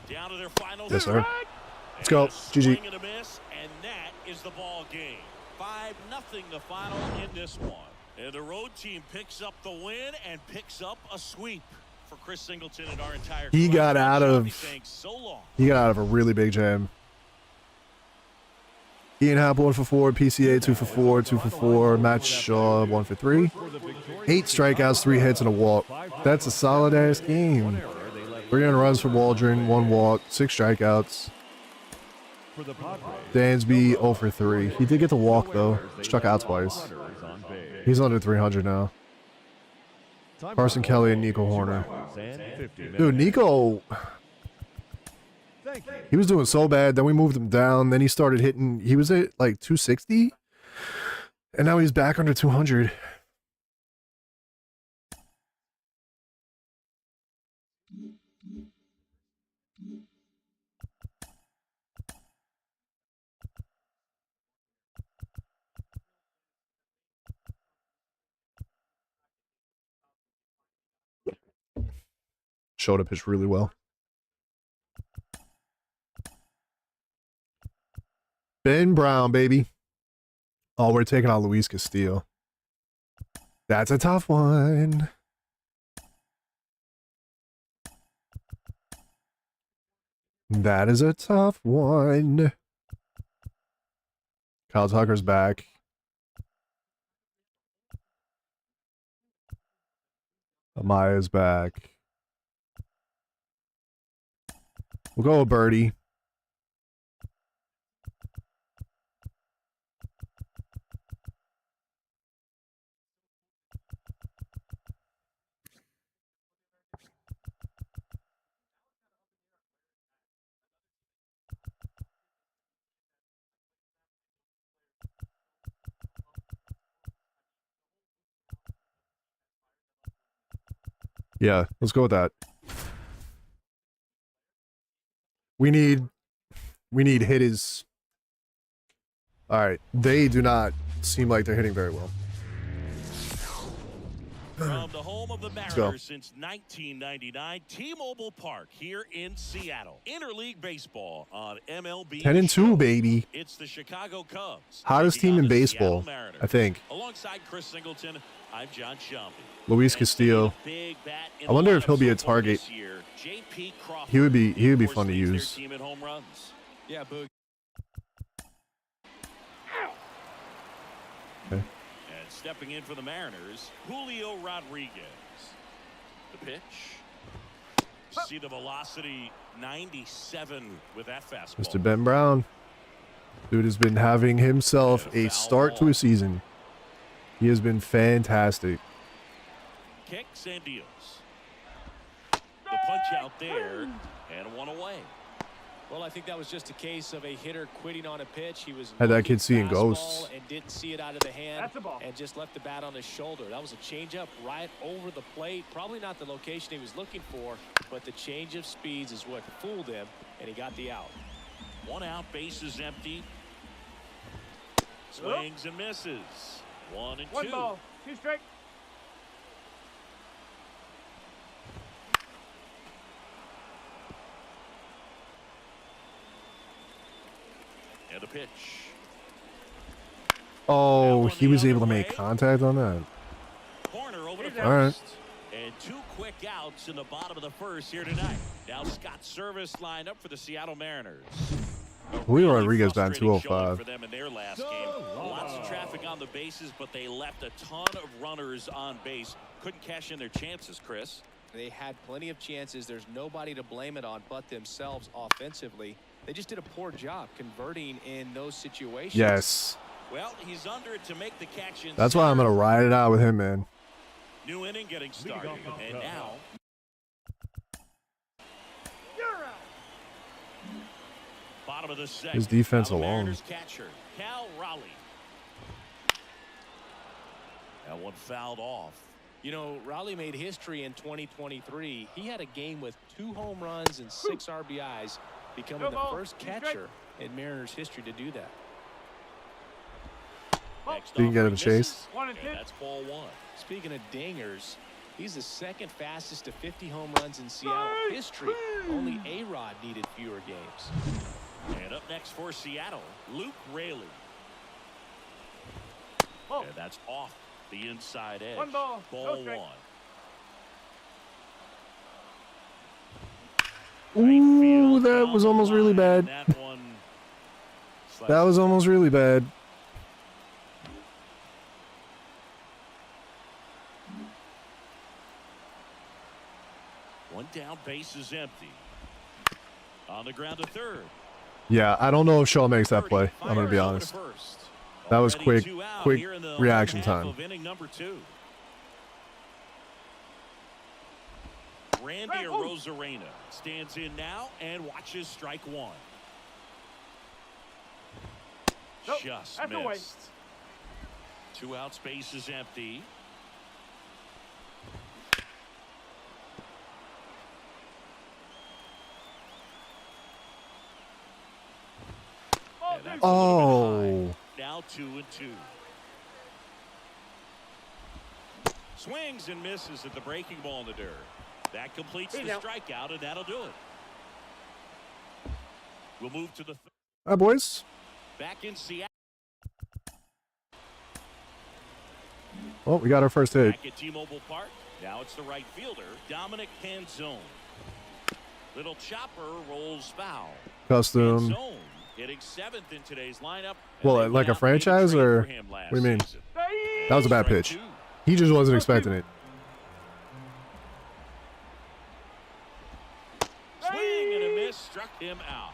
[SPEAKER 3] down to their final.
[SPEAKER 1] Yes, sir. Let's go.
[SPEAKER 3] And a
[SPEAKER 1] GG.
[SPEAKER 3] swing and a miss, and that is the ball game. 5-0 the final in this one. And the road team picks up the win and picks up a sweep for Chris Singleton and our entire.
[SPEAKER 1] He
[SPEAKER 3] club.
[SPEAKER 1] got out of.
[SPEAKER 3] Saying so long.
[SPEAKER 1] He got out of a really big jam. Ian Happ 1 for 4, PCA 2 for 4, 2 for 4, Matt Shaw 1 for 3, 8 strikeouts, 3 hits and a walk. That's a solid ass game. 300 runs for Waldron, 1 walk, 6 strikeouts. Dansby 0 for 3. He did get the walk though. Struck out twice. He's under 300 now. Carson Kelly and Nico Horner. Dude, Nico. He was doing so bad, then we moved him down, then he started hitting, he was at like 260, and now he's back under 200. Showed up pitched really well. Ben Brown, baby. Oh, we're taking on Luis Castillo. That's a tough one. That is a tough one. Kyle Tucker's back. Amaya's back. We'll go with Birdie. Yeah, let's go with that. We need hitters. All right, they do not seem like they're hitting very well.
[SPEAKER 3] From the home of the
[SPEAKER 1] go.
[SPEAKER 3] Mariners since 1999, T-Mobile Park here in Seattle. Interleague baseball on MLB.
[SPEAKER 1] 10-2,
[SPEAKER 3] Show.
[SPEAKER 1] baby.
[SPEAKER 3] It's the Chicago Cubs.
[SPEAKER 1] Hottest
[SPEAKER 3] taking
[SPEAKER 1] team
[SPEAKER 3] on
[SPEAKER 1] in
[SPEAKER 3] the
[SPEAKER 1] baseball,
[SPEAKER 3] Seattle Mariners.
[SPEAKER 1] I think.
[SPEAKER 3] Alongside Chris Singleton, I'm John Shambi.
[SPEAKER 1] Luis Castillo. I wonder if he'll be a target. He would be fun to use.
[SPEAKER 3] Team at home runs.
[SPEAKER 4] Yeah, Boog.
[SPEAKER 3] And stepping in for the Mariners, Julio Rodriguez. The pitch. See the velocity, 97 with that fastball.
[SPEAKER 1] Mr. Ben Brown. Dude has been having himself a start to a season. He has been fantastic.
[SPEAKER 3] Kicks and deals. The punch out there, and one away.
[SPEAKER 4] Well, I think that was just a case of a hitter quitting on a pitch. He was
[SPEAKER 1] Had that
[SPEAKER 4] looking
[SPEAKER 1] kid seeing
[SPEAKER 4] fastball
[SPEAKER 1] ghosts.
[SPEAKER 4] and didn't see it out of the hand.
[SPEAKER 6] That's a ball.
[SPEAKER 4] And just left the bat on his shoulder. That was a changeup right over the plate. Probably not the location he was looking for, but the change of speeds is what fooled him, and he got the out.
[SPEAKER 3] 1 out, bases empty. Swings and misses. 1 and 2.
[SPEAKER 6] 1 ball, 2 strikes.
[SPEAKER 3] And a pitch.
[SPEAKER 1] Oh, he was able to make contact on that.
[SPEAKER 3] Corner over to
[SPEAKER 1] All right.
[SPEAKER 3] first. And 2 quick outs in the bottom of the first here tonight. Now Scott Service lined up for the Seattle Mariners.
[SPEAKER 1] Julio Rodriguez batting
[SPEAKER 3] Frustrating showing
[SPEAKER 1] 205.
[SPEAKER 3] for them in their last game. Lots of traffic on the bases, but they left a ton of runners on base. Couldn't cash in their chances, Chris.
[SPEAKER 4] They had plenty of chances. There's nobody to blame it on but themselves offensively. They just did a poor job converting in those situations.
[SPEAKER 1] Yes.
[SPEAKER 3] Well, he's under it to make the catch.
[SPEAKER 1] That's why I'm going to ride it out with him, man.
[SPEAKER 3] New inning getting started. And now bottom of the second.
[SPEAKER 1] His defense
[SPEAKER 3] Now the
[SPEAKER 1] alone.
[SPEAKER 3] Mariners catcher, Cal Raleigh. That one fouled off.
[SPEAKER 4] You know, Raleigh made history in 2023. He had a game with 2 home runs and 6 RBIs, becoming the first catcher in Mariners history to do that.
[SPEAKER 3] Next
[SPEAKER 1] Didn't get him
[SPEAKER 3] offering
[SPEAKER 1] chase.
[SPEAKER 3] misses,
[SPEAKER 6] 1 and 2.
[SPEAKER 3] and that's ball 1.
[SPEAKER 4] Speaking of dingers, he's the second fastest to 50 home runs in Seattle history. Only A-Rod needed fewer games.
[SPEAKER 3] And up next for Seattle, Luke Raley.
[SPEAKER 6] Oh.
[SPEAKER 3] And that's off the inside edge.
[SPEAKER 6] 1 ball, no
[SPEAKER 3] Ball
[SPEAKER 6] strike.
[SPEAKER 3] 1.
[SPEAKER 1] Ooh, that was almost really bad.
[SPEAKER 3] That one
[SPEAKER 1] That was almost really bad.
[SPEAKER 3] one down, base is empty. On the ground to third.
[SPEAKER 1] Yeah, I don't know if Shaw makes that play. I'm going to be honest. That was quick reaction time.
[SPEAKER 3] Inning number 2. Randy
[SPEAKER 6] Right, oh.
[SPEAKER 3] Arozarena stands in now and watches strike 1.
[SPEAKER 6] Nope,
[SPEAKER 3] Just
[SPEAKER 6] that's a waste.
[SPEAKER 3] missed. 2 outs, base is empty. And that's a little bit high.
[SPEAKER 1] Oh.
[SPEAKER 3] Now 2 and 2. Swings and misses at the breaking ball in the dirt. That completes the
[SPEAKER 6] He's out.
[SPEAKER 3] strikeout, and that'll do it. We'll move to the
[SPEAKER 1] All right, boys.
[SPEAKER 3] back in Seattle.
[SPEAKER 1] Well, we got our first hit.
[SPEAKER 3] Back at T-Mobile Park. Now it's the right fielder, Dominic Canzone. Little chopper rolls foul.
[SPEAKER 1] Custom.
[SPEAKER 3] Canzone hitting 7th in today's lineup.
[SPEAKER 1] Well,
[SPEAKER 3] And they
[SPEAKER 1] like
[SPEAKER 3] went
[SPEAKER 1] a
[SPEAKER 3] out and made
[SPEAKER 1] franchise,
[SPEAKER 3] trade
[SPEAKER 1] or
[SPEAKER 3] for him last
[SPEAKER 1] what do you mean?
[SPEAKER 3] season.
[SPEAKER 1] That was a bad
[SPEAKER 3] Strike
[SPEAKER 1] pitch.
[SPEAKER 3] 2.
[SPEAKER 1] He just wasn't expecting it.
[SPEAKER 3] Swing and a miss, struck him out.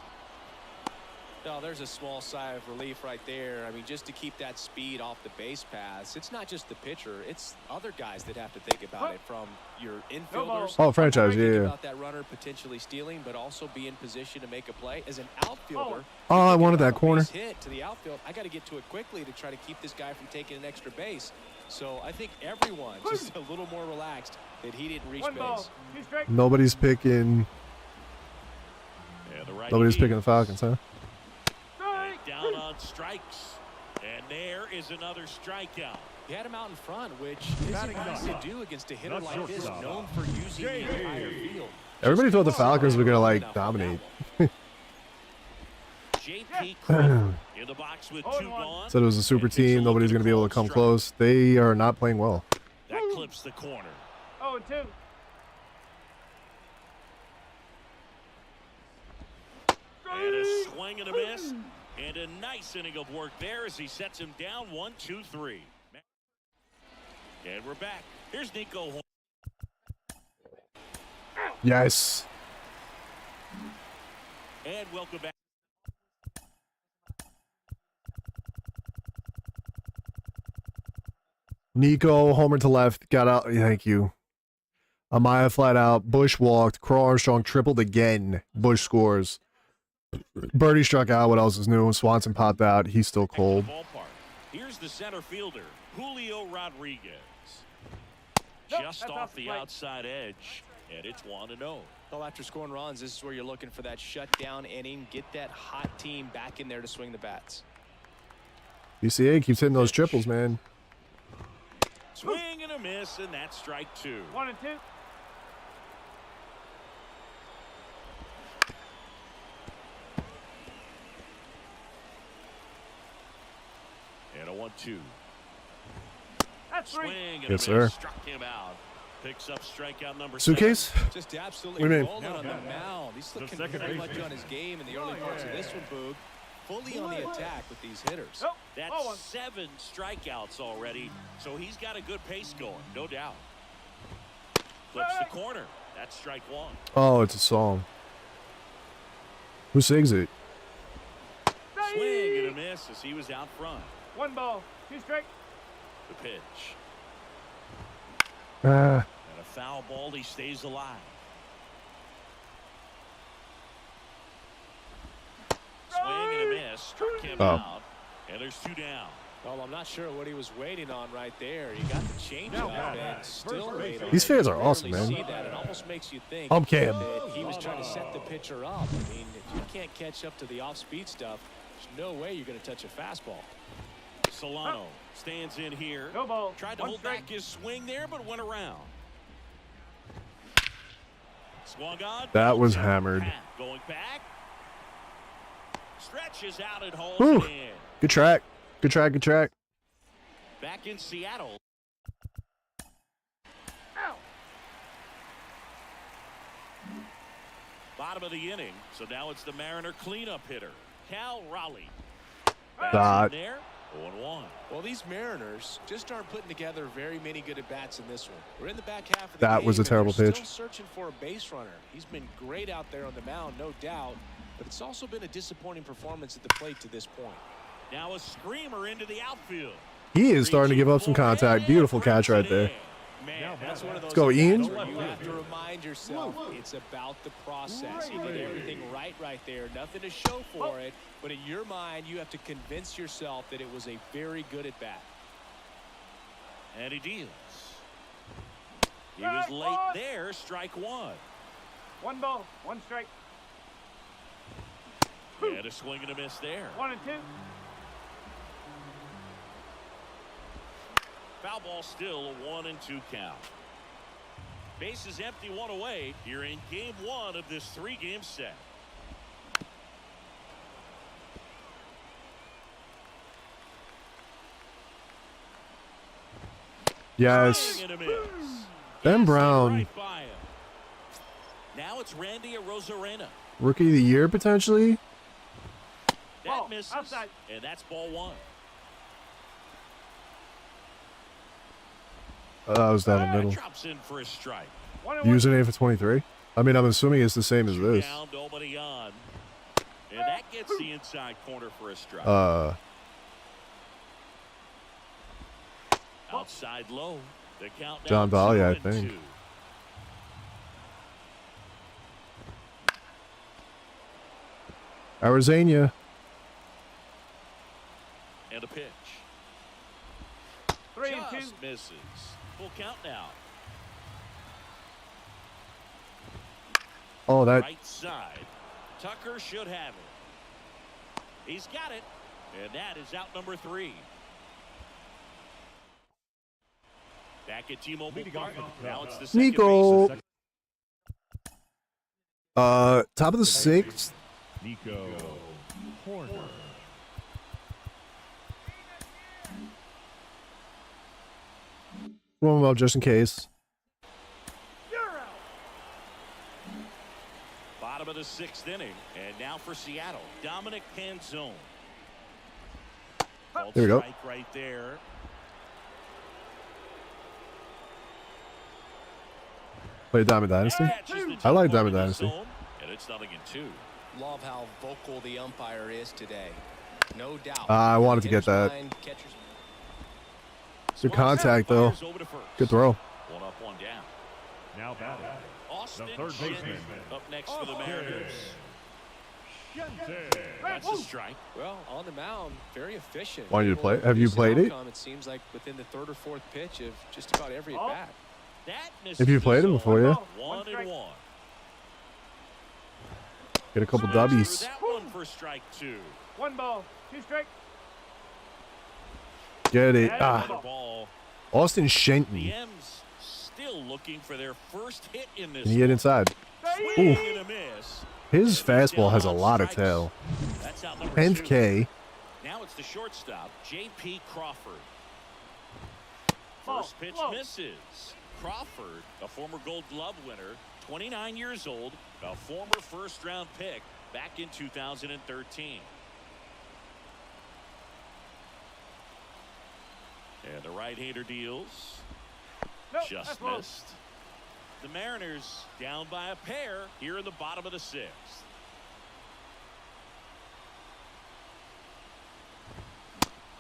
[SPEAKER 4] No, there's a small sigh of relief right there. I mean, just to keep that speed off the base paths. It's not just the pitcher. It's other guys that have to think about it, from your infielders.
[SPEAKER 1] Oh, franchise,
[SPEAKER 4] thinking
[SPEAKER 1] yeah.
[SPEAKER 4] about that runner potentially stealing, but also be in position to make a play. As an outfielder,
[SPEAKER 1] Oh, I
[SPEAKER 4] thinking
[SPEAKER 1] wanted
[SPEAKER 4] about
[SPEAKER 1] that
[SPEAKER 4] a
[SPEAKER 1] corner.
[SPEAKER 4] base hit to the outfield. I got to get to it quickly to try to keep this guy from taking an extra base. So I think everyone just a little more relaxed that he didn't reach
[SPEAKER 6] 1
[SPEAKER 4] base.
[SPEAKER 6] ball, 2 strikes.
[SPEAKER 1] Nobody's picking.
[SPEAKER 3] And the righty
[SPEAKER 1] Nobody's picking the
[SPEAKER 3] deals.
[SPEAKER 1] Falcons, huh?
[SPEAKER 6] Strike.
[SPEAKER 3] Down on strikes. And there is another strikeout.
[SPEAKER 4] He had him out in front, which isn't easy to do against a hitter like this, known for using the entire field.
[SPEAKER 1] Everybody thought the Falcons were going to, like, dominate.
[SPEAKER 3] J.P. Crawford in the box with 2 gone.
[SPEAKER 1] Said it was a super team. Nobody's going to be able to come close. They are not playing well.
[SPEAKER 3] That clips the corner.
[SPEAKER 6] 0 and 2.
[SPEAKER 3] And a swing and a miss. And a nice inning of work there as he sets him down 1-2-3. And we're back. Here's Nico Horn.
[SPEAKER 1] Yes.
[SPEAKER 3] And welcome back.
[SPEAKER 1] Nico, homer to left, got out. Thank you. Amaya flat out. Bush walked. Crow Armstrong tripled again. Bush scores. Birdie struck out. What else is new? Swanson popped out. He's still cold.
[SPEAKER 3] Ballpark. Here's the center fielder, Julio Rodriguez.
[SPEAKER 6] Nope,
[SPEAKER 3] Just
[SPEAKER 6] that's
[SPEAKER 3] off
[SPEAKER 6] off the
[SPEAKER 3] the
[SPEAKER 6] plate.
[SPEAKER 3] outside edge, and it's 1-0.
[SPEAKER 4] Well, after scoring runs, this is where you're looking for that shutdown inning. Get that hot team back in there to swing the bats.
[SPEAKER 1] BCA keeps hitting those triples, man.
[SPEAKER 3] Swing and a miss, and that's strike 2.
[SPEAKER 6] 1 and 2.
[SPEAKER 3] And a 1-2.
[SPEAKER 6] That's 3.
[SPEAKER 3] Swing and
[SPEAKER 1] Yes,
[SPEAKER 3] a miss.
[SPEAKER 1] sir.
[SPEAKER 3] Struck him out. Picks up strikeout number 7.
[SPEAKER 1] Suitcase?
[SPEAKER 4] Just
[SPEAKER 1] What
[SPEAKER 4] absolutely
[SPEAKER 1] do you mean?
[SPEAKER 4] rolling on the mound. He's looking
[SPEAKER 5] second
[SPEAKER 4] very much
[SPEAKER 5] baseman.
[SPEAKER 4] on his game in the early parts of this one, Boog. Fully on the attack with these hitters.
[SPEAKER 6] Nope.
[SPEAKER 3] That's
[SPEAKER 6] Ball 1.
[SPEAKER 3] 7 strikeouts already, so he's got a good pace going, no doubt. Flips the corner. That's strike 1.
[SPEAKER 1] Oh, it's a song. Who sings it?
[SPEAKER 3] Swing and a miss as he was out front.
[SPEAKER 6] 1 ball. 2 strike.
[SPEAKER 3] The pitch.
[SPEAKER 1] Ah,
[SPEAKER 3] And a foul ball, he stays alive. Swing and a miss. Struck him
[SPEAKER 1] Oh.
[SPEAKER 3] out. And there's 2 down.
[SPEAKER 4] Well, I'm not sure what he was waiting on right there. He got the changeup and still made it.
[SPEAKER 1] These fans are awesome,
[SPEAKER 4] You
[SPEAKER 1] man.
[SPEAKER 4] see that. It almost makes you think
[SPEAKER 1] Pump cam.
[SPEAKER 4] that he was trying to set the pitcher up. I mean, if you can't catch up to the off-speed stuff, there's no way you're going to touch a fastball.
[SPEAKER 3] Solano stands in here.
[SPEAKER 6] No ball.
[SPEAKER 3] Tried to
[SPEAKER 6] 1
[SPEAKER 3] hold
[SPEAKER 6] strike.
[SPEAKER 3] back his swing there, but went around. Swung on.
[SPEAKER 1] that was hammered.
[SPEAKER 3] Going back. Stretches out and holds
[SPEAKER 1] Whew.
[SPEAKER 3] it in.
[SPEAKER 1] Good track. Good track. Good track.
[SPEAKER 3] Back in Seattle.
[SPEAKER 6] Ow.
[SPEAKER 3] Bottom of the inning. So now it's the Mariner cleanup hitter, Cal Raleigh.
[SPEAKER 1] Dot.
[SPEAKER 3] In there. 0-1.
[SPEAKER 4] Well, these Mariners just aren't putting together very many good at-bats in this one. We're in the back half of the
[SPEAKER 1] That
[SPEAKER 4] game,
[SPEAKER 1] was a
[SPEAKER 4] and
[SPEAKER 1] terrible
[SPEAKER 4] they're
[SPEAKER 1] pitch.
[SPEAKER 4] Still searching for a base runner. He's been great out there on the mound, no doubt, but it's also been a disappointing performance at the plate to this point.
[SPEAKER 3] Now a screamer into the outfield.
[SPEAKER 1] He is starting to give up some contact. Beautiful catch right there.
[SPEAKER 3] Man,
[SPEAKER 4] That's one of those
[SPEAKER 1] Let's go, Ian.
[SPEAKER 4] at-bats where you have to remind yourself it's about the process. He did everything right there. Nothing to show for it, but in your mind, you have to convince yourself that it was a very good at-bat.
[SPEAKER 3] and he deals. He was late there. Strike 1.
[SPEAKER 6] 1 ball. 1 strike.
[SPEAKER 3] And a swing and a miss there.
[SPEAKER 6] 1 and 2.
[SPEAKER 3] Foul ball still a 1-2 count. Bases empty, 1 away. Here in game 1 of this 3-game set.
[SPEAKER 1] Yes.
[SPEAKER 3] Swing and a miss.
[SPEAKER 1] Ben
[SPEAKER 3] Hits
[SPEAKER 1] Brown.
[SPEAKER 3] right by him. Now it's Randy Arozarena.
[SPEAKER 1] Rookie of the year, potentially?
[SPEAKER 3] That
[SPEAKER 6] Ball,
[SPEAKER 3] misses.
[SPEAKER 6] outside.
[SPEAKER 3] And that's ball 1.
[SPEAKER 1] That was down the middle.
[SPEAKER 3] Drops in for a strike.
[SPEAKER 6] 1 and 1.
[SPEAKER 1] Username for 23? I mean, I'm assuming it's the same as this.
[SPEAKER 3] Down, nobody on. And that gets the inside corner for a strike. Outside low. The count now
[SPEAKER 1] John Dahlia, I
[SPEAKER 3] 2-2.
[SPEAKER 1] think. Arizona.
[SPEAKER 3] And a pitch.
[SPEAKER 6] 3 and 2.
[SPEAKER 3] Just misses. Full count now.
[SPEAKER 1] Oh, that.
[SPEAKER 3] Right side. Tucker should have it. He's got it. And that is out number 3. Back at T-Mobile Park. Now it's the second
[SPEAKER 1] Nico.
[SPEAKER 3] base.
[SPEAKER 1] Top of the 6th.
[SPEAKER 5] Nico Horner.
[SPEAKER 1] One more just in case.
[SPEAKER 6] You're out.
[SPEAKER 3] Bottom of the 6th inning. And now for Seattle, Dominic Panzone. Called
[SPEAKER 1] There we go.
[SPEAKER 3] strike right there.
[SPEAKER 1] Play Diamond Dynasty.
[SPEAKER 3] Catches the
[SPEAKER 1] I like
[SPEAKER 3] top
[SPEAKER 1] Diamond
[SPEAKER 3] of the
[SPEAKER 1] Dynasty.
[SPEAKER 3] zone, and it's 0-2.
[SPEAKER 4] Love how vocal the umpire is today. No doubt.
[SPEAKER 1] I wanted to get
[SPEAKER 4] Hitter's
[SPEAKER 1] that.
[SPEAKER 4] mind, catcher's
[SPEAKER 1] Good contact, though.
[SPEAKER 3] Fires over to first.
[SPEAKER 1] Good throw.
[SPEAKER 3] 1 up, 1 down.
[SPEAKER 5] Now batting.
[SPEAKER 3] Austin
[SPEAKER 5] The third
[SPEAKER 3] Shen
[SPEAKER 5] baseman.
[SPEAKER 3] up next for the Mariners. That's a strike.
[SPEAKER 4] Well, on the mound, very efficient.
[SPEAKER 1] Want you to play?
[SPEAKER 4] Able
[SPEAKER 1] Have you
[SPEAKER 4] produce an
[SPEAKER 1] played it?
[SPEAKER 4] outcome, it seems like within the third or fourth pitch of just about every
[SPEAKER 6] Oh.
[SPEAKER 4] at-bat.
[SPEAKER 3] That misses
[SPEAKER 1] Have you
[SPEAKER 3] the
[SPEAKER 1] played it
[SPEAKER 3] zone.
[SPEAKER 1] before, yeah?
[SPEAKER 3] One and one.
[SPEAKER 1] Get a couple
[SPEAKER 3] Swings through
[SPEAKER 1] dubbies.
[SPEAKER 3] that one for strike two.
[SPEAKER 6] 1 ball, 2 strikes.
[SPEAKER 1] Get it.
[SPEAKER 6] And
[SPEAKER 1] Ah,
[SPEAKER 3] Another ball.
[SPEAKER 1] Austin
[SPEAKER 3] The
[SPEAKER 1] Shenton.
[SPEAKER 3] M's still looking for their first hit in this.
[SPEAKER 1] Can you get inside?
[SPEAKER 3] Swing
[SPEAKER 1] Oof.
[SPEAKER 3] and a miss.
[SPEAKER 1] His
[SPEAKER 3] And he's
[SPEAKER 1] fastball
[SPEAKER 3] down
[SPEAKER 1] has a
[SPEAKER 3] on
[SPEAKER 1] lot of
[SPEAKER 3] strikes.
[SPEAKER 1] tail.
[SPEAKER 3] That's out number
[SPEAKER 1] 10th
[SPEAKER 3] two.
[SPEAKER 1] K.
[SPEAKER 3] Now it's the shortstop, J.P. Crawford.
[SPEAKER 6] Ball,
[SPEAKER 3] First pitch
[SPEAKER 6] low.
[SPEAKER 3] misses. Crawford, a former Gold Glove winner, 29 years old, a former first-round pick back in 2013. And the right-hander deals.
[SPEAKER 6] Nope,
[SPEAKER 3] Just
[SPEAKER 6] that's low.
[SPEAKER 3] missed. The Mariners down by a pair here in the bottom of the sixth.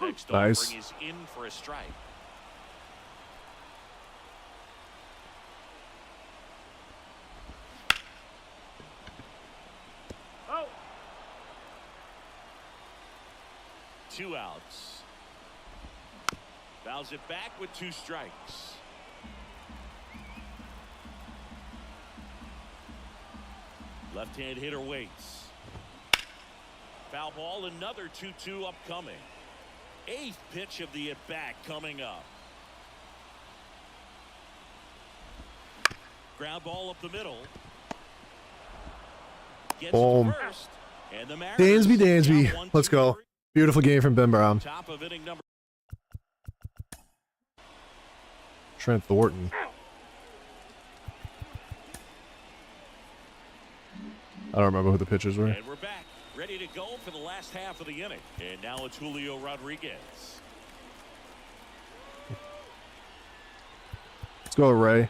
[SPEAKER 3] Next
[SPEAKER 1] Nice.
[SPEAKER 3] offering is in for a strike.
[SPEAKER 6] Oh,
[SPEAKER 3] 2 outs. Fouls it back with 2 strikes. Left-hand hitter waits. Foul ball, another 2-2 upcoming. 8th pitch of the at-bat coming up. Ground ball up the middle. Gets
[SPEAKER 1] Boom.
[SPEAKER 3] to first. And the Mariners
[SPEAKER 1] Dansby, Dansby.
[SPEAKER 3] down 1-2
[SPEAKER 1] Let's go. Beautiful game from Ben Brown.
[SPEAKER 3] Top of inning number.
[SPEAKER 1] Trent Thornton. I don't remember who the pitchers were.
[SPEAKER 3] And we're back, ready to go for the last half of the inning. And now it's Julio Rodriguez.
[SPEAKER 1] Let's go, Ray.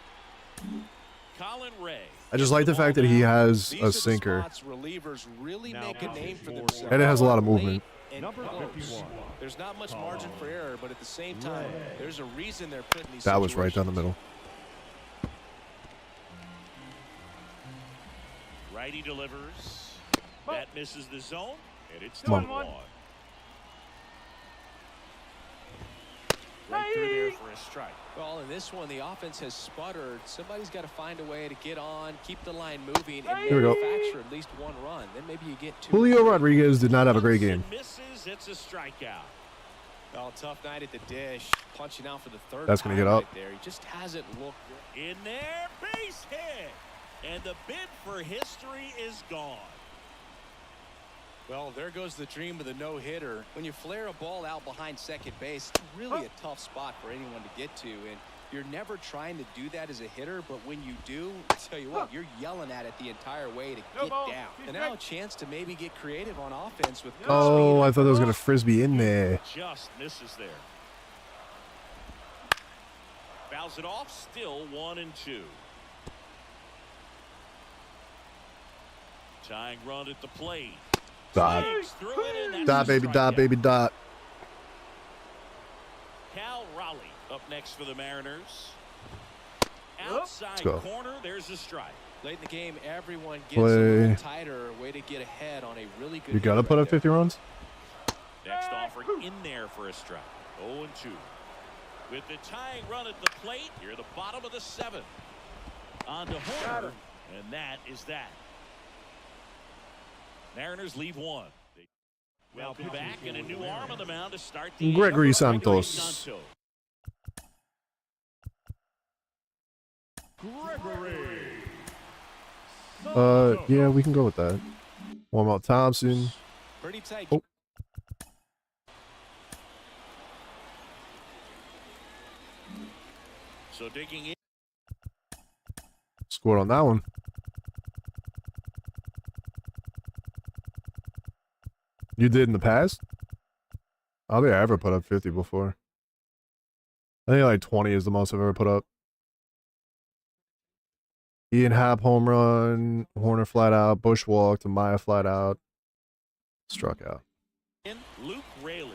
[SPEAKER 3] Colin Ray.
[SPEAKER 1] I just like the fact that he has
[SPEAKER 4] These
[SPEAKER 1] a
[SPEAKER 4] are the
[SPEAKER 1] sinker.
[SPEAKER 4] spots relievers really
[SPEAKER 5] Now
[SPEAKER 4] make a name for
[SPEAKER 5] pitching
[SPEAKER 4] themselves.
[SPEAKER 1] And it has a lot of movement.
[SPEAKER 4] Late and
[SPEAKER 5] Number
[SPEAKER 4] close.
[SPEAKER 5] 51.
[SPEAKER 4] There's not much margin for error, but at the same time, there's a reason they're put in these
[SPEAKER 1] That was right down the
[SPEAKER 4] situations.
[SPEAKER 1] middle.
[SPEAKER 3] Righty delivers. That misses the zone, and it's
[SPEAKER 1] Come on.
[SPEAKER 3] 2-1. Right through there for a strike.
[SPEAKER 4] Well, in this one, the offense has sputtered. Somebody's got to find a way to get on, keep the line moving, and
[SPEAKER 1] Here we go.
[SPEAKER 4] manufacture at least one run. Then maybe you get 2.
[SPEAKER 1] Julio Rodriguez did not have a great game.
[SPEAKER 3] Misses, it's a strikeout.
[SPEAKER 4] Well, tough night at the dish, punching out for the third.
[SPEAKER 1] That's gonna
[SPEAKER 4] time
[SPEAKER 1] get up.
[SPEAKER 4] right there. He just hasn't looked good.
[SPEAKER 3] In there, base hit. And the bid for history is gone.
[SPEAKER 4] Well, there goes the dream of the no-hitter. When you flare a ball out behind second base, it's really a tough spot for anyone to get to, and you're never trying to do that as a hitter, but when you do, I tell you what, you're yelling at it the entire way to get
[SPEAKER 6] ball.
[SPEAKER 4] down.
[SPEAKER 6] He's
[SPEAKER 4] And now a
[SPEAKER 6] right.
[SPEAKER 4] chance to maybe get creative on offense with good
[SPEAKER 1] Oh,
[SPEAKER 4] speed.
[SPEAKER 1] I thought there was going to frisbee in there.
[SPEAKER 3] Just misses there. Fouls it off, still 1-2. Tying run at the plate.
[SPEAKER 1] Dot.
[SPEAKER 3] Swings through it, and that's
[SPEAKER 1] Dot,
[SPEAKER 3] a
[SPEAKER 1] baby, dot,
[SPEAKER 3] strikeout.
[SPEAKER 1] baby, dot.
[SPEAKER 3] Cal Raleigh up next for the Mariners.
[SPEAKER 6] Let's
[SPEAKER 3] Outside
[SPEAKER 1] go.
[SPEAKER 3] corner, there's a strike.
[SPEAKER 4] Late in the game, everyone gets
[SPEAKER 1] Play.
[SPEAKER 4] a little tighter, a way to get ahead on a really good
[SPEAKER 1] You got to
[SPEAKER 4] hit
[SPEAKER 1] put
[SPEAKER 4] right
[SPEAKER 1] up 50
[SPEAKER 4] there.
[SPEAKER 1] runs?
[SPEAKER 3] Next offering in there for a strike. 0-2. With the tying run at the plate, here the bottom of the 7th. On to Horner, and that is that. Mariners leave 1. Welcome back, and a new arm on the mound to start the
[SPEAKER 1] Gregory
[SPEAKER 3] eighth.
[SPEAKER 1] Santos.
[SPEAKER 3] Santos.
[SPEAKER 5] Gregory.
[SPEAKER 1] Yeah, we can go with that. Warm out Thompson.
[SPEAKER 4] Pretty tight.
[SPEAKER 1] Oh.
[SPEAKER 3] So digging in.
[SPEAKER 1] Scored on that one. You did in the past? I don't think I ever put up 50 before. I think like 20 is the most I've ever put up. Ian Happ home run, Horner flat out, Bush walked, Maya flat out, struck out.
[SPEAKER 3] Luke Raley.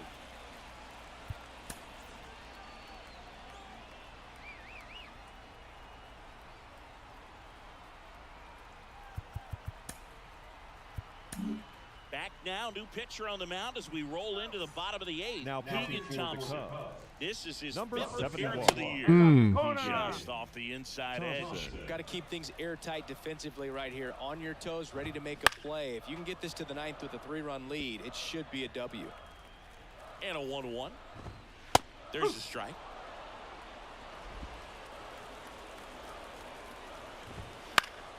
[SPEAKER 3] now, new pitcher on the mound as we roll into the bottom of the 8th.
[SPEAKER 5] Now pitching
[SPEAKER 3] Keegan
[SPEAKER 5] for the
[SPEAKER 3] Thompson.
[SPEAKER 5] Cubs.
[SPEAKER 3] This is his
[SPEAKER 5] Number
[SPEAKER 3] 5th
[SPEAKER 5] 71.
[SPEAKER 3] appearance of the year. Just off the inside edge.
[SPEAKER 4] Got to keep things airtight defensively right here. On your toes, ready to make a play. If you can get this to the 9th with a 3-run lead, it should be a W.
[SPEAKER 3] And a 1-1. There's a strike.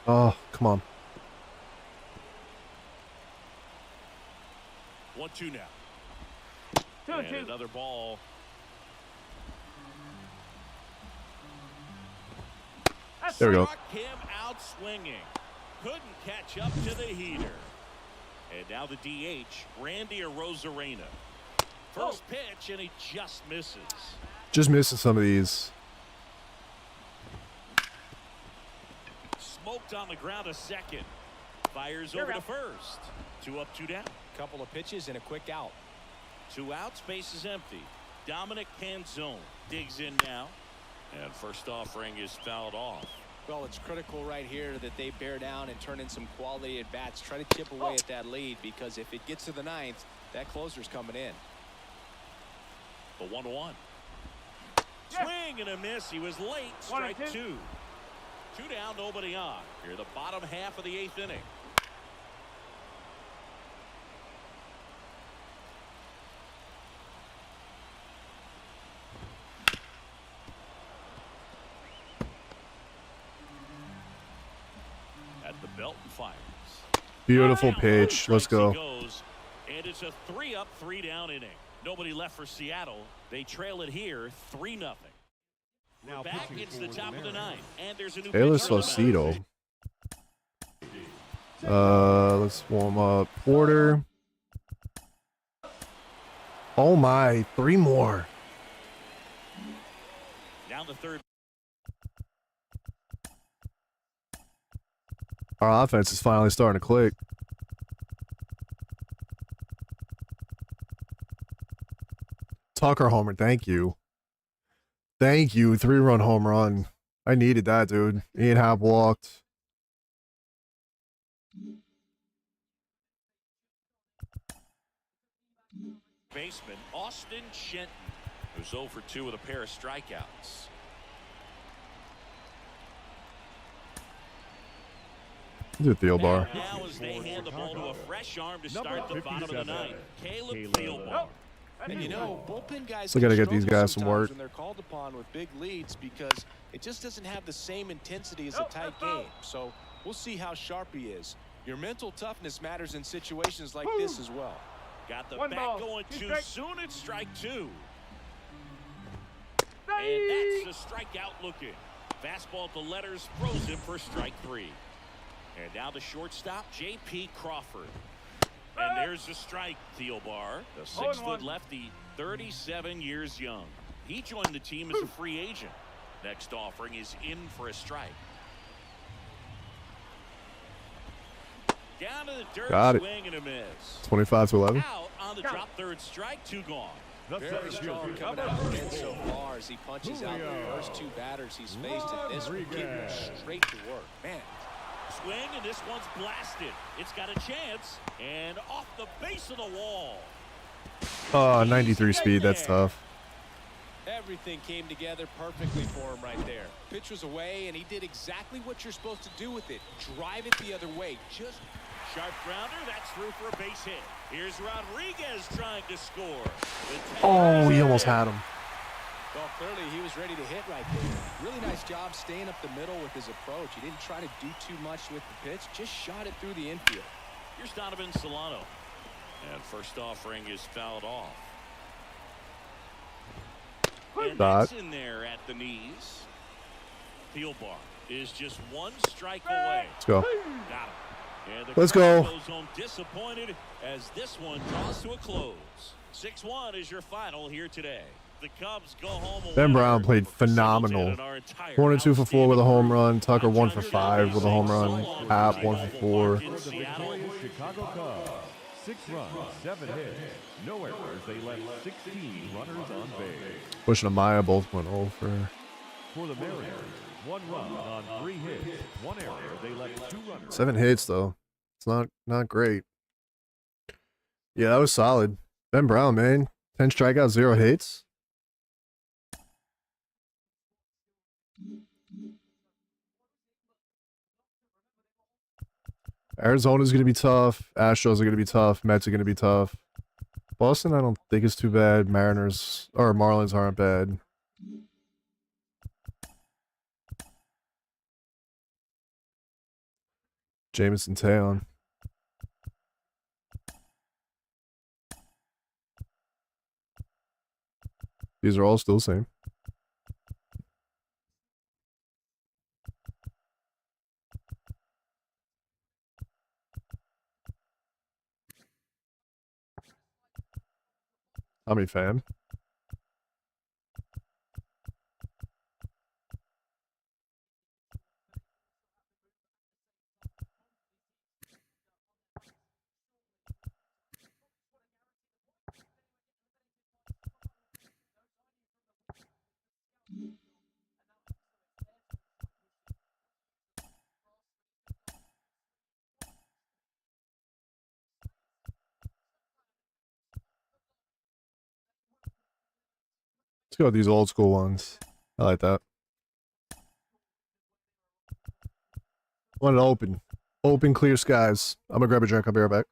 [SPEAKER 1] Oh, come on.
[SPEAKER 3] 1-2 now.
[SPEAKER 6] Two,
[SPEAKER 3] And
[SPEAKER 6] two.
[SPEAKER 3] another ball.
[SPEAKER 1] There we go.
[SPEAKER 3] Struck him out swinging. Couldn't catch up to the heater. And now the DH, Randy Arozarena. First pitch, and he just misses.
[SPEAKER 1] Just missing some of these.
[SPEAKER 3] Smoked on the ground a second. Fires over to first. 2 up, 2 down.
[SPEAKER 4] Couple of pitches and a quick out.
[SPEAKER 3] 2 outs, base is empty. Dominic Canzone digs in now. And first offering is fouled off.
[SPEAKER 4] Well, it's critical right here that they bear down and turn in some quality at bats. Try to chip away at that lead, because if it gets to the 9th, that closer's coming in.
[SPEAKER 3] The 1-1. Swing and a miss. He was late. Strike 2. 2 down, nobody on. Here, the bottom half of the 8th inning. At the belt and fires.
[SPEAKER 1] Beautiful
[SPEAKER 3] Now,
[SPEAKER 1] pitch.
[SPEAKER 3] no
[SPEAKER 1] Let's
[SPEAKER 3] strikes he
[SPEAKER 1] go.
[SPEAKER 3] goes, and it's a 3 up, 3 down inning. Nobody left for Seattle. They trail it here 3-0.
[SPEAKER 5] Now
[SPEAKER 3] Back,
[SPEAKER 5] pitching
[SPEAKER 3] it's
[SPEAKER 5] for
[SPEAKER 3] the top of the
[SPEAKER 5] Mariners.
[SPEAKER 3] 9th, and there's a new
[SPEAKER 1] Taylor
[SPEAKER 3] pitcher on the mound.
[SPEAKER 1] Saucedo. Let's warm up. Porter. Oh my, 3 more.
[SPEAKER 3] Down the third.
[SPEAKER 1] Our offense is finally starting to click. Tucker homer, thank you. Thank you, 3-run home run. I needed that, dude. Ian Happ walked.
[SPEAKER 3] Baseman Austin Shenton, who's 0 for 2 with a pair of strikeouts.
[SPEAKER 1] Do Thielbar.
[SPEAKER 3] Now as they hand the ball to a fresh arm to
[SPEAKER 5] Number
[SPEAKER 3] start the bottom of the
[SPEAKER 5] 57,
[SPEAKER 3] 9th. Caleb
[SPEAKER 5] Caleb
[SPEAKER 3] Thielbar.
[SPEAKER 4] And you know, bullpen guys
[SPEAKER 1] Still gotta
[SPEAKER 4] can
[SPEAKER 1] get these
[SPEAKER 4] struggle
[SPEAKER 1] guys some
[SPEAKER 4] sometimes
[SPEAKER 1] work.
[SPEAKER 4] when they're called upon with big leads, because it just doesn't have the same intensity as a tight game. So we'll see how sharp he is. Your mental toughness matters in situations like this as well.
[SPEAKER 3] Got the
[SPEAKER 6] One
[SPEAKER 3] bat
[SPEAKER 6] ball,
[SPEAKER 3] going
[SPEAKER 6] 2
[SPEAKER 3] too
[SPEAKER 6] strikes.
[SPEAKER 3] soon. It's strike 2. And that's the strikeout looking. Fastball at the letters, throws him for strike 3. And now the shortstop, J.P. Crawford. And there's the strike, Thielbar, the 6-foot
[SPEAKER 6] 0-1.
[SPEAKER 3] lefty, 37 years young. He joined the team as a free agent. Next offering is in for a strike. Down to the dirt,
[SPEAKER 1] Got it.
[SPEAKER 3] swing and a miss.
[SPEAKER 1] 25-11.
[SPEAKER 3] Out on the drop third strike, 2 gone.
[SPEAKER 5] The
[SPEAKER 4] Very
[SPEAKER 5] center
[SPEAKER 4] strong
[SPEAKER 5] fielder,
[SPEAKER 4] coming
[SPEAKER 5] number
[SPEAKER 4] out of the
[SPEAKER 5] 34.
[SPEAKER 4] end so far as he punches out the
[SPEAKER 5] Julio
[SPEAKER 4] first 2 batters he's faced in this one. Getting
[SPEAKER 5] Rodriguez.
[SPEAKER 4] straight to work. Man,
[SPEAKER 3] Swing, and this one's blasted. It's got a chance, and off the base of the wall.
[SPEAKER 1] 93 speed, that's tough.
[SPEAKER 4] everything came together perfectly for him right there. Pitch was away, and he did exactly what you're supposed to do with it. Drive it the other way. Just
[SPEAKER 3] Sharp grounder, that's through for a base hit. Here's Rodriguez trying to score.
[SPEAKER 1] Oh, he almost had him.
[SPEAKER 4] Well, clearly he was ready to hit right there. Really nice job staying up the middle with his approach. He didn't try to do too much with the pitch, just shot it through the infield.
[SPEAKER 3] Here's Donovan Solano. And first offering is fouled off. And that's in there at the knees. Thielbar is just one strike away.
[SPEAKER 1] Let's go.
[SPEAKER 3] Got him. And the
[SPEAKER 1] Let's
[SPEAKER 3] crowd
[SPEAKER 1] go.
[SPEAKER 3] goes home disappointed as this one draws to a close. 6-1 is your final here today. The Cubs go home. a
[SPEAKER 1] Ben
[SPEAKER 3] winner
[SPEAKER 1] Brown played
[SPEAKER 3] over Singleton
[SPEAKER 1] phenomenal.
[SPEAKER 3] and our entire
[SPEAKER 1] 1 and 2 for 4 with a home
[SPEAKER 3] outstanding
[SPEAKER 1] run. Tucker
[SPEAKER 3] group.
[SPEAKER 1] 1 for 5 with a home run. Happ 1 for 4.
[SPEAKER 3] In
[SPEAKER 5] For the
[SPEAKER 3] Seattle.
[SPEAKER 5] victorious Chicago Cubs, 6 runs, 7 hits, no errors. They left 16 runners on base.
[SPEAKER 1] Bush and Amaya both went over.
[SPEAKER 5] For the Mariners, 1 run on 3 hits, 1 error. They left 2 runners.
[SPEAKER 1] 7 hits though. It's not great. Yeah, that was solid. Ben Brown, man. 10 strikeouts, 0 hits. Arizona's going to be tough. Astros are going to be tough. Mets are going to be tough. Boston, I don't think is too bad. Mariners or Marlins aren't bad. Jameson Tayon. These are all still the same. How many fam? Let's go with these old school ones. I like that. Want it open. Open, clear skies. I'm gonna grab a drink. I'll be right back.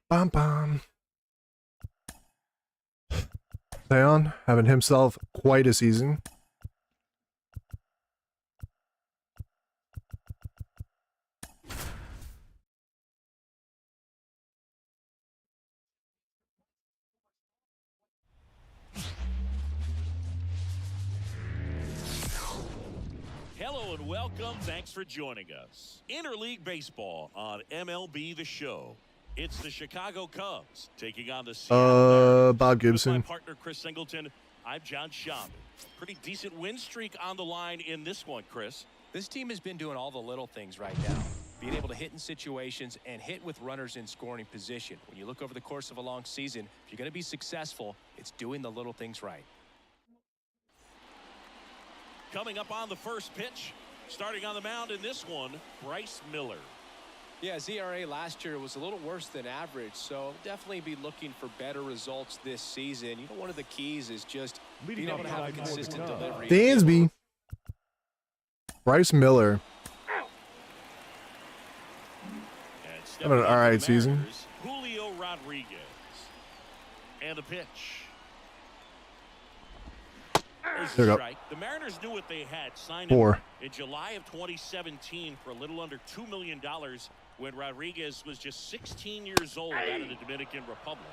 [SPEAKER 1] Bum bum. Theon having himself quite a season.
[SPEAKER 3] Hello and welcome. Thanks for joining us. Interleague Baseball on MLB The Show. It's the Chicago Cubs taking on the Seattle
[SPEAKER 1] Bob
[SPEAKER 3] Mariners.
[SPEAKER 1] Gibson.
[SPEAKER 3] With my partner Chris Singleton, I'm John Shambi. Pretty decent win streak on the line in this one, Chris.
[SPEAKER 4] This team has been doing all the little things right now. Being able to hit in situations and hit with runners in scoring position. When you look over the course of a long season, if you're going to be successful, it's doing the little things right.
[SPEAKER 3] Coming up on the first pitch, starting on the mound in this one, Bryce Miller.
[SPEAKER 4] Yeah, his ERA last year was a little worse than average, so definitely be looking for better results this season. You know, one of the keys is just being able to have a consistent delivery.
[SPEAKER 1] Dansby. Bryce Miller.
[SPEAKER 3] And
[SPEAKER 1] Having an alright season.
[SPEAKER 3] Julio Rodriguez. And a pitch. There's
[SPEAKER 1] There
[SPEAKER 3] a
[SPEAKER 1] you go.
[SPEAKER 3] strike. The Mariners knew what they had. Signed
[SPEAKER 1] 4.
[SPEAKER 3] him in July of 2017 for a little under $2 million when Rodriguez was just 16 years old out of the Dominican Republic.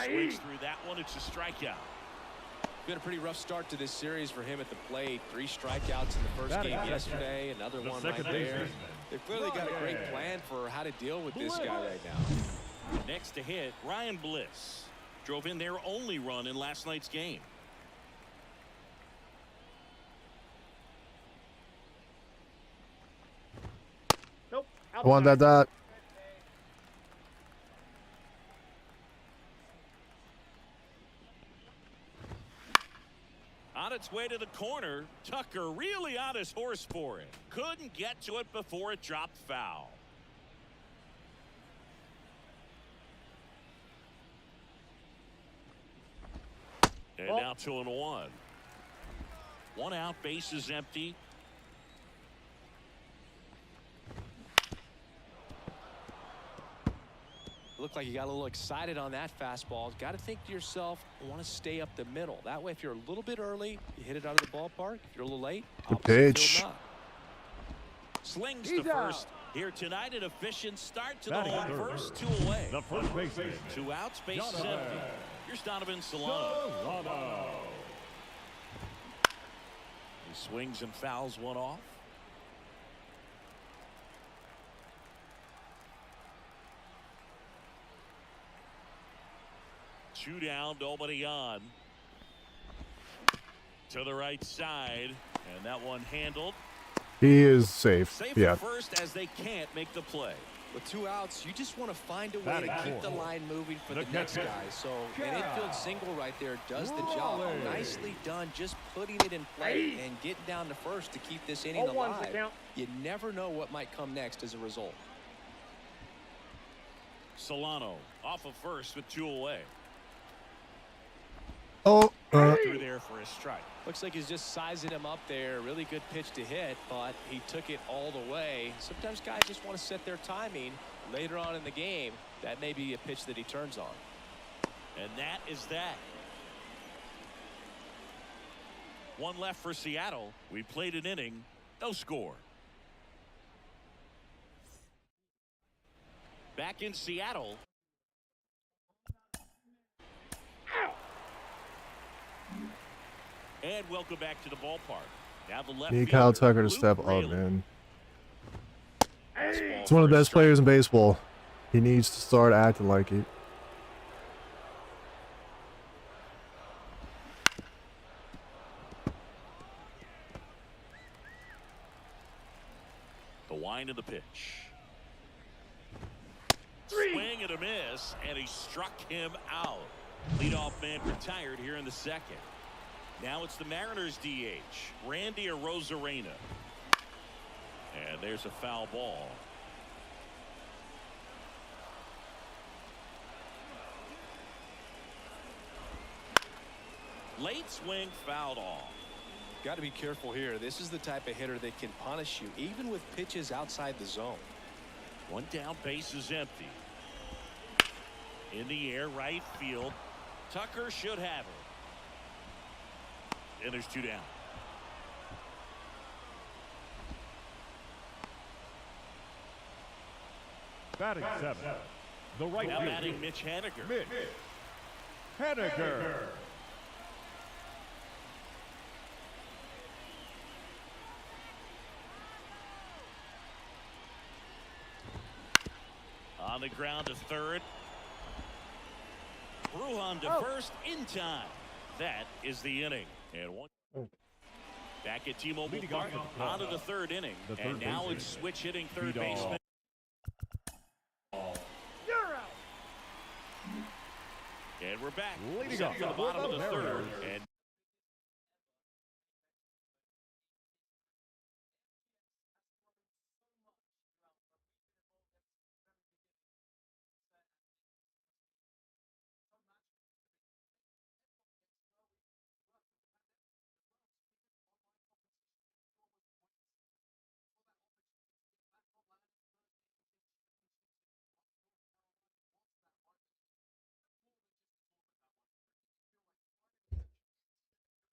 [SPEAKER 3] Swings through that one. It's a strikeout.
[SPEAKER 4] Been a pretty rough start to this series for him at the plate. 3 strikeouts in the first game yesterday. Another one right there. They've clearly got a great plan for how to deal with this guy right now.
[SPEAKER 3] Next to hit, Ryan Bliss. Drove in their only run in last night's game.
[SPEAKER 6] Nope.
[SPEAKER 1] I want that dot.
[SPEAKER 3] On its way to the corner, Tucker really on his horse for it. Couldn't get to it before it dropped foul. And now 2-1. 1 out, base is empty.
[SPEAKER 4] Looked like you got a little excited on that fastball. Got to think to yourself, I want to stay up the middle. That way, if you're a little bit early, you hit it out of the ballpark. If you're a little late,
[SPEAKER 1] Good pitch.
[SPEAKER 4] not.
[SPEAKER 3] Slings to first. Here tonight, an efficient start to the
[SPEAKER 5] Batting
[SPEAKER 3] home
[SPEAKER 5] third.
[SPEAKER 3] first, 2 away.
[SPEAKER 5] The first baseman,
[SPEAKER 3] 2 outs, base is empty. Here's Donovan Solano.
[SPEAKER 5] Solano.
[SPEAKER 3] He swings and fouls one off. Two down, nobody on. To the right side, and that one handled.
[SPEAKER 1] He is safe.
[SPEAKER 3] Safe
[SPEAKER 1] Yeah.
[SPEAKER 3] at first as they can't make the play.
[SPEAKER 4] With 2 outs, you just want to find a way
[SPEAKER 5] Batting
[SPEAKER 4] to keep
[SPEAKER 5] fourth.
[SPEAKER 4] the line moving for the
[SPEAKER 5] The
[SPEAKER 4] next
[SPEAKER 5] catcher.
[SPEAKER 4] guy. So an infield single right there does the job.
[SPEAKER 5] Rolling.
[SPEAKER 4] Nicely done, just putting it in play and getting down to first to keep this inning
[SPEAKER 6] 0-1's the
[SPEAKER 4] alive.
[SPEAKER 6] count.
[SPEAKER 4] You never know what might come next as a result.
[SPEAKER 3] Solano off of first with 2 away.
[SPEAKER 1] Oh,
[SPEAKER 3] Through there for a strike.
[SPEAKER 4] Looks like he's just sizing him up there. Really good pitch to hit, but he took it all the way. Sometimes guys just want to set their timing later on in the game. That may be a pitch that he turns on.
[SPEAKER 3] And that is that. 1 left for Seattle. We played an inning. No score. Back in Seattle. And welcome back to the ballpark. Now the left
[SPEAKER 1] need Kyle
[SPEAKER 3] fielder,
[SPEAKER 1] Tucker to
[SPEAKER 3] Luke
[SPEAKER 1] step up,
[SPEAKER 3] Raley.
[SPEAKER 1] man.
[SPEAKER 3] Fastball
[SPEAKER 1] He's one of the
[SPEAKER 3] for a
[SPEAKER 1] best
[SPEAKER 3] strike.
[SPEAKER 1] players in baseball. He needs to start acting like it.
[SPEAKER 3] The wind of the pitch. Swing and a miss, and he struck him out. Leadoff man retired here in the second. Now it's the Mariners DH, Randy Arozarena. And there's a foul ball. Late swing fouled off.
[SPEAKER 4] Got to be careful here. This is the type of hitter that can punish you even with pitches outside the zone.
[SPEAKER 3] One down, base is empty. In the air, right field. Tucker should have it. And there's 2 down.
[SPEAKER 5] Batting 7. The right
[SPEAKER 3] Now
[SPEAKER 5] fielder,
[SPEAKER 3] batting Mitch Haniger.
[SPEAKER 5] Mitch Haniger.
[SPEAKER 3] On the ground to third. Bruhan to first in time. That is the inning. And one. Back at T-Mobile
[SPEAKER 5] Leading
[SPEAKER 3] Park,
[SPEAKER 5] off the
[SPEAKER 3] on to the third inning.
[SPEAKER 5] The third
[SPEAKER 3] And now
[SPEAKER 5] baseman.
[SPEAKER 3] it's switch hitting third
[SPEAKER 5] Lead off.
[SPEAKER 3] baseman. And we're back.
[SPEAKER 5] Leading
[SPEAKER 3] Set
[SPEAKER 5] off
[SPEAKER 3] for the
[SPEAKER 5] for
[SPEAKER 3] bottom
[SPEAKER 5] the
[SPEAKER 3] of the third.
[SPEAKER 5] Mariners.
[SPEAKER 3] And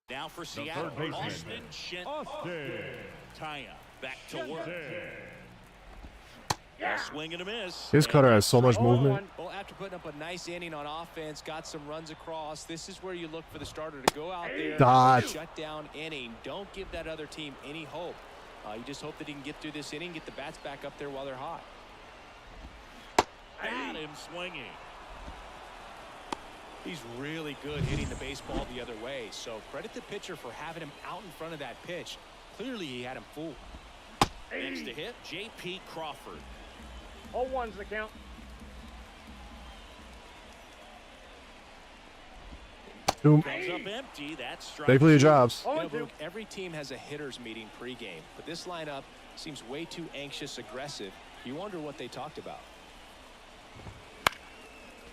[SPEAKER 3] now for Seattle,
[SPEAKER 5] third baseman.
[SPEAKER 3] Austin Shen.
[SPEAKER 5] Austin
[SPEAKER 3] Taya back to work. A swing and a miss.
[SPEAKER 1] His cutter has so much movement.
[SPEAKER 4] Well, after putting up a nice inning on offense, got some runs across, this is where you look for the starter to go out there
[SPEAKER 1] Dodge.
[SPEAKER 4] and shut down inning. Don't give that other team any hope. You just hope that he can get through this inning, get the bats back up there while they're hot.
[SPEAKER 3] Got him swinging.
[SPEAKER 4] He's really good hitting the baseball the other way, so credit the pitcher for having him out in front of that pitch. Clearly he had him fooled.
[SPEAKER 3] Next to hit, J.P. Crawford.
[SPEAKER 6] 0-1's the count.
[SPEAKER 1] Boom.
[SPEAKER 3] Comes up empty. That's strike.
[SPEAKER 1] Thank you for your jobs.
[SPEAKER 4] You know, Luke, every team has a hitter's meeting pregame, but this lineup seems way too anxious, aggressive. You wonder what they talked about.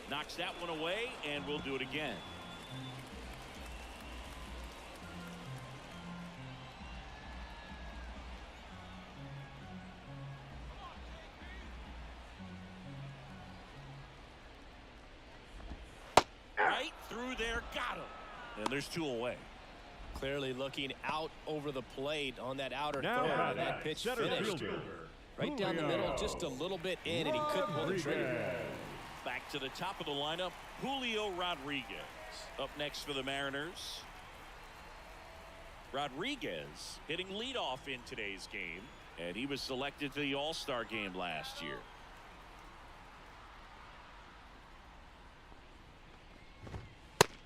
[SPEAKER 3] Knocks that one away, and we'll do it again. Right through there, got him. And there's 2 away.
[SPEAKER 4] Clearly looking out over the plate on that outer
[SPEAKER 5] Now
[SPEAKER 4] third,
[SPEAKER 5] batting,
[SPEAKER 4] and that pitch
[SPEAKER 5] center
[SPEAKER 4] finished.
[SPEAKER 5] fielder,
[SPEAKER 4] Right down the middle, just a little bit in, and he couldn't pull the trigger.
[SPEAKER 3] Back to the top of the lineup, Julio Rodriguez. Up next for the Mariners. Rodriguez hitting leadoff in today's game, and he was selected to the All-Star game last year.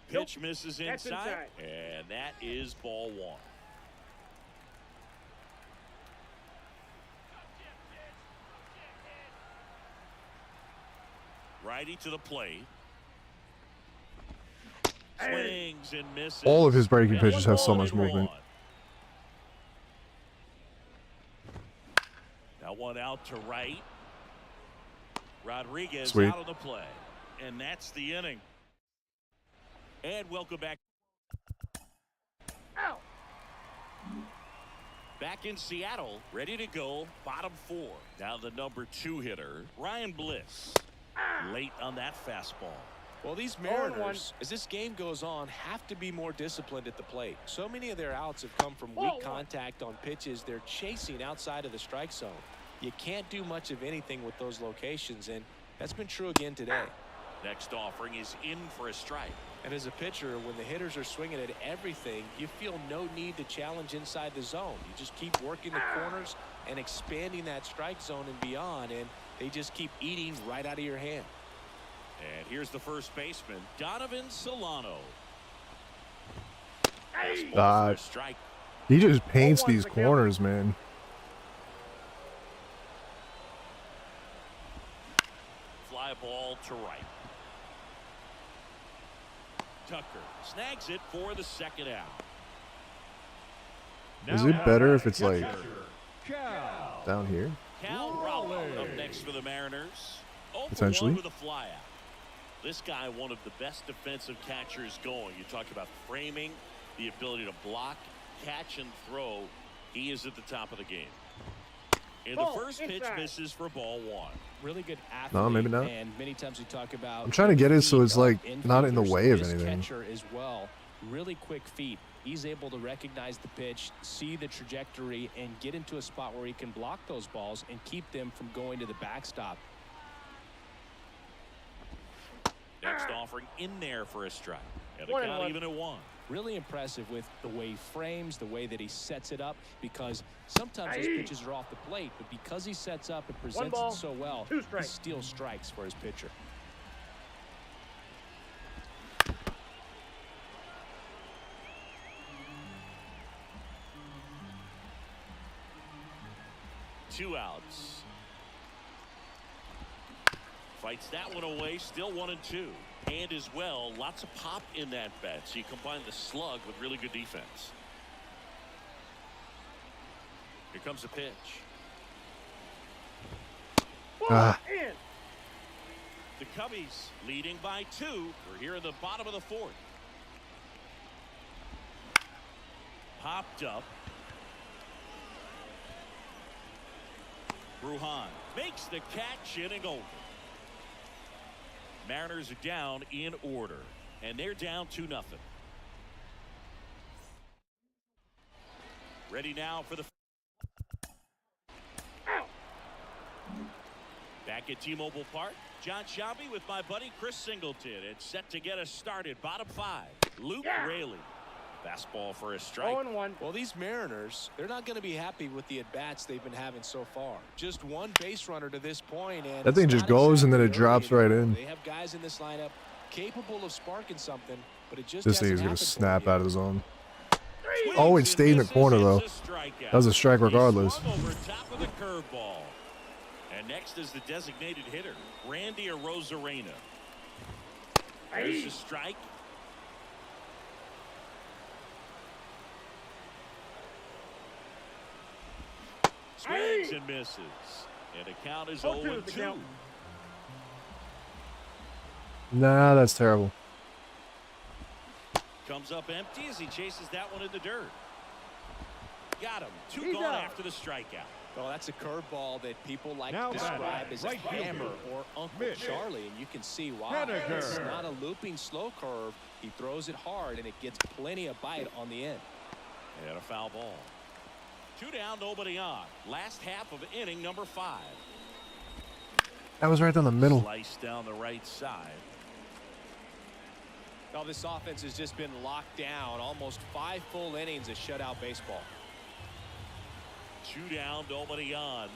[SPEAKER 3] Pitch misses
[SPEAKER 6] That's
[SPEAKER 3] inside,
[SPEAKER 6] inside.
[SPEAKER 3] and that is ball 1. Righty to the plate. Swings and misses.
[SPEAKER 1] All of his breaking
[SPEAKER 3] And
[SPEAKER 1] pitches have so
[SPEAKER 3] 1-1
[SPEAKER 1] much
[SPEAKER 3] and
[SPEAKER 1] movement.
[SPEAKER 3] 1. Now one out to right. Rodriguez
[SPEAKER 1] Sweet.
[SPEAKER 3] out of the play. And that's the inning. And welcome back.
[SPEAKER 6] Ow.
[SPEAKER 3] Back in Seattle, ready to go, bottom 4. Now the number 2 hitter, Ryan Bliss. Late on that fastball.
[SPEAKER 4] Well, these
[SPEAKER 6] 0-1.
[SPEAKER 4] Mariners, as this game goes on, have to be more disciplined at the plate. So many of their outs have come from weak
[SPEAKER 6] 0-1.
[SPEAKER 4] contact on pitches they're chasing outside of the strike zone. You can't do much of anything with those locations, and that's been true again today.
[SPEAKER 3] Next offering is in for a strike.
[SPEAKER 4] And as a pitcher, when the hitters are swinging at everything, you feel no need to challenge inside the zone. You just keep working the corners and expanding that strike zone and beyond, and they just keep eating right out of your hand.
[SPEAKER 3] And here's the first baseman, Donovan Solano.
[SPEAKER 6] Hey.
[SPEAKER 3] Fastball for a strike.
[SPEAKER 1] He just paints
[SPEAKER 6] 0-1's
[SPEAKER 1] these
[SPEAKER 6] the count.
[SPEAKER 1] corners, man.
[SPEAKER 3] Fly ball to right. Tucker snags it for the second out.
[SPEAKER 1] Is it better if it's like
[SPEAKER 5] Cal.
[SPEAKER 1] down here?
[SPEAKER 3] Cal Raleigh up next for the Mariners. 0 for 1
[SPEAKER 1] Potentially.
[SPEAKER 3] with a fly out. This guy, one of the best defensive catchers going. You talk about framing, the ability to block, catch, and throw. He is at the top of the game. And the first pitch misses for ball 1.
[SPEAKER 4] Really good athlete.
[SPEAKER 1] No, maybe not.
[SPEAKER 4] And many times we talk about.
[SPEAKER 1] I'm trying to get it so it's like not in the way of
[SPEAKER 4] this
[SPEAKER 1] anything.
[SPEAKER 4] Catcher as well. Really quick feet. He's able to recognize the pitch, see the trajectory, and get into a spot where he can block those balls and keep them from going to the backstop.
[SPEAKER 3] Next offering in there for a strike. And the count even at 1.
[SPEAKER 4] Really impressive with the way he frames, the way that he sets it up, because sometimes those pitches are off the plate, but because he sets up and presents it so well, he steals strikes for his pitcher.
[SPEAKER 3] Two outs. Fights that one away, still 1-2. And as well, lots of pop in that bat. So you combine the slug with really good defense. Here comes the pitch.
[SPEAKER 6] In.
[SPEAKER 3] The Cubbies leading by 2. We're here in the bottom of the 4th. Popped up. Bruhan makes the catch, inning over. Mariners are down in order, and they're down 2-0. Ready now for the back at T-Mobile Park. John Shambi with my buddy Chris Singleton. It's set to get us started. Bottom 5. Luke Raley. Fastball for a strike.
[SPEAKER 6] 0-1.
[SPEAKER 4] Well, these Mariners, they're not going to be happy with the at-bats they've been having so far. Just one base runner to this point, and
[SPEAKER 1] That thing just goes and then it drops right in.
[SPEAKER 4] They have guys in this lineup capable of sparking something, but it just
[SPEAKER 1] This thing is
[SPEAKER 4] hasn't
[SPEAKER 1] going to
[SPEAKER 4] happened
[SPEAKER 1] snap
[SPEAKER 4] for
[SPEAKER 1] out
[SPEAKER 4] them
[SPEAKER 1] of the zone.
[SPEAKER 3] Swings
[SPEAKER 1] Oh, it
[SPEAKER 3] and
[SPEAKER 1] stayed in the
[SPEAKER 3] misses.
[SPEAKER 1] corner, though.
[SPEAKER 3] It's a strikeout.
[SPEAKER 1] That was a strike
[SPEAKER 3] He
[SPEAKER 1] regardless.
[SPEAKER 3] swung over top of the curveball. And next is the designated hitter, Randy Arozarena. There's a strike. Swings and misses. And the count is 0-2.
[SPEAKER 1] Nah, that's terrible.
[SPEAKER 3] Comes up empty as he chases that one in the dirt. Got him. 2
[SPEAKER 6] He's
[SPEAKER 3] gone
[SPEAKER 6] out.
[SPEAKER 3] after the strikeout.
[SPEAKER 4] Well, that's a curveball that people like
[SPEAKER 5] Now
[SPEAKER 4] to describe
[SPEAKER 5] batting,
[SPEAKER 4] as
[SPEAKER 5] right
[SPEAKER 4] a hammer
[SPEAKER 5] fielder,
[SPEAKER 4] or Uncle
[SPEAKER 5] Mitch
[SPEAKER 4] Charlie, and you can see why.
[SPEAKER 5] Henniger.
[SPEAKER 4] It's not a looping slow curve. He throws it hard, and it gets plenty of bite on the end.
[SPEAKER 3] And a foul ball. 2 down, nobody on. Last half of inning number 5.
[SPEAKER 1] That was right down the middle.
[SPEAKER 3] Slice down the right side.
[SPEAKER 4] Well, this offense has just been locked down. Almost 5 full innings of shutout baseball.
[SPEAKER 3] 2 down, nobody on.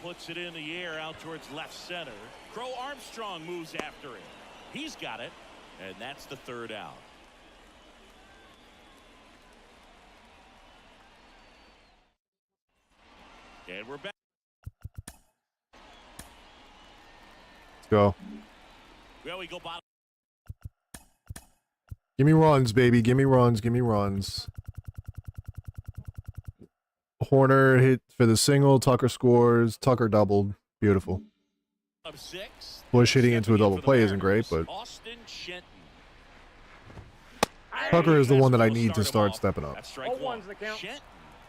[SPEAKER 3] Puts it in the air out towards left center. Crow Armstrong moves after it. He's got it, and that's the 3rd out. And we're back.
[SPEAKER 1] Let's go.
[SPEAKER 3] Well, we go bottom.
[SPEAKER 1] Give me runs, baby. Give me runs. Give me runs. Horner hit for the single. Tucker scores. Tucker doubled. Beautiful.
[SPEAKER 3] Of 6.
[SPEAKER 1] Bush hitting into a
[SPEAKER 3] Stepping in
[SPEAKER 1] double
[SPEAKER 3] for the
[SPEAKER 1] play isn't great,
[SPEAKER 3] Mariners,
[SPEAKER 1] but
[SPEAKER 3] Austin Shenton.
[SPEAKER 1] Tucker is the one that I need to
[SPEAKER 3] Fastball
[SPEAKER 1] start
[SPEAKER 3] him
[SPEAKER 1] stepping
[SPEAKER 3] off.
[SPEAKER 1] up.
[SPEAKER 3] That's strike
[SPEAKER 6] 0-1's
[SPEAKER 3] 1.
[SPEAKER 6] the count.
[SPEAKER 3] Shenton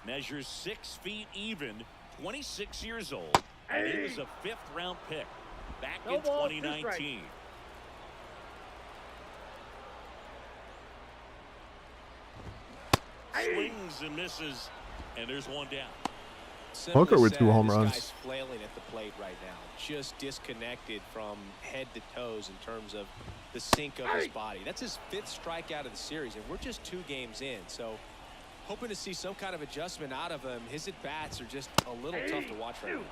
[SPEAKER 3] measures 6 feet even, 26 years old. And he was a 5th-round pick back
[SPEAKER 6] No
[SPEAKER 3] in
[SPEAKER 6] ball, 2
[SPEAKER 3] 2019. Swings and misses, and there's 1 down.
[SPEAKER 1] Hooker with
[SPEAKER 4] Simply
[SPEAKER 1] 2
[SPEAKER 4] said,
[SPEAKER 1] home
[SPEAKER 4] this
[SPEAKER 1] runs.
[SPEAKER 4] guy's flailing at the plate right now, just disconnected from head to toes in terms of the sink of his body. That's his 5th strikeout of the series, and we're just 2 games in, so hoping to see some kind of adjustment out of him. His at bats are just a little tough to watch right now.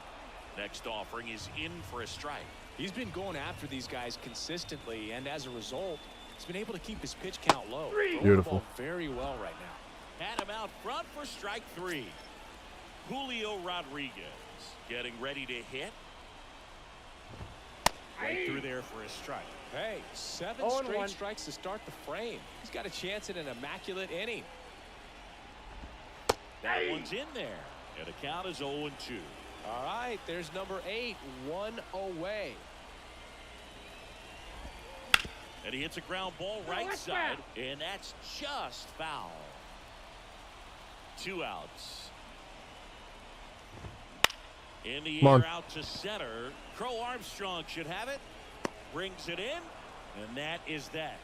[SPEAKER 3] Next offering is in for a strike.
[SPEAKER 4] He's been going after these guys consistently, and as a result, he's been able to keep his pitch count low. Throwing the
[SPEAKER 1] Beautiful.
[SPEAKER 4] ball very well right now.
[SPEAKER 3] Had him out front for strike 3. Julio Rodriguez getting ready to hit. Right through there for a strike.
[SPEAKER 4] Hey, 7
[SPEAKER 6] 0-1.
[SPEAKER 4] straight strikes to start the frame. He's got a chance at an immaculate inning.
[SPEAKER 3] That one's in there. And the count is 0-2.
[SPEAKER 4] All right, there's number 8, 1 away.
[SPEAKER 3] And he hits a ground ball right
[SPEAKER 6] that's
[SPEAKER 3] side, and that's just foul. 2 outs. In the
[SPEAKER 1] Come on.
[SPEAKER 3] air out to center. Crow Armstrong should have it. Brings it in, and that is that.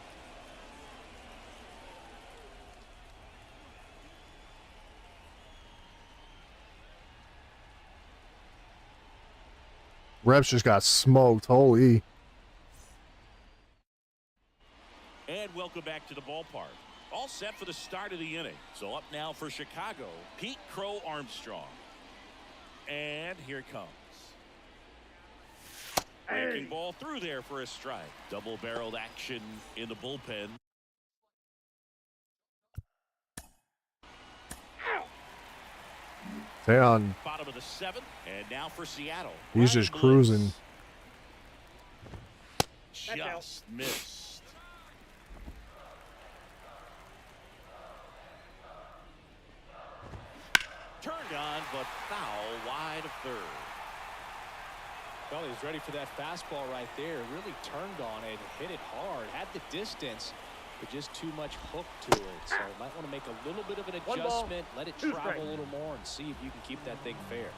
[SPEAKER 1] Reps just got smoked. Holy.
[SPEAKER 3] And welcome back to the ballpark. All set for the start of the inning. So up now for Chicago, Pete Crow Armstrong. And here it comes. Breaking ball through there for a strike. Double-barreled action in the bullpen.
[SPEAKER 1] Stay on.
[SPEAKER 3] Bottom of the 7th, and now for Seattle.
[SPEAKER 1] He's just cruising.
[SPEAKER 3] Just missed. Turned on, but foul wide of third.
[SPEAKER 4] Well, he was ready for that fastball right there. Really turned on it, hit it hard, had the distance, but just too much hook to it. So might want to make a little bit of an adjustment, let it travel a little more, and see if you can keep that thing fair.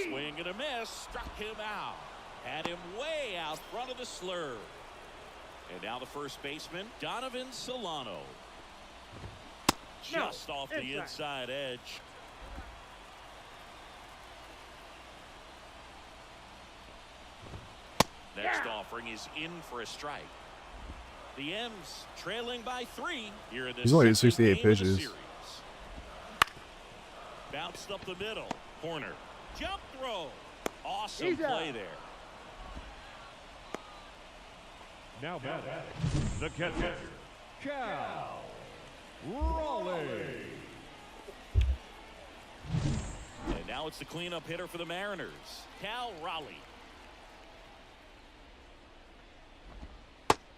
[SPEAKER 3] Swing and a miss, struck him out. Had him way out front of the slur. And now the first baseman, Donovan Solano. Just off the inside edge. Next offering is in for a strike. The M's trailing by 3 here in this.
[SPEAKER 1] He's only at 68
[SPEAKER 3] game of the
[SPEAKER 1] pitches.
[SPEAKER 3] series. Bounced up the middle. Corner. Jump throw. Awesome play there.
[SPEAKER 5] Now batting, the catcher, Cal Raleigh.
[SPEAKER 3] And now it's the cleanup hitter for the Mariners, Cal Raleigh.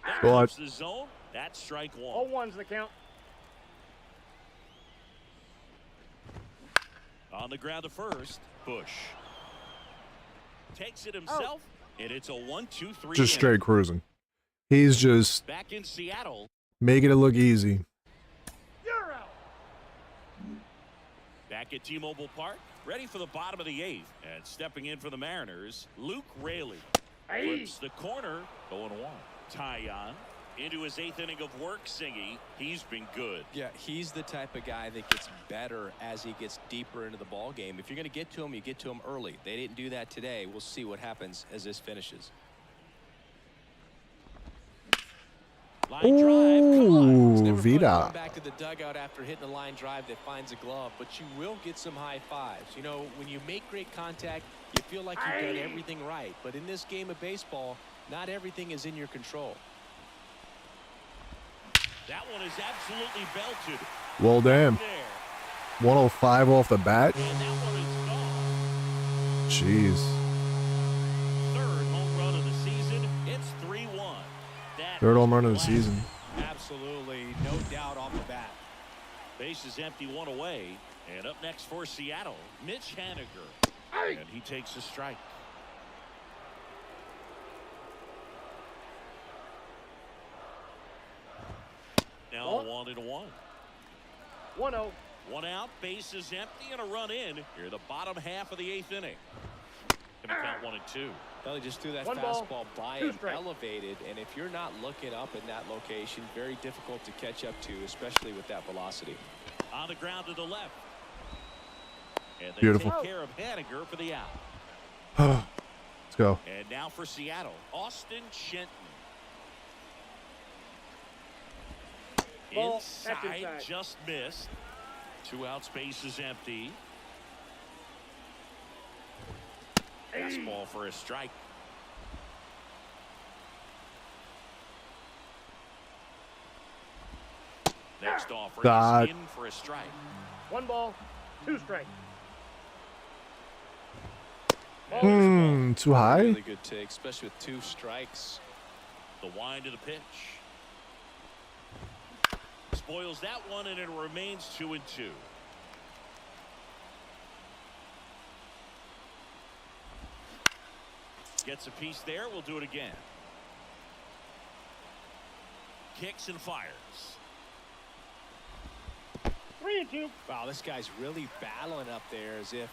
[SPEAKER 3] That
[SPEAKER 1] But
[SPEAKER 3] keeps the zone. That's strike 1.
[SPEAKER 6] All one's the count.
[SPEAKER 3] On the ground to first, Bush takes it himself, and it's a 1-2-3.
[SPEAKER 1] just straight cruising. He's just
[SPEAKER 3] Back in Seattle.
[SPEAKER 1] making it look easy.
[SPEAKER 6] You're out.
[SPEAKER 3] Back at T-Mobile Park, ready for the bottom of the 8th, and stepping in for the Mariners, Luke Raley. Flips the corner, 0-1. Tyon into his 8th inning of work. Singy, he's been good.
[SPEAKER 4] Yeah, he's the type of guy that gets better as he gets deeper into the ball game. If you're going to get to him, you get to him early. They didn't do that today. We'll see what happens as this finishes.
[SPEAKER 3] Line drive, come on.
[SPEAKER 4] It's
[SPEAKER 1] Ooh,
[SPEAKER 4] never fun
[SPEAKER 1] Vida.
[SPEAKER 4] going back to the dugout after hitting a line drive that finds a glove, but you will get some high fives. You know, when you make great contact, you feel like you've done everything right. But in this game of baseball, not everything is in your control.
[SPEAKER 3] That one is absolutely belted.
[SPEAKER 1] Well, damn.
[SPEAKER 3] There.
[SPEAKER 1] 105 off the bat.
[SPEAKER 3] And that one is gone.
[SPEAKER 1] Jeez.
[SPEAKER 3] Third home run of the season. It's 3-1.
[SPEAKER 1] Third home run of the season.
[SPEAKER 4] Absolutely, no doubt off the bat.
[SPEAKER 3] Base is empty, 1 away. And up next for Seattle, Mitch Haniger. And he takes a strike. Now 1-1.
[SPEAKER 6] 1-0.
[SPEAKER 3] 1 out, base is empty, and a run in here, the bottom half of the 8th inning. Gonna count 1-2.
[SPEAKER 4] Well, he just threw that
[SPEAKER 6] One ball,
[SPEAKER 4] fastball by
[SPEAKER 6] two
[SPEAKER 4] him,
[SPEAKER 6] strikes.
[SPEAKER 4] elevated, and if you're not looking up in that location, very difficult to catch up to, especially with that velocity.
[SPEAKER 3] On the ground to the left. And they
[SPEAKER 1] Beautiful.
[SPEAKER 3] take care of Haniger for the out.
[SPEAKER 1] Let's go.
[SPEAKER 3] And now for Seattle, Austin Shenton.
[SPEAKER 6] Ball, that's
[SPEAKER 3] Inside,
[SPEAKER 6] inside.
[SPEAKER 3] just missed. 2 outs, base is empty. Fastball for a strike. Next offering
[SPEAKER 1] God.
[SPEAKER 3] is in for a strike.
[SPEAKER 6] 1 ball, 2 strikes.
[SPEAKER 1] Too high?
[SPEAKER 4] Really good take, especially with 2 strikes.
[SPEAKER 3] The wind of the pitch. Spoils that one, and it remains 2-2. Gets a piece there. We'll do it again. Kicks and fires.
[SPEAKER 6] 3-2.
[SPEAKER 4] Wow, this guy's really battling up there as if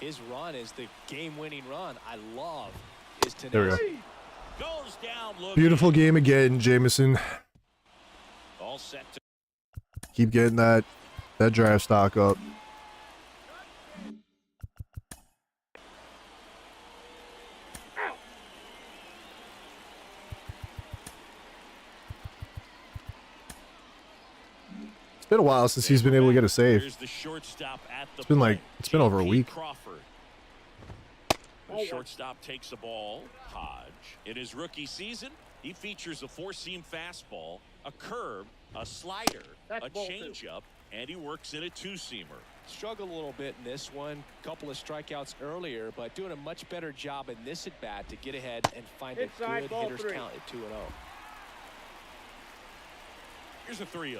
[SPEAKER 4] his run is the game-winning run. I love his
[SPEAKER 1] There we go.
[SPEAKER 4] tenacity.
[SPEAKER 3] Goes down.
[SPEAKER 1] Beautiful game again, Jameson.
[SPEAKER 3] All set to
[SPEAKER 1] Keep getting that draft stock up. It's been a while since he's been able to get a save.
[SPEAKER 3] Here's the shortstop at the
[SPEAKER 1] It's been over a week.
[SPEAKER 3] Crawford. The shortstop takes the ball. Hodge. In his rookie season, he features a four-seam fastball, a curve, a slider,
[SPEAKER 6] That's
[SPEAKER 3] a
[SPEAKER 6] ball two.
[SPEAKER 3] changeup, and he works in a two-seamer.
[SPEAKER 4] Struggled a little bit in this one. Couple of strikeouts earlier, but doing a much better job in this at-bat to get ahead and find
[SPEAKER 6] Inside,
[SPEAKER 4] a good
[SPEAKER 6] ball
[SPEAKER 4] hitter's
[SPEAKER 6] three.
[SPEAKER 4] count at 2-0.
[SPEAKER 3] Here's a 3-0.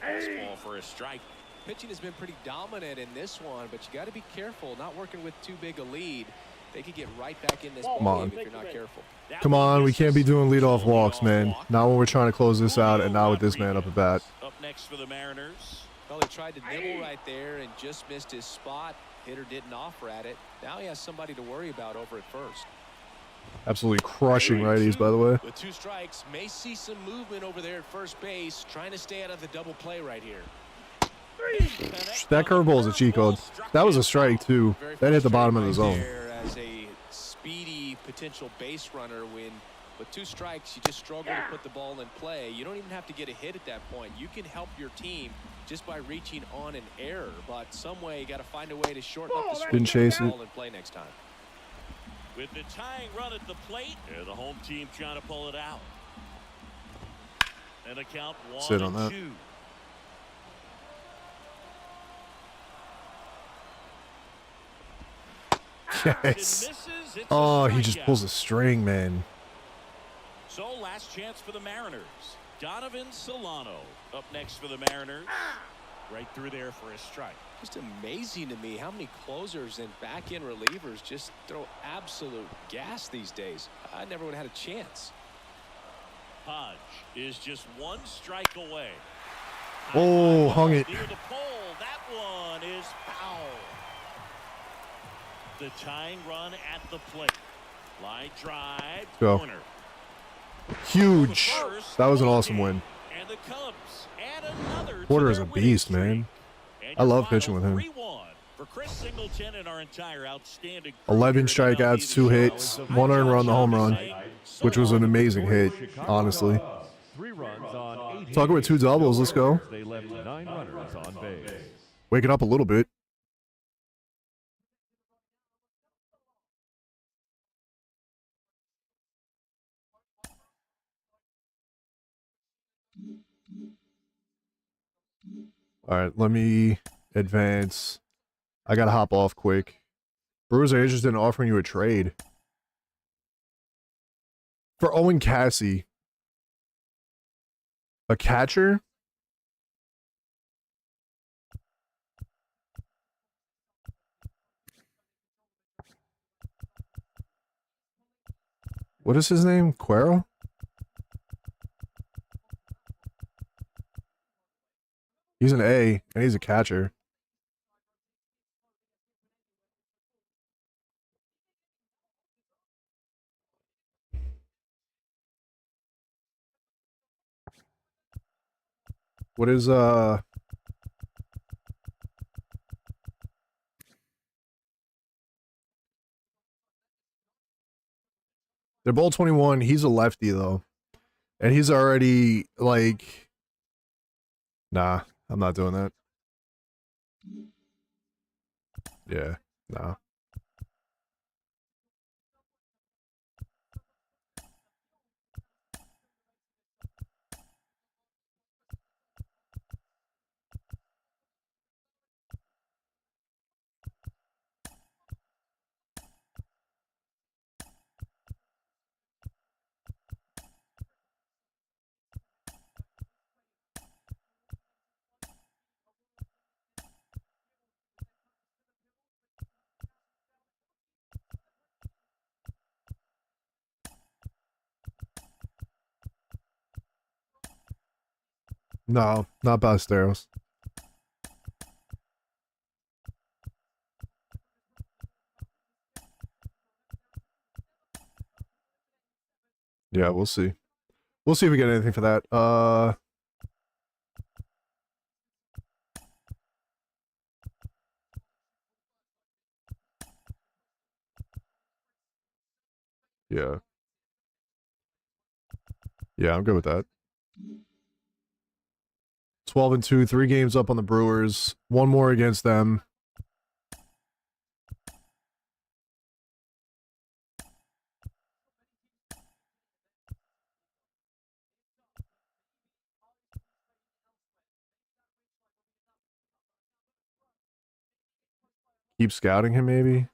[SPEAKER 3] Fastball for a strike.
[SPEAKER 4] Pitching has been pretty dominant in this one, but you got to be careful. Not working with too big a lead. They could get right back in this
[SPEAKER 6] Come
[SPEAKER 4] ball
[SPEAKER 1] on.
[SPEAKER 4] game if you're not careful.
[SPEAKER 3] That
[SPEAKER 1] Come
[SPEAKER 3] one
[SPEAKER 1] on, we can't be
[SPEAKER 3] misses.
[SPEAKER 1] doing leadoff
[SPEAKER 3] Full
[SPEAKER 1] walks,
[SPEAKER 3] leadoff
[SPEAKER 1] man.
[SPEAKER 3] walk.
[SPEAKER 1] Not when we're trying to close this out and not with this man up at bat.
[SPEAKER 3] Up next for the Mariners.
[SPEAKER 4] Well, he tried to nibble right there and just missed his spot. Hitter didn't offer at it. Now he has somebody to worry about over at first.
[SPEAKER 1] Absolutely crushing righties, by the way.
[SPEAKER 4] With 2 strikes, may see some movement over there at first base, trying to stay out of the double play right here.
[SPEAKER 1] That curveball is a cheat code. That was a strike, too.
[SPEAKER 4] Very
[SPEAKER 1] That hit the bottom of the
[SPEAKER 4] frustrating
[SPEAKER 1] zone.
[SPEAKER 4] right there as a speedy potential base runner, when with 2 strikes you just struggle to put the ball in play. You don't even have to get a hit at that point. You can help your team just by reaching on an error, but some way you got to find a way to shorten up the swing.
[SPEAKER 1] Didn't chase
[SPEAKER 4] and
[SPEAKER 1] it.
[SPEAKER 4] ball in play next time.
[SPEAKER 3] With the tying run at the plate, and the home team trying to pull it out. And a count 1-2.
[SPEAKER 1] Sit on that. Yes. Oh, he just pulls a string, man.
[SPEAKER 3] So last chance for the Mariners. Donovan Solano up next for the Mariners. Right through there for a strike.
[SPEAKER 4] Just amazing to me how many closers and back-end relievers just throw absolute gas these days. I never would have had a chance.
[SPEAKER 3] Hodge is just 1 strike away.
[SPEAKER 1] Oh, hung it.
[SPEAKER 3] Near the pole. That one is foul. The tying run at the plate. Line drive.
[SPEAKER 1] Go.
[SPEAKER 3] Corner.
[SPEAKER 1] Huge. That was an awesome win.
[SPEAKER 3] And the Cubs add another to
[SPEAKER 1] Porter is
[SPEAKER 3] their
[SPEAKER 1] a
[SPEAKER 3] winning
[SPEAKER 1] beast,
[SPEAKER 3] streak.
[SPEAKER 1] man.
[SPEAKER 3] And
[SPEAKER 1] I
[SPEAKER 3] your
[SPEAKER 1] love pitching
[SPEAKER 3] final
[SPEAKER 1] with him.
[SPEAKER 3] 3-1 for Chris Singleton and our entire outstanding crew
[SPEAKER 1] 11
[SPEAKER 3] here at MLB
[SPEAKER 1] strikeouts, 2
[SPEAKER 3] The Show.
[SPEAKER 1] hits, 1 earned run, the home run, which was an amazing hit, honestly.
[SPEAKER 5] 3 runs on 8
[SPEAKER 1] Talking with 2 doubles, let's go.
[SPEAKER 5] They left 9 runners on base.
[SPEAKER 1] Waking up a little bit. All right, let me advance. I gotta hop off quick. Brewers are interested in offering you a trade for Owen Cassie, a catcher. What is his name? Cuero? He's an A, and he's a catcher. What is, they're both 21. He's a lefty, though. And he's already, like... Nah, I'm not doing that. Yeah, nah. No, not Ballesteros. Yeah, we'll see. We'll see if we get anything for that. Yeah. Yeah, I'm good with that. 12-2, 3 games up on the Brewers. 1 more against them. Keep scouting him, maybe.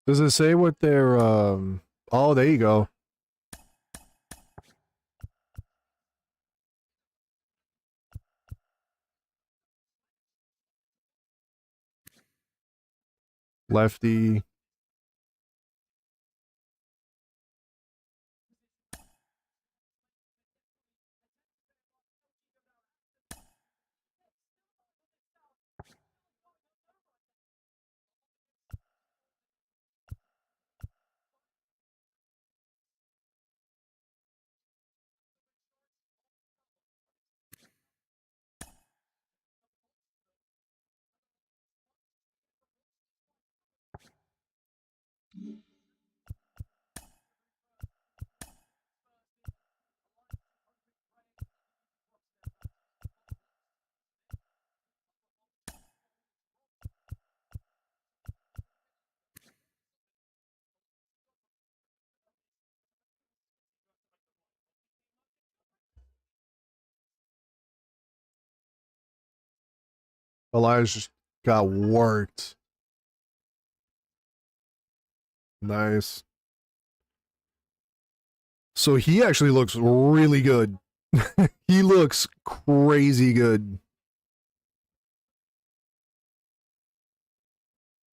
[SPEAKER 1] Does it say what their oh, there you go. Lefty. Elias just got worked. Nice. So he actually looks really good. He looks crazy good.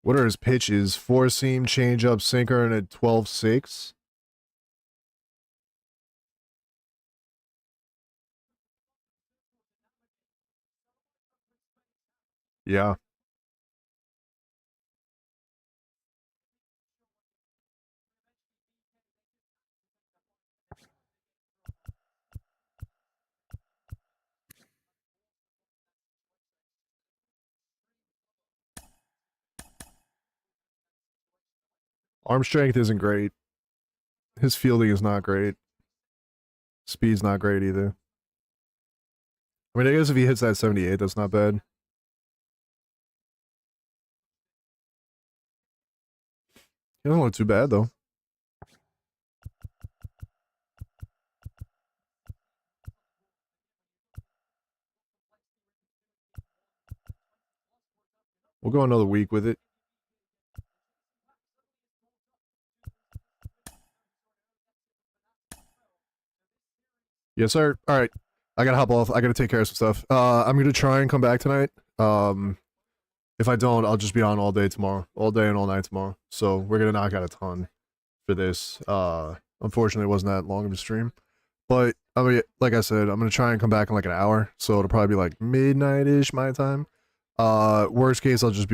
[SPEAKER 1] What are his pitches? 4-seam, changeup, sinker, and a 12-6. Yeah. Arm strength isn't great. His fielding is not great. Speed's not great either. I mean, I guess if he hits that 78, that's not bad. He doesn't look too bad, though. We'll go another week with it. Yes, sir. All right. I gotta hop off. I gotta take care of some stuff. I'm gonna try and come back tonight. If I don't, I'll just be on all day tomorrow. All day and all night tomorrow. So we're gonna knock out a ton for this. Unfortunately, it wasn't that long of a stream. But I mean, like I said, I'm gonna try and come back in like an hour. So it'll probably be like midnight-ish my time. Worst case, I'll just be